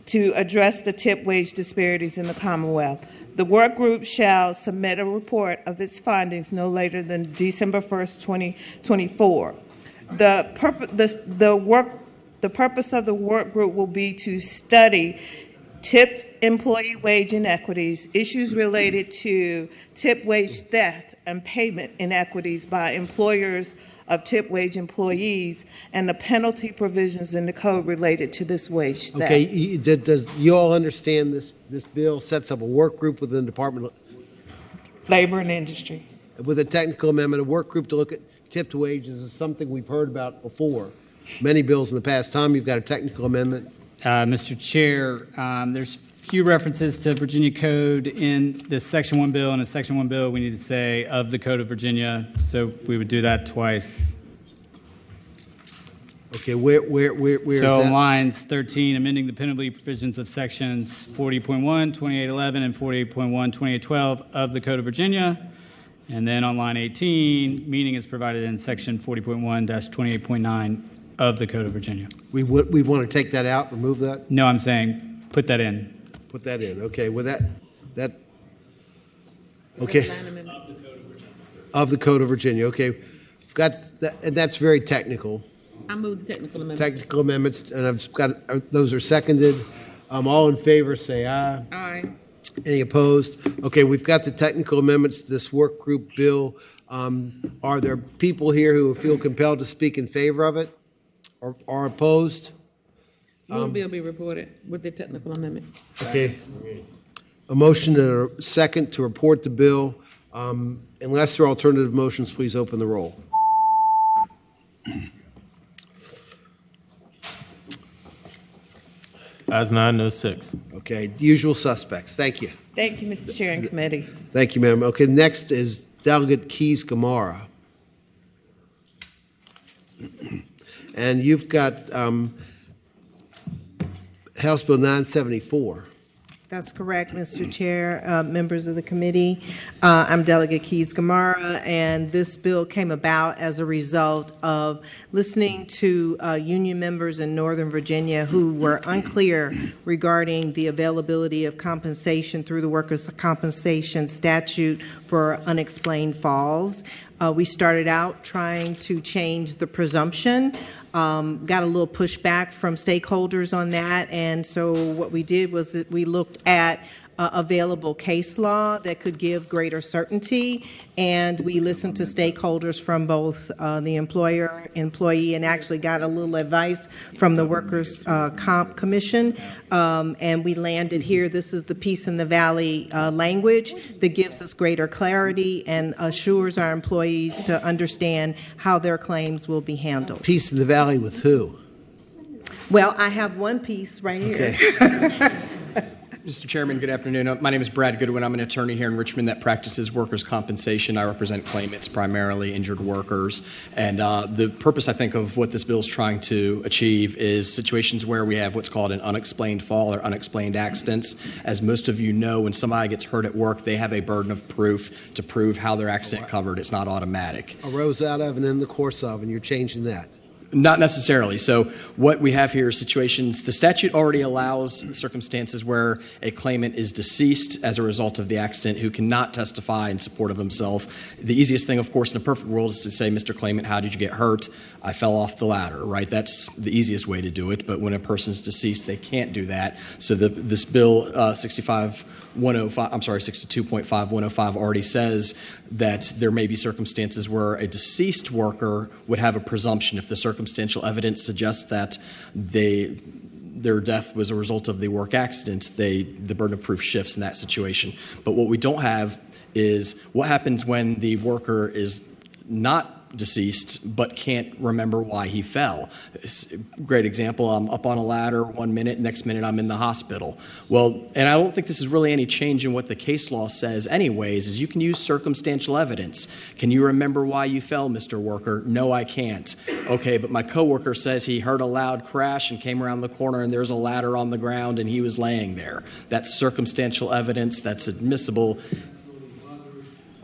to address the tip wage disparities in the Commonwealth. The work group shall submit a report of its findings no later than December 1st, 2024. The purpose of the work group will be to study tipped employee wage inequities, issues related to tip wage theft and payment inequities by employers of tip wage employees, and the penalty provisions in the code related to this wage theft. Okay, does you all understand this bill sets up a work group within the Department of Labor and Industry. With a technical amendment, a work group to look at tipped wages is something we've heard about before. Many bills in the past. Tom, you've got a technical amendment. Mr. Chair, there's few references to Virginia code in this Section 1 bill, and in Section 1 bill we need to say of the Code of Virginia, so we would do that twice. Okay, where is so that? on lines 13, amending the penalty provisions of sections 40.1, 2811, and 48.1, 2812 of the Code of Virginia. And then on line 18, meaning is provided in section 40.1-28.9 of the Code of Virginia. We want to take that out, remove that? No, I'm saying put that in. Put that in. Okay, with that okay. Of the Code of Virginia. Okay, got that, and that's very technical. I move the technical amendment. Technical amendments, and I've got those are seconded. All in favor, say aye. Aye. Any opposed? Okay, we've got the technical amendments to this work group bill. Are there people here who feel compelled to speak in favor of it or opposed? Will bill be reported with the technical amendment? Okay. A motion and a second to report the bill. Unless there are alternative motions, please open the roll. Ayes 9, no 6. Okay, usual suspects. Thank you. Thank you, Mr. Chair and committee. Thank you, ma'am. Okay, next is Delegate Keys-Gamarra. And you've got House Bill 974. That's correct, Mr. Chair, members of the committee. I'm Delegate Keys-Gamarra, and this bill came about as a result of listening to union members in Northern Virginia who were unclear regarding the availability of compensation through the workers' compensation statute for unexplained falls. We started out trying to change the presumption. Got a little pushback from stakeholders on that, and so what we did was that we looked at available case law that could give greater certainty, and we listened to stakeholders from both the employer, employee, and actually got a little advice from the Workers' Comp Commission, and we landed here. This is the Peace in the Valley language that gives us greater clarity and assures our employees to understand how their claims will be handled. Peace in the Valley with who? Well, I have one piece right here. Okay. Mr. Chairman, good afternoon. My name is Brad Goodwin. I'm an attorney here in Richmond that practices workers' compensation. I represent claimants, primarily injured workers. And the purpose, I think, of what this bill is trying to achieve is situations where we have what's called an unexplained fall or unexplained accidents. As most of you know, when somebody gets hurt at work, they have a burden of proof to prove how their accident covered. It's not automatic. Arose out of and in the course of, and you're changing that. Not necessarily. So what we have here is situations, the statute already allows circumstances where a claimant is deceased as a result of the accident who cannot testify in support of himself. The easiest thing, of course, in a perfect world is to say, Mr. Claimant, how did you get hurt? I fell off the ladder, right? That's the easiest way to do it. But when a person's deceased, they can't do that. So this bill 62.5105 already says that there may be circumstances where a deceased worker would have a presumption if the circumstantial evidence suggests that their death was a result of the work accident, the burden of proof shifts in that situation. But what we don't have is what happens when the worker is not deceased but can't remember why he fell. Great example, I'm up on a ladder 1 minute, next minute I'm in the hospital. Well, and I don't think this is really any change in what the case law says anyways, is you can use circumstantial evidence. Can you remember why you fell, Mr. Worker? No, I can't. Okay, but my coworker says he heard a loud crash and came around the corner and there's a ladder on the ground and he was laying there. That's circumstantial evidence, that's admissible.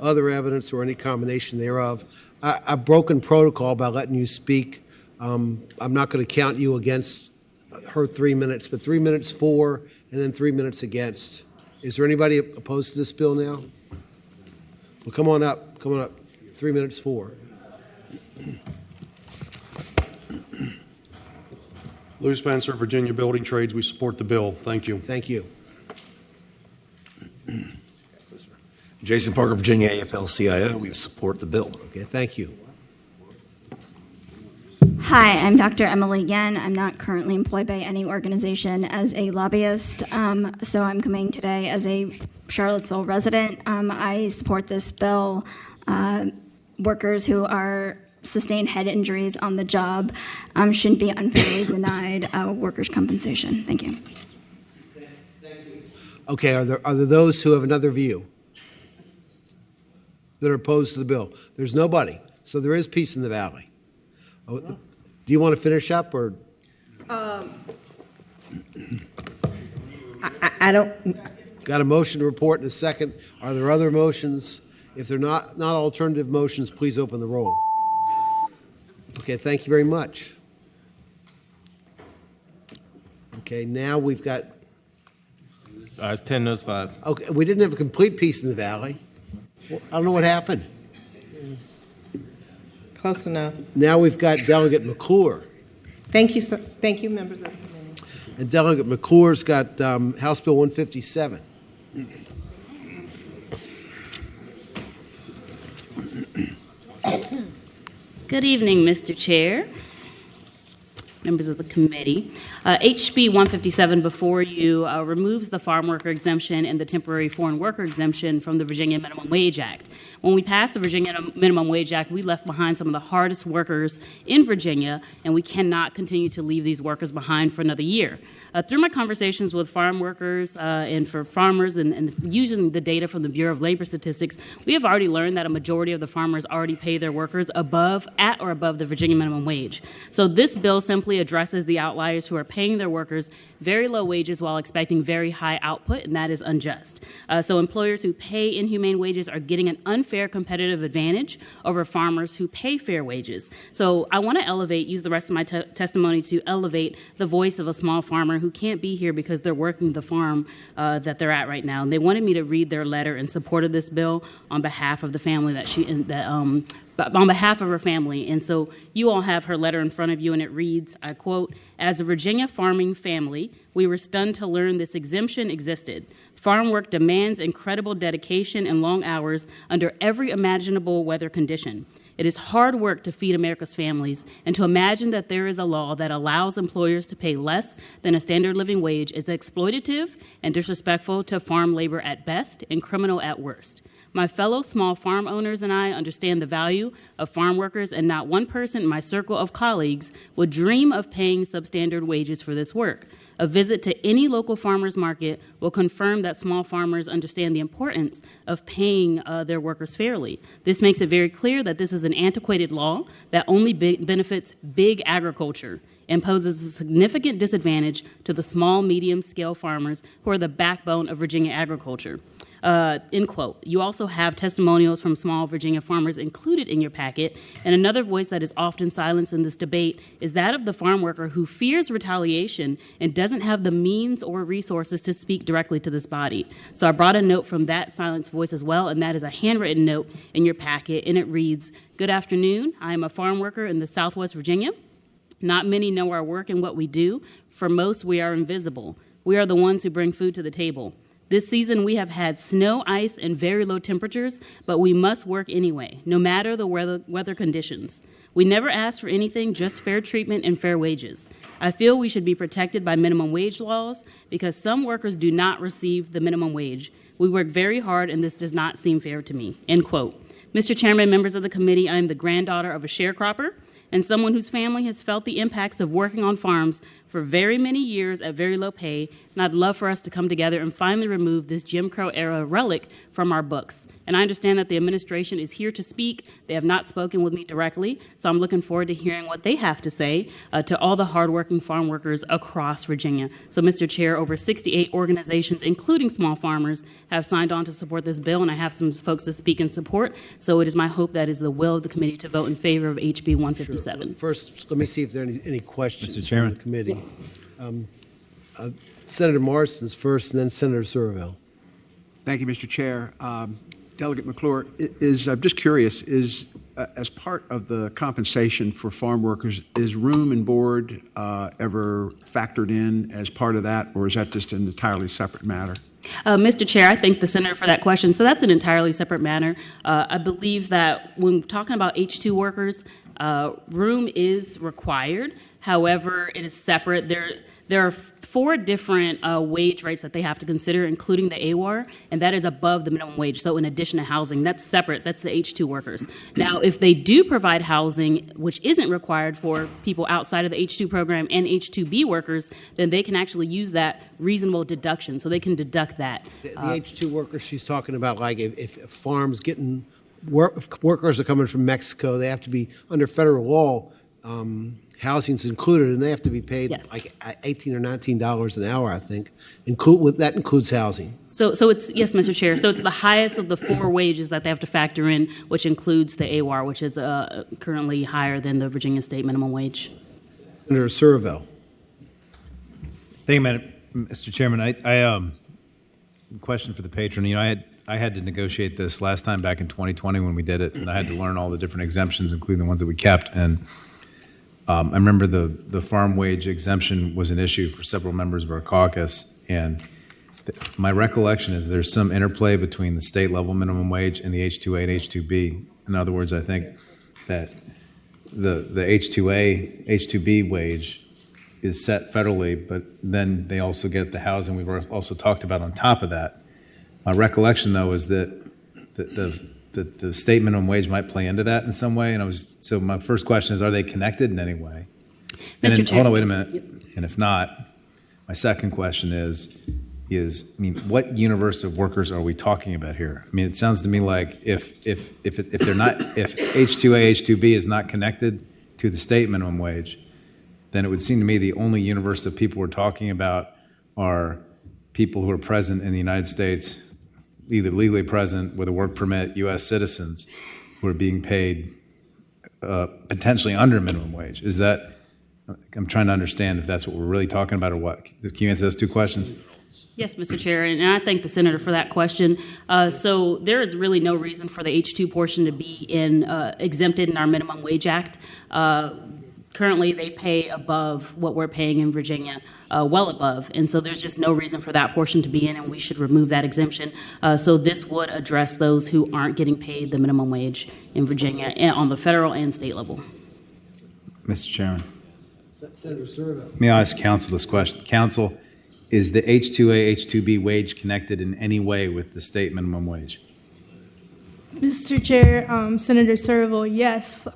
Other evidence or any combination thereof. I've broken protocol by letting you speak. I'm not going to count you against her 3 minutes, but 3 minutes for, and then 3 minutes against. Is there anybody opposed to this bill now? Well, come on up. 3 minutes for. Lou Spencer, Virginia Building Trades. We support the bill. Thank you. Thank you. Jason Parker, Virginia AFL-CIO. We support the bill. Okay, thank you. Hi, I'm Dr. Emily Yen. I'm not currently employed by any organization as a lobbyist, so I'm coming today as a Charlottesville resident. I support this bill. Workers who are sustained head injuries on the job shouldn't be unfairly denied workers' compensation. Thank you. Okay, are there those who have another view that are opposed to the bill? There's nobody. So there is peace in the valley. Oh, do you want to finish up or? I don't. Got a motion to report in a second. Are there other motions? If they're not alternative motions, please open the roll. Okay, thank you very much. Okay, now we've got. Ayes 10, noes 5. Okay, we didn't have a complete peace in the valley. I don't know what happened. Close enough. Now we've got Delegate McClure. Thank you, sir. Thank you, members of the committee. And Delegate McClure's got House Bill 157. Good evening, Mr. Chair, members of the committee. HB 157 before you removes the farm worker exemption and the temporary foreign worker exemption from the Virginia Minimum Wage Act. When we passed the Virginia Minimum Wage Act, we left behind some of the hardest workers in Virginia, and we cannot continue to leave these workers behind for another year. Through my conversations with farm workers and for farmers and using the data from the Bureau of Labor Statistics, we have already learned that a majority of the farmers already pay their workers at or above the Virginia minimum wage. So this bill simply addresses the outliers who are paying their workers very low wages while expecting very high output, and that is unjust. So employers who pay inhumane wages are getting an unfair competitive advantage over farmers who pay fair wages. So I want to use the rest of my testimony to elevate the voice of a small farmer who can't be here because they're working the farm that they're at right now. And they wanted me to read their letter in support of this bill on behalf of the family on behalf of her family. And so you all have her letter in front of you, and it reads, I quote, "As a Virginia farming family, we were stunned to learn this exemption existed. Farm work demands incredible dedication and long hours under every imaginable weather condition. It is hard work to feed America's families, and to imagine that there is a law that allows employers to pay less than a standard living wage is exploitative and disrespectful to farm labor at best and criminal at worst. My fellow small farm owners and I understand the value of farm workers, and not one person in my circle of colleagues would dream of paying substandard wages for this work. A visit to any local farmers market will confirm that small farmers understand the importance of paying their workers fairly. This makes it very clear that this is an antiquated law that only benefits big agriculture and poses a significant disadvantage to the small, medium-scale farmers who are the backbone of Virginia agriculture. End quote. You also have testimonials from small Virginia farmers included in your packet, and another voice that is often silenced in this debate is that of the farm worker who fears retaliation and doesn't have the means or resources to speak directly to this body. So I brought a note from that silenced voice as well, and that is a handwritten note in your packet, and it reads, "Good afternoon. I am a farm worker in the Southwest Virginia. Not many know our work and what we do. For most, we are invisible. We are the ones who bring food to the table. This season, we have had snow, ice, and very low temperatures, but we must work anyway, no matter the weather conditions. We never ask for anything, just fair treatment and fair wages. I feel we should be protected by minimum wage laws because some workers do not receive the minimum wage. We work very hard, and this does not seem fair to me." End quote. Mr. Chairman, members of the committee, I am the granddaughter of a sharecropper and someone whose family has felt the impacts of working on farms for very many years at very low pay, and I'd love for us to come together and finally remove this Jim Crow era relic from our books. And I understand that the administration is here to speak. They have not spoken with me directly, so I'm looking forward to hearing what they have to say to all the hardworking farm workers across Virginia. So, Mr. Chair, over 68 organizations, including small farmers, have signed on to support this bill, and I have some folks to speak in support. So it is my hope that is the will of the committee to vote in favor of HB 157. Sure. First, let me see if there are any questions Mr. Chairman. from the committee. Senator Morrison's first, and then Senator Surville. Thank you, Mr. Chair. Delegate McClure, I'm just curious, as part of the compensation for farm workers, is room and board ever factored in as part of that, or is that just an entirely separate matter? Mr. Chair, I thank the senator for that question. So that's an entirely separate matter. I believe that when talking about H-2 workers, room is required. However, it is separate. There are 4 different wage rates that they have to consider, including the AWAR, and that is above the minimum wage. So in addition to housing, that's separate. That's the H-2 workers. Now, if they do provide housing, which isn't required for people outside of the H-2 program and H-2B workers, then they can actually use that reasonable deduction. So they can deduct that. The H-2 workers she's talking about, like if farms getting workers are coming from Mexico, they have to be under federal law. Housing's included, and they have to be paid like $18 or $19 an hour, I think. That includes housing. So it's, yes, Mr. Chair. So it's the highest of the 4 wages that they have to factor in, which includes the AWAR, which is currently higher than the Virginia state minimum wage. Senator Surville. Thank you, Mr. Chairman. I question for the patron. You know, I had to negotiate this last time back in 2020 when we did it, and I had to learn all the different exemptions, including the ones that we kept. And I remember the farm wage exemption was an issue for several members of our caucus, and my recollection is there's some interplay between the state level minimum wage and the H-2A and H-2B. In other words, I think that the H-2A, H-2B wage is set federally, but then they also get the housing we've also talked about on top of that. My recollection, though, is that the state minimum wage might play into that in some way. So my first question is, are they connected in any way? Mr. Chair. Hold on, wait a minute. Yep. And if not, my second question is, what universe of workers are we talking about here? I mean, it sounds to me like if they're not, if H-2A, H-2B is not connected to the state minimum wage, then it would seem to me the only universe of people we're talking about are people who are present in the United States, either legally present with a work permit, U.S. citizens who are being paid potentially under minimum wage. Is that, I'm trying to understand if that's what we're really talking about or what. Can you answer those 2 questions? Yes, Mr. Chair, and I thank the senator for that question. So there is really no reason for the H-2 portion to be exempted in our Minimum Wage Act. Currently, they pay above what we're paying in Virginia, well above. And so there's just no reason for that portion to be in, and we should remove that exemption. So this would address those who aren't getting paid the minimum wage in Virginia and on the federal and state level. Mr. Chairman, Senator Servo. may I ask counsel this question? Counsel, is the H-2A, H-2B wage connected in any way with the state minimum wage? Mr. Chair, Senator Servo, yes,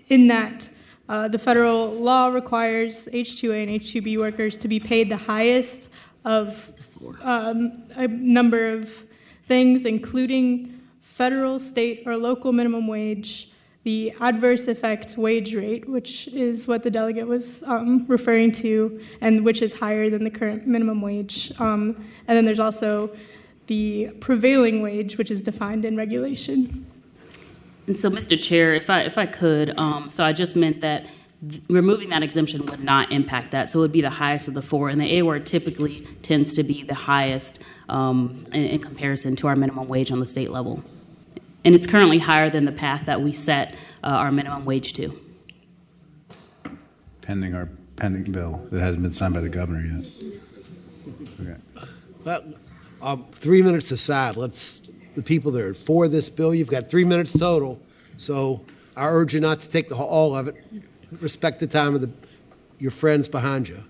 in that the federal law requires H-2A and H-2B workers to be paid the highest of a number of things, including federal, state, or local minimum wage, the adverse effect wage rate, which is what the delegate was referring to, and which is higher than the current minimum wage. And then there's also the prevailing wage, which is defined in regulation. And so, Mr. Chair, if I could, so I just meant that removing that exemption would not impact that. So it would be the highest of the four, and the A word typically tends to be the highest in comparison to our minimum wage on the state level. And it's currently higher than the path that we set our minimum wage to. Pending our pending bill that hasn't been signed by the governor yet. Okay. Well, 3 minutes aside, the people that are for this bill, you've got 3 minutes total. So I urge you not to take all of it. Respect the time of your friends behind you.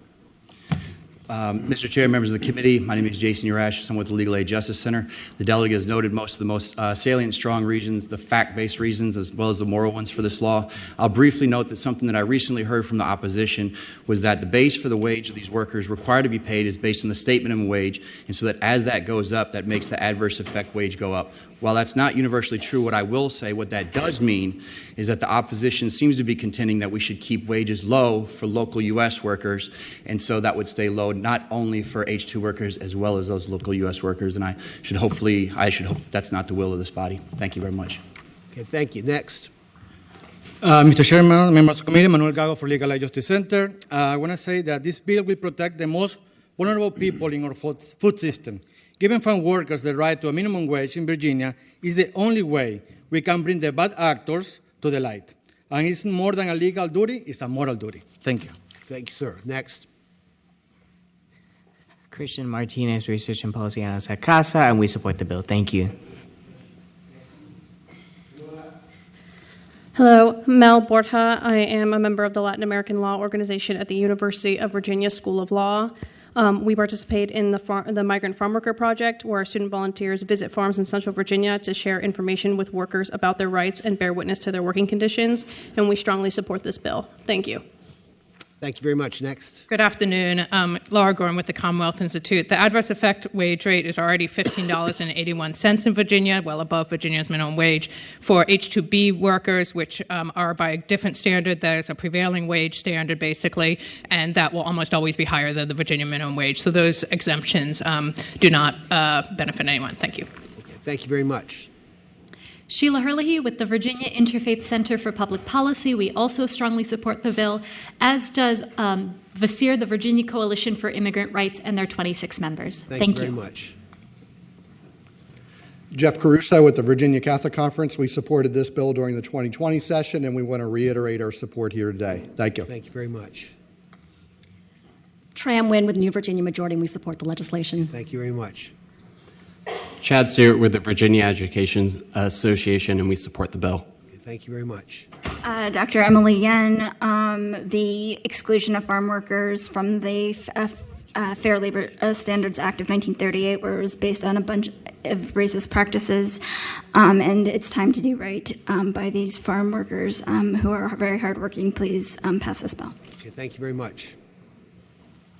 Mr. Chair, members of the committee, my name is Jason Urash. I'm with the Legal Aid Justice Center. The delegate has noted most of the most salient, strong reasons, the fact-based reasons, as well as the moral ones for this law. I'll briefly note that something that I recently heard from the opposition was that the base for the wage of these workers required to be paid is based on the state minimum wage, and so that as that goes up, that makes the adverse effect wage go up. While that's not universally true, what I will say, what that does mean is that the opposition seems to be contending that we should keep wages low for local U.S. workers, and so that would stay low not only for H-2 workers as well as those local U.S. workers, and I should hope that that's not the will of this body. Thank you very much. Okay, thank you. Next. Mr. Chairman, members of the committee, Manuel Gago for Legal Aid Justice Center. I want to say that this bill will protect the most vulnerable people in our food system. Giving farm workers the right to a minimum wage in Virginia is the only way we can bring the bad actors to the light. And it's more than a legal duty, it's a moral duty. Thank you. Thank you, sir. Next. Christian Martinez, Research and Policy Analyst at CASA, and we support the bill. Thank you. Hello, Mel Borja. I am a member of the Latin American Law Organization at the University of Virginia School of Law. We participate in the Migrant Farm Worker Project, where our student volunteers visit farms in Central Virginia to share information with workers about their rights and bear witness to their working conditions, and we strongly support this bill. Thank you. Thank you very much. Next. Good afternoon. Laura Gorham with the Commonwealth Institute. The adverse effect wage rate is already $15.81 in Virginia, well above Virginia's minimum wage. For H-2B workers, which are by a different standard, there's a prevailing wage standard, basically, and that will almost always be higher than the Virginia minimum wage. So those exemptions do not benefit anyone. Thank you. Okay, thank you very much. Sheila Herlihy with the Virginia Interfaith Center for Public Policy. We also strongly support the bill, as does VACIR, the Virginia Coalition for Immigrant Rights, and their 26 members. Thank you very much. Jeff Caruso with the Virginia Catholic Conference. We supported this bill during the 2020 session, and we want to reiterate our support here today. Thank you. Thank you very much. Tram Nguyen with New Virginia Majority, and we support the legislation. Thank you very much. Chad Stewart with the Virginia Education Association, and we support the bill. Okay, thank you very much. Dr. Emily Yen, the exclusion of farm workers from the Fair Labor Standards Act of 1938, where it was based on a bunch of racist practices, and it's time to do right by these farm workers who are very hardworking. Please pass this bill. Okay, thank you very much.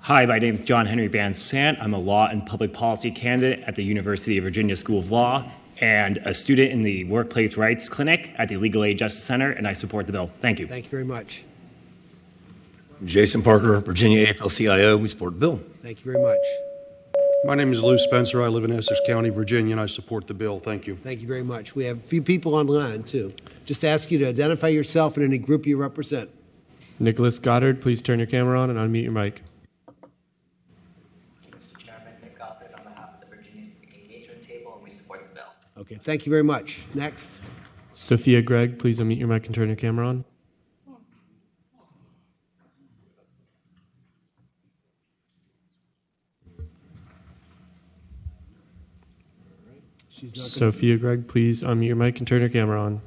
Hi, my name is John Henry Van Sant. I'm a law and public policy candidate at the University of Virginia School of Law and a student in the Workplace Rights Clinic at the Legal Aid Justice Center, and I support the bill. Thank you. Thank you very much. Jason Parker, Virginia AFL-CIO. We support the bill. Thank you very much. My name is Lou Spencer. I live in Essex County, Virginia, and I support the bill. Thank you. Thank you very much. We have a few people online, too. Just ask you to identify yourself and any group you represent. Nicholas Goddard, please turn your camera on and unmute your mic. Okay, thank you very much. Next. Sophia Gregg, please unmute your mic and turn your camera on. Sophia Gregg, please unmute your mic and turn your camera on.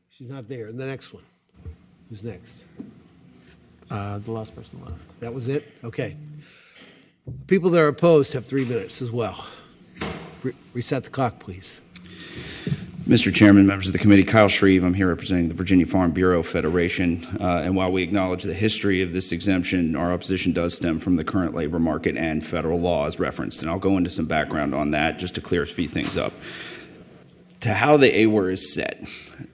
She's not there. And the next one. Who's next? The last person left. That was it? Okay. People that are opposed have 3 minutes as well. Reset the clock, please. Mr. Chairman, members of the committee, Kyle Shreve. I'm here representing the Virginia Farm Bureau Federation. And while we acknowledge the history of this exemption, our opposition does stem from the current labor market and federal law as referenced. And I'll go into some background on that just to clear a few things up. To how the AWR is set,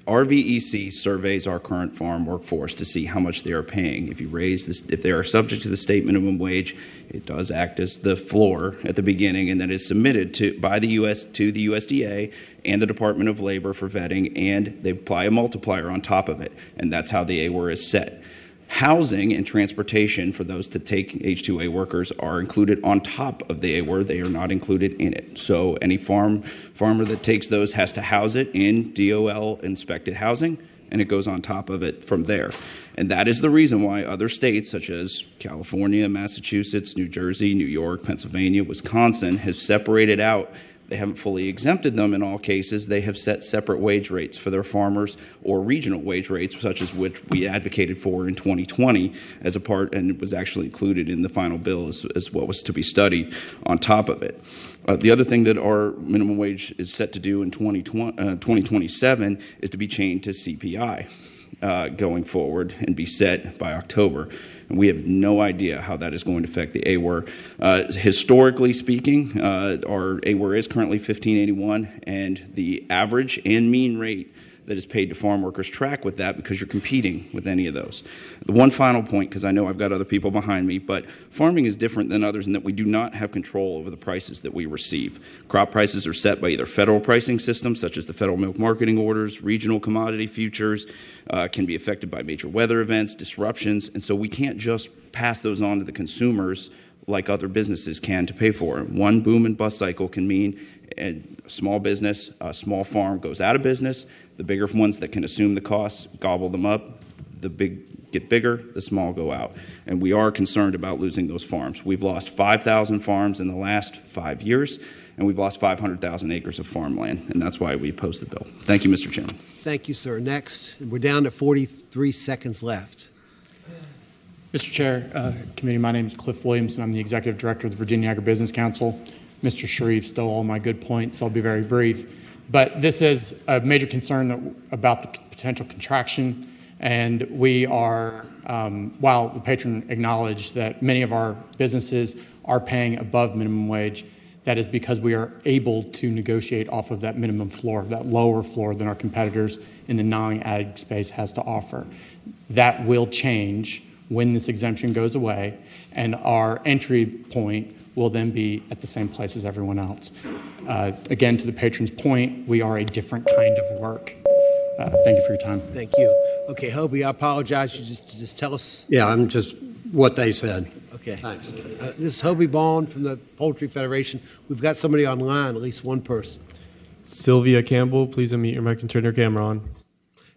RVEC surveys our current farm workforce to see how much they are paying. If you raise this, if they are subject to the state minimum wage, it does act as the floor at the beginning, and then is submitted to by the to the USDA and the Department of Labor for vetting, and they apply a multiplier on top of it, and that's how the AWR is set. Housing and transportation for those to take H-2A workers are included on top of the AWR. They are not included in it. So any farmer that takes those has to house it in DOL inspected housing, and it goes on top of it from there. And that is the reason why other states such as California, Massachusetts, New Jersey, New York, Pennsylvania, Wisconsin have separated out. They haven't fully exempted them in all cases. They have set separate wage rates for their farmers or regional wage rates, such as which we advocated for in 2020 as a part, and it was actually included in the final bill as what was to be studied on top of it. The other thing that our minimum wage is set to do in 2027 is to be chained to CPI. Going forward and be set by October. And we have no idea how that is going to affect the AWR. Historically speaking, our AWR is currently $15.81, and the average and mean rate that is paid to farm workers track with that because you're competing with any of those. The one final point, because I know I've got other people behind me, but farming is different than others in that we do not have control over the prices that we receive. Crop prices are set by either federal pricing systems, such as the federal milk marketing orders, regional commodity futures, can be affected by major weather events, disruptions, and so we can't just pass those on to the consumers like other businesses can to pay for it. One boom and bust cycle can mean a small business, a small farm goes out of business. The bigger ones that can assume the costs gobble them up. The big get bigger, the small go out. And we are concerned about losing those farms. We've lost 5,000 farms in the last 5 years, and we've lost 500,000 acres of farmland, and that's why we oppose the bill. Thank you, Mr. Chairman. Thank you, sir. Next, we're down to 43 seconds left. Mr. Chair, Committee, my name is Cliff Williams, and I'm the Executive Director of the Virginia Agribusiness Council. Mr. Shreve stole all my good points, so I'll be very brief. But this is a major concern about the potential contraction, and we are, while the patron acknowledged that many of our businesses are paying above minimum wage, that is because we are able to negotiate off of that minimum floor, that lower floor than our competitors in the non-ag space has to offer. That will change when this exemption goes away, and our entry point will then be at the same place as everyone else. Again, to the patron's point, we are a different kind of work. Thank you for your time. Thank you. Okay, Hobie, I apologize. You just tell us. Yeah, I'm just what they said. Okay. This is Hobie Bond from the Poultry Federation. We've got somebody online, at least one person. Sylvia Campbell, please unmute your mic and turn your camera on.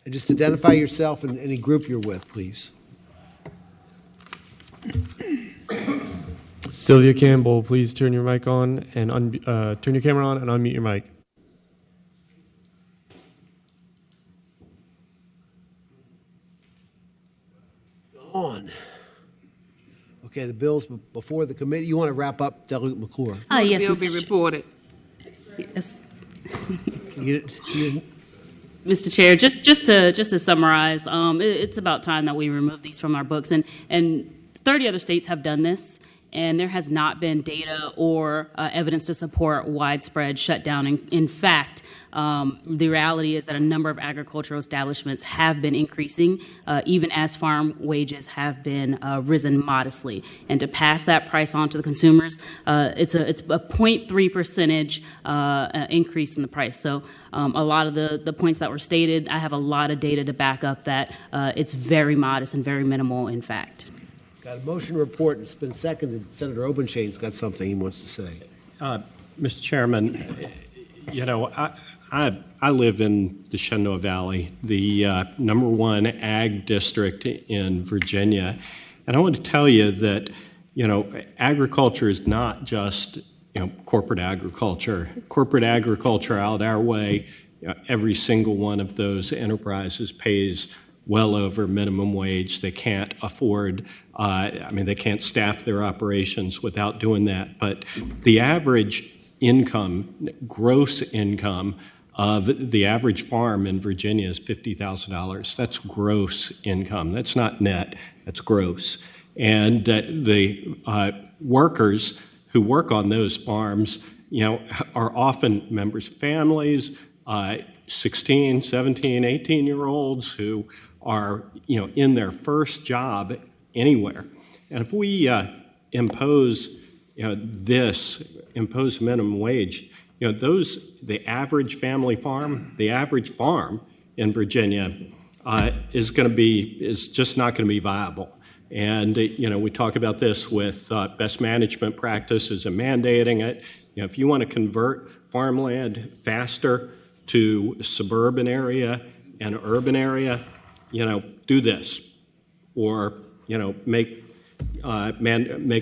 And just identify yourself and any group you're with, please. Sylvia Campbell, please turn your mic on and turn your camera on and unmute your mic. Go on. Okay, the bill's before the committee. You want to wrap up, Delegate McClure? Yes, Bill be reported. Yes. You Mr. Chair, just to summarize, it's about time that we remove these from our books, and 30 other states have done this, and there has not been data or evidence to support widespread shutdown. In fact, the reality is that a number of agricultural establishments have been increasing, even as farm wages have been risen modestly. And to pass that price on to the consumers, it's a 0.3 percentage increase in the price. So a lot of the points that were stated, I have a lot of data to back up that it's very modest and very minimal, in fact. got a motion report. It's been seconded. Senator Obenshain's got something he wants to say. Mr. Chairman, you know, I live in the Shenandoah Valley, the #1 ag district in Virginia. And I want to tell you that, you know, agriculture is not just corporate agriculture. Corporate agriculture out our way, every single one of those enterprises pays well over minimum wage. They can't afford, they can't staff their operations without doing that. But the average income, gross income of the average farm in Virginia is $50,000. That's gross income. That's not net, that's gross. And the workers who work on those farms, are often members' families, 16, 17, 18-year-olds who are, in their first job anywhere. And if we impose, impose minimum wage, the average family farm, the average farm in Virginia is just not going to be viable. And, we talk about this with best management practices and mandating it. If you want to convert farmland faster to suburban area and urban area, do this. Or, make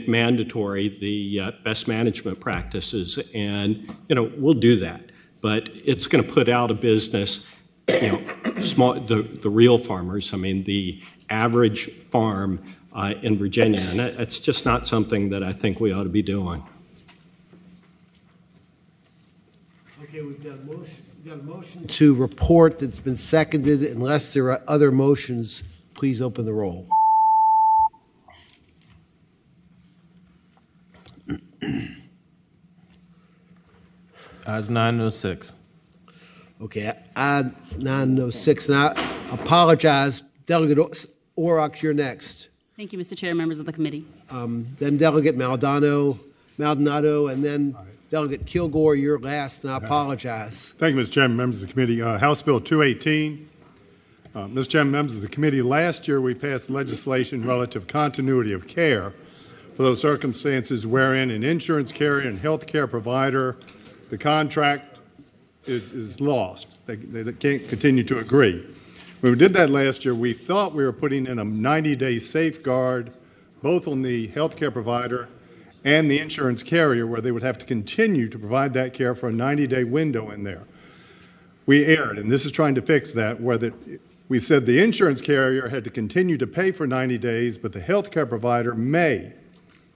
mandatory the best management practices. And, we'll do that. But it's going to put out of business, the real farmers. The average farm in Virginia. And it's just not something that I think we ought to be doing. Okay, we've got a motion to report that's been seconded. Unless there are other motions, please open the roll. Ayes 906. Okay, ayes 906, and I apologize. Delegate Orrock, you're next. Thank you, Mr. Chair, members of the committee. Then Delegate Maldonado, and then Delegate Kilgore, you're last, and I apologize. Thank you, Mr. Chairman, members of the committee. House Bill 218. Mr. Chairman, members of the committee, last year we passed legislation relative continuity of care for those circumstances wherein an insurance carrier and health care provider, the contract is lost. They can't continue to agree. When we did that last year, we thought we were putting in a 90-day safeguard both on the health care provider and the insurance carrier, where they would have to continue to provide that care for a 90-day window in there. We erred, and this is trying to fix that, where we said the insurance carrier had to continue to pay for 90 days, but the health care provider may.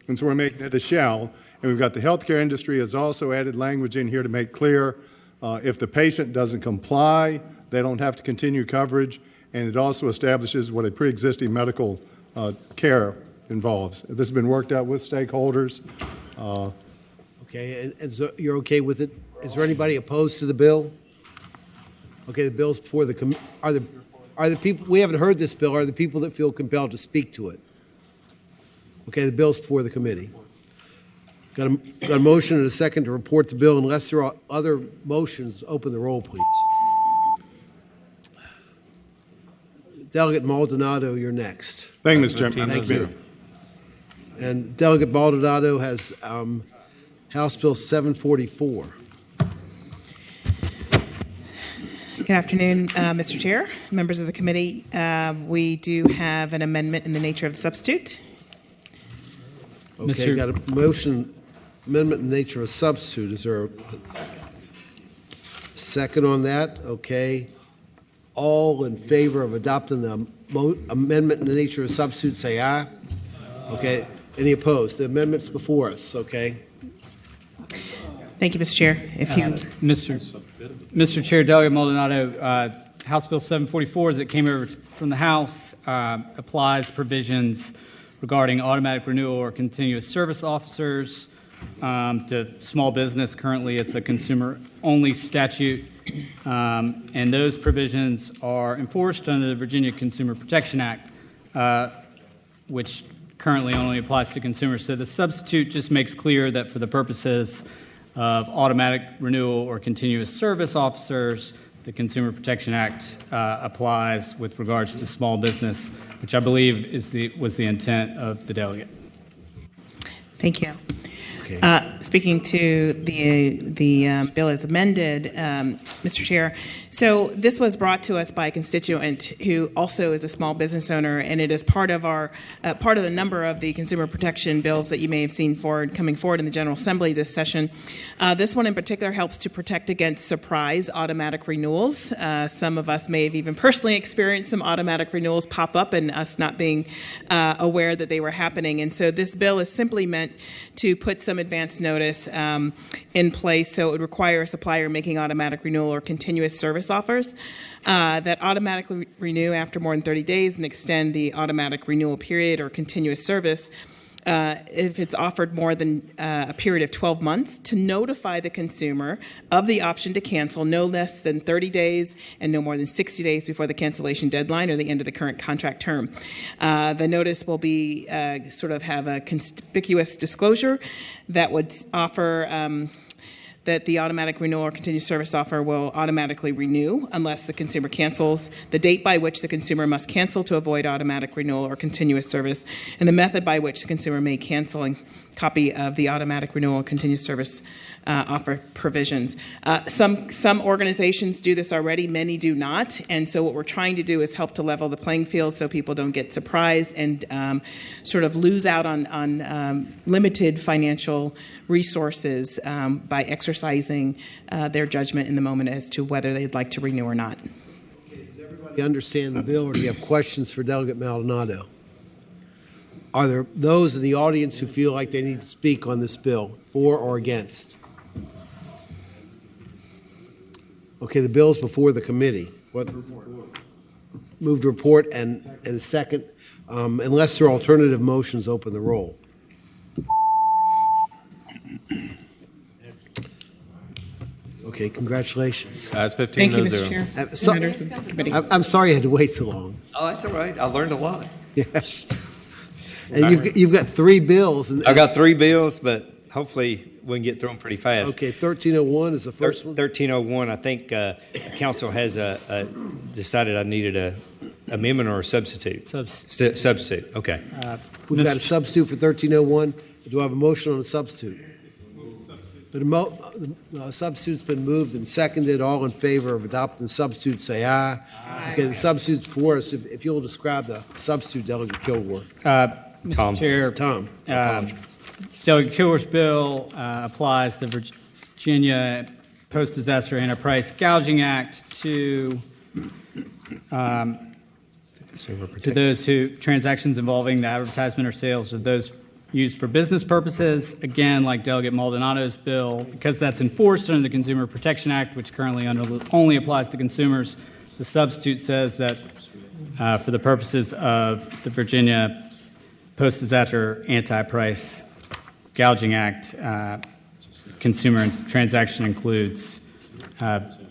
And so we're making it a shall. And we've got the healthcare industry has also added language in here to make clear if the patient doesn't comply, they don't have to continue coverage. And it also establishes what a pre-existing medical care involves. This has been worked out with stakeholders. Okay, and so you're okay with it? Is there anybody opposed to the bill? Okay, the bill's before the are the people, we haven't heard this bill, are the people that feel compelled to speak to it? Okay, the bill's before the committee. Got a motion and a second to report the bill. Unless there are other motions, open the roll, please. Delegate Maldonado, you're next. Thank you, Mr. Chairman. Thank you. And Delegate Maldonado has House Bill 744. Good afternoon, Mr. Chair, members of the committee. We do have an amendment in the nature of the substitute. Okay, got a motion, amendment in the nature of a substitute. Is there a second on that? Okay. All in favor of adopting the amendment in the nature of a substitute, say aye. Okay. Any opposed? The amendment's before us. Okay. Thank you, Mr. Chair. If you, Mr. Chair, Delegate Maldonado, House Bill 744, as it came over from the House, applies provisions regarding automatic renewal or continuous service officers to small business. Currently, it's a consumer-only statute, and those provisions are enforced under the Virginia Consumer Protection Act, which currently only applies to consumers. So the substitute just makes clear that for the purposes of automatic renewal or continuous service officers, the Consumer Protection Act applies with regards to small business, which I believe was the intent of the delegate. Thank you. Okay. Speaking to the bill as amended, Mr. Chair, so this was brought to us by a constituent who also is a small business owner, and it is part of the number of the consumer protection bills that you may have seen coming forward in the General Assembly this session. This one in particular helps to protect against surprise automatic renewals. Some of us may have even personally experienced some automatic renewals pop up and us not being aware that they were happening. And so this bill is simply meant to put some advance notice in place, so it would require a supplier making automatic renewal or continuous service offers that automatically renew after more than 30 days and extend the automatic renewal period or continuous service if it's offered more than a period of 12 months, to notify the consumer of the option to cancel no less than 30 days and no more than 60 days before the cancellation deadline or the end of the current contract term. The notice will be have a conspicuous disclosure that would offer that the automatic renewal or continuous service offer will automatically renew unless the consumer cancels, the date by which the consumer must cancel to avoid automatic renewal or continuous service, and the method by which the consumer may cancel and copy of the automatic renewal or continuous service offer provisions. Some organizations do this already, many do not, and so what we're trying to do is help to level the playing field so people don't get surprised and lose out on limited financial resources by exercising their judgment in the moment as to whether they'd like to renew or not. Does everybody understand the bill, or do you have questions for Delegate Maldonado? Are there those in the audience who feel like they need to speak on this bill, for or against? Okay, the bill's before the committee. Moved report and a second. Unless there are alternative motions, open the roll. Okay, congratulations. It's 15 Thank you, to Mr. 0. Chair. Members of the committee. I'm sorry you had to wait so long. Oh, that's all right. I learned a lot. Yeah. And you've got three bills. I've got 3 bills, but hopefully we can get through them pretty fast. Okay, 1301 is the first one. 1301, I think council has decided I needed a amendment or a substitute. Substitute. Okay. We've got a substitute for 1301. Do I have a motion on a substitute? But the substitute's been moved and seconded. All in favor of adopting the substitute, say aye. Aye. Okay, the substitute's before us. If you'll describe the substitute, Delegate Kilgore. Tom. Chair, Tom. Delegate Kilgore's bill applies the Virginia Post-Disaster Enterprise Gouging Act to those transactions involving the advertisement or sales of those used for business purposes. Again, like Delegate Maldonado's bill, because that's enforced under the Consumer Protection Act, which currently only applies to consumers, the substitute says that for the purposes of the Virginia Post-Disaster Anti-Price Gouging Act, consumer transaction includes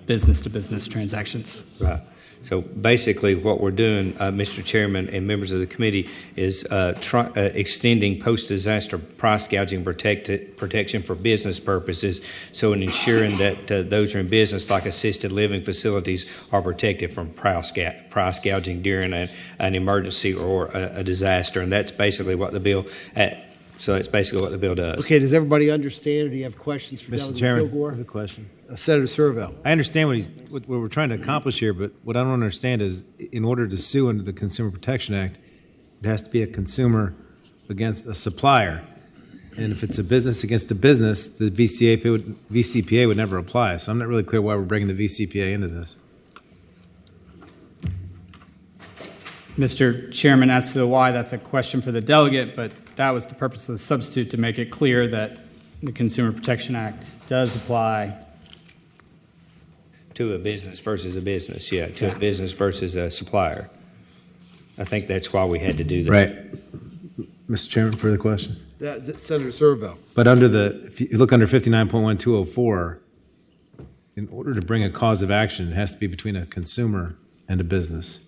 business-to-business transactions. Right. So basically what we're doing, Mr. Chairman and members of the committee, is extending post-disaster price gouging protection for business purposes, so in ensuring that those who are in business, like assisted living facilities, are protected from price gouging during an emergency or a disaster. And that's basically what the bill does. Okay, does everybody understand, or do you have questions for Delegate Kilgore? I have a question. Senator Servell. I understand what we're trying to accomplish here, but what I don't understand is, in order to sue under the Consumer Protection Act, it has to be a consumer against a supplier. And if it's a business against a business, the VCPA would never apply. So I'm not really clear why we're bringing the VCPA into this. Mr. Chairman, as to why, that's a question for the delegate, but that was the purpose of the substitute, to make it clear that the Consumer Protection Act does apply to a business versus a business, a business versus a supplier. I think that's why we had to do that. Right. Mr. Chairman, further question? Senator Servell. But if you look under 59.1204, in order to bring a cause of action, it has to be between a consumer and a business.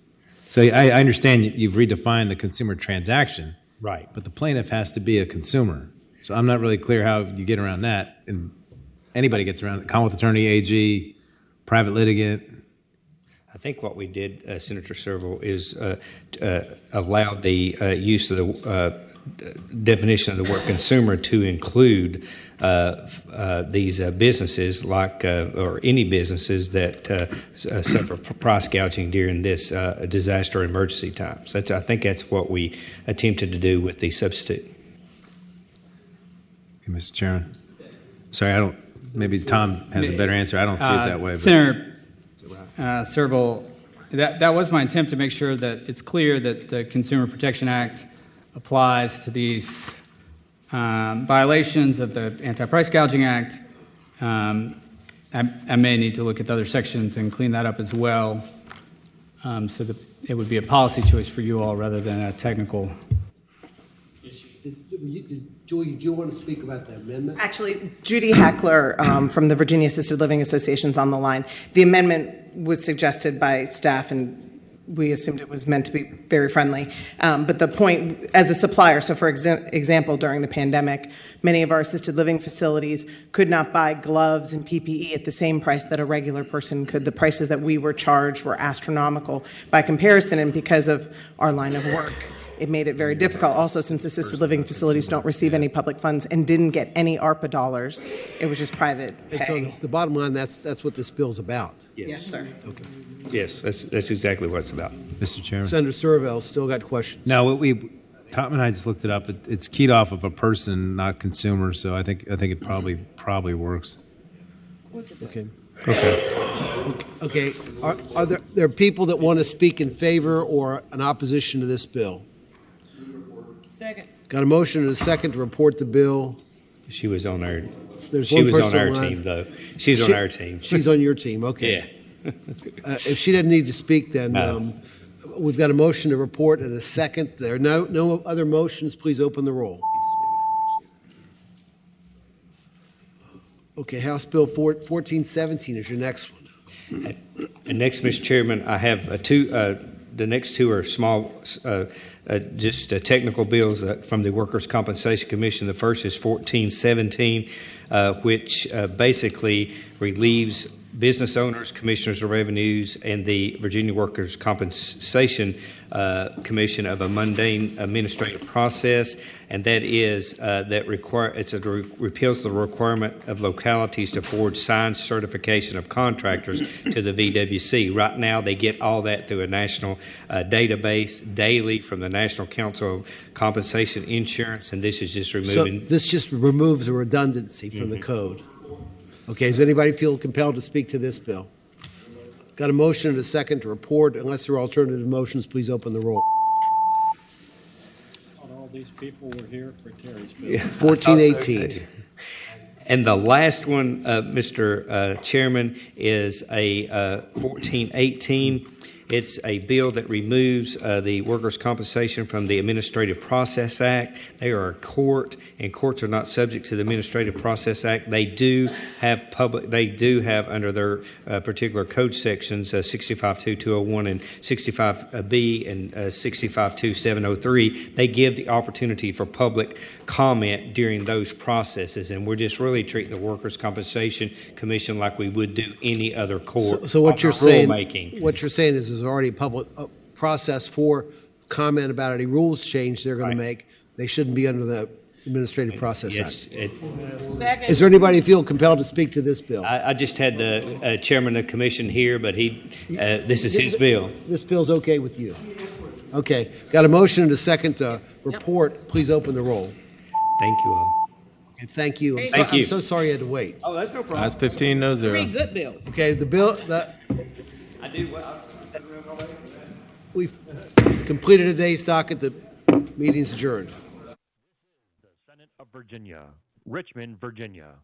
So I understand you've redefined the consumer transaction. Right. But the plaintiff has to be a consumer. So I'm not really clear how you get around that. And anybody gets around it. Commonwealth Attorney, AG, private litigant. I think what we did, Senator Servell, is allowed the use of the definition of the word consumer to include these businesses or any businesses that suffer price gouging during this disaster emergency times. I think that's what we attempted to do with the substitute. Okay, Mr. Chairman. Sorry, maybe Tom has a better answer. I don't see it that way. Senator Serval, that was my attempt to make sure that it's clear that the Consumer Protection Act applies to these violations of the Anti-Price Gouging Act. I may need to look at the other sections and clean that up as well, so that it would be a policy choice for you all rather than a technical issue. Julie, do you want to speak about the amendment? Actually, Judy Hackler from the Virginia Assisted Living Association is on the line. The amendment was suggested by staff, and we assumed it was meant to be very friendly. But the point, as a supplier, so for example, during the pandemic, many of our assisted living facilities could not buy gloves and PPE at the same price that a regular person could. The prices that we were charged were astronomical by comparison, and because of our line of work, it made it very difficult. Also, since assisted living facilities don't receive any public funds and didn't get any ARPA dollars, it was just private pay. And so the bottom line, that's what this bill's about. Yes, sir. Okay. Yes, that's exactly what it's about. Mr. Chairman. Senator Serval still got questions. No, Tom and I just looked it up. It's keyed off of a person, not consumer. So I think it probably works. Okay. Okay. Okay. Are there people that want to speak in favor or in opposition to this bill? Second. Got a motion and a second to report the bill. She was on our. There's she one was person on our online. team, though. She's on our team. She's on your team. Okay. Yeah. If she doesn't need to speak, then we've got a motion to report and a second. There are no other motions. Please open the roll. Okay, House Bill 1417 is your next one. And next, Mr. Chairman, I have two. The next two are small, just technical bills from the Workers' Compensation Commission. The first is 1417, which basically relieves business owners, commissioners of revenues, and the Virginia Workers' Compensation Commission of a mundane administrative process, and that is repeals the requirement of localities to forward signed certification of contractors to the VWC. Right now, they get all that through a national database daily from the National Council of Compensation Insurance, and this is just removing. So this just removes a redundancy from the code. Okay, does anybody feel compelled to speak to this bill? Got a motion and a second to report. Unless there are alternative motions, please open the roll. All these people were here for Terry's bill. Yeah, 1418. And the last one, Mr. Chairman, is a 1418. It's a bill that removes the workers' compensation from the Administrative Process Act. They are a court, and courts are not subject to the Administrative Process Act. They do have under their particular code sections 65.2.201 and 65B and 65.2.703. They give the opportunity for public comment during those processes, and we're just really treating the Workers' Compensation Commission like we would do any other court. So what you're saying, rulemaking. what you're saying is there's already a public process for comment about any rules change they're going to make. They shouldn't be under the Administrative Process Act. Is there anybody who feel compelled to speak to this bill? I just had the chairman of the commission here, but this is his bill. This bill's okay with you? Okay. Got a motion and a second to report. Please open the roll. Thank you all. Okay, thank you. Thank you. I'm so sorry you had to wait. Oh, that's no problem. That's 15-0. Three good bills. Okay, the bill that I do well. we've completed today's docket. The meeting's adjourned. The Senate of Virginia, Richmond, Virginia.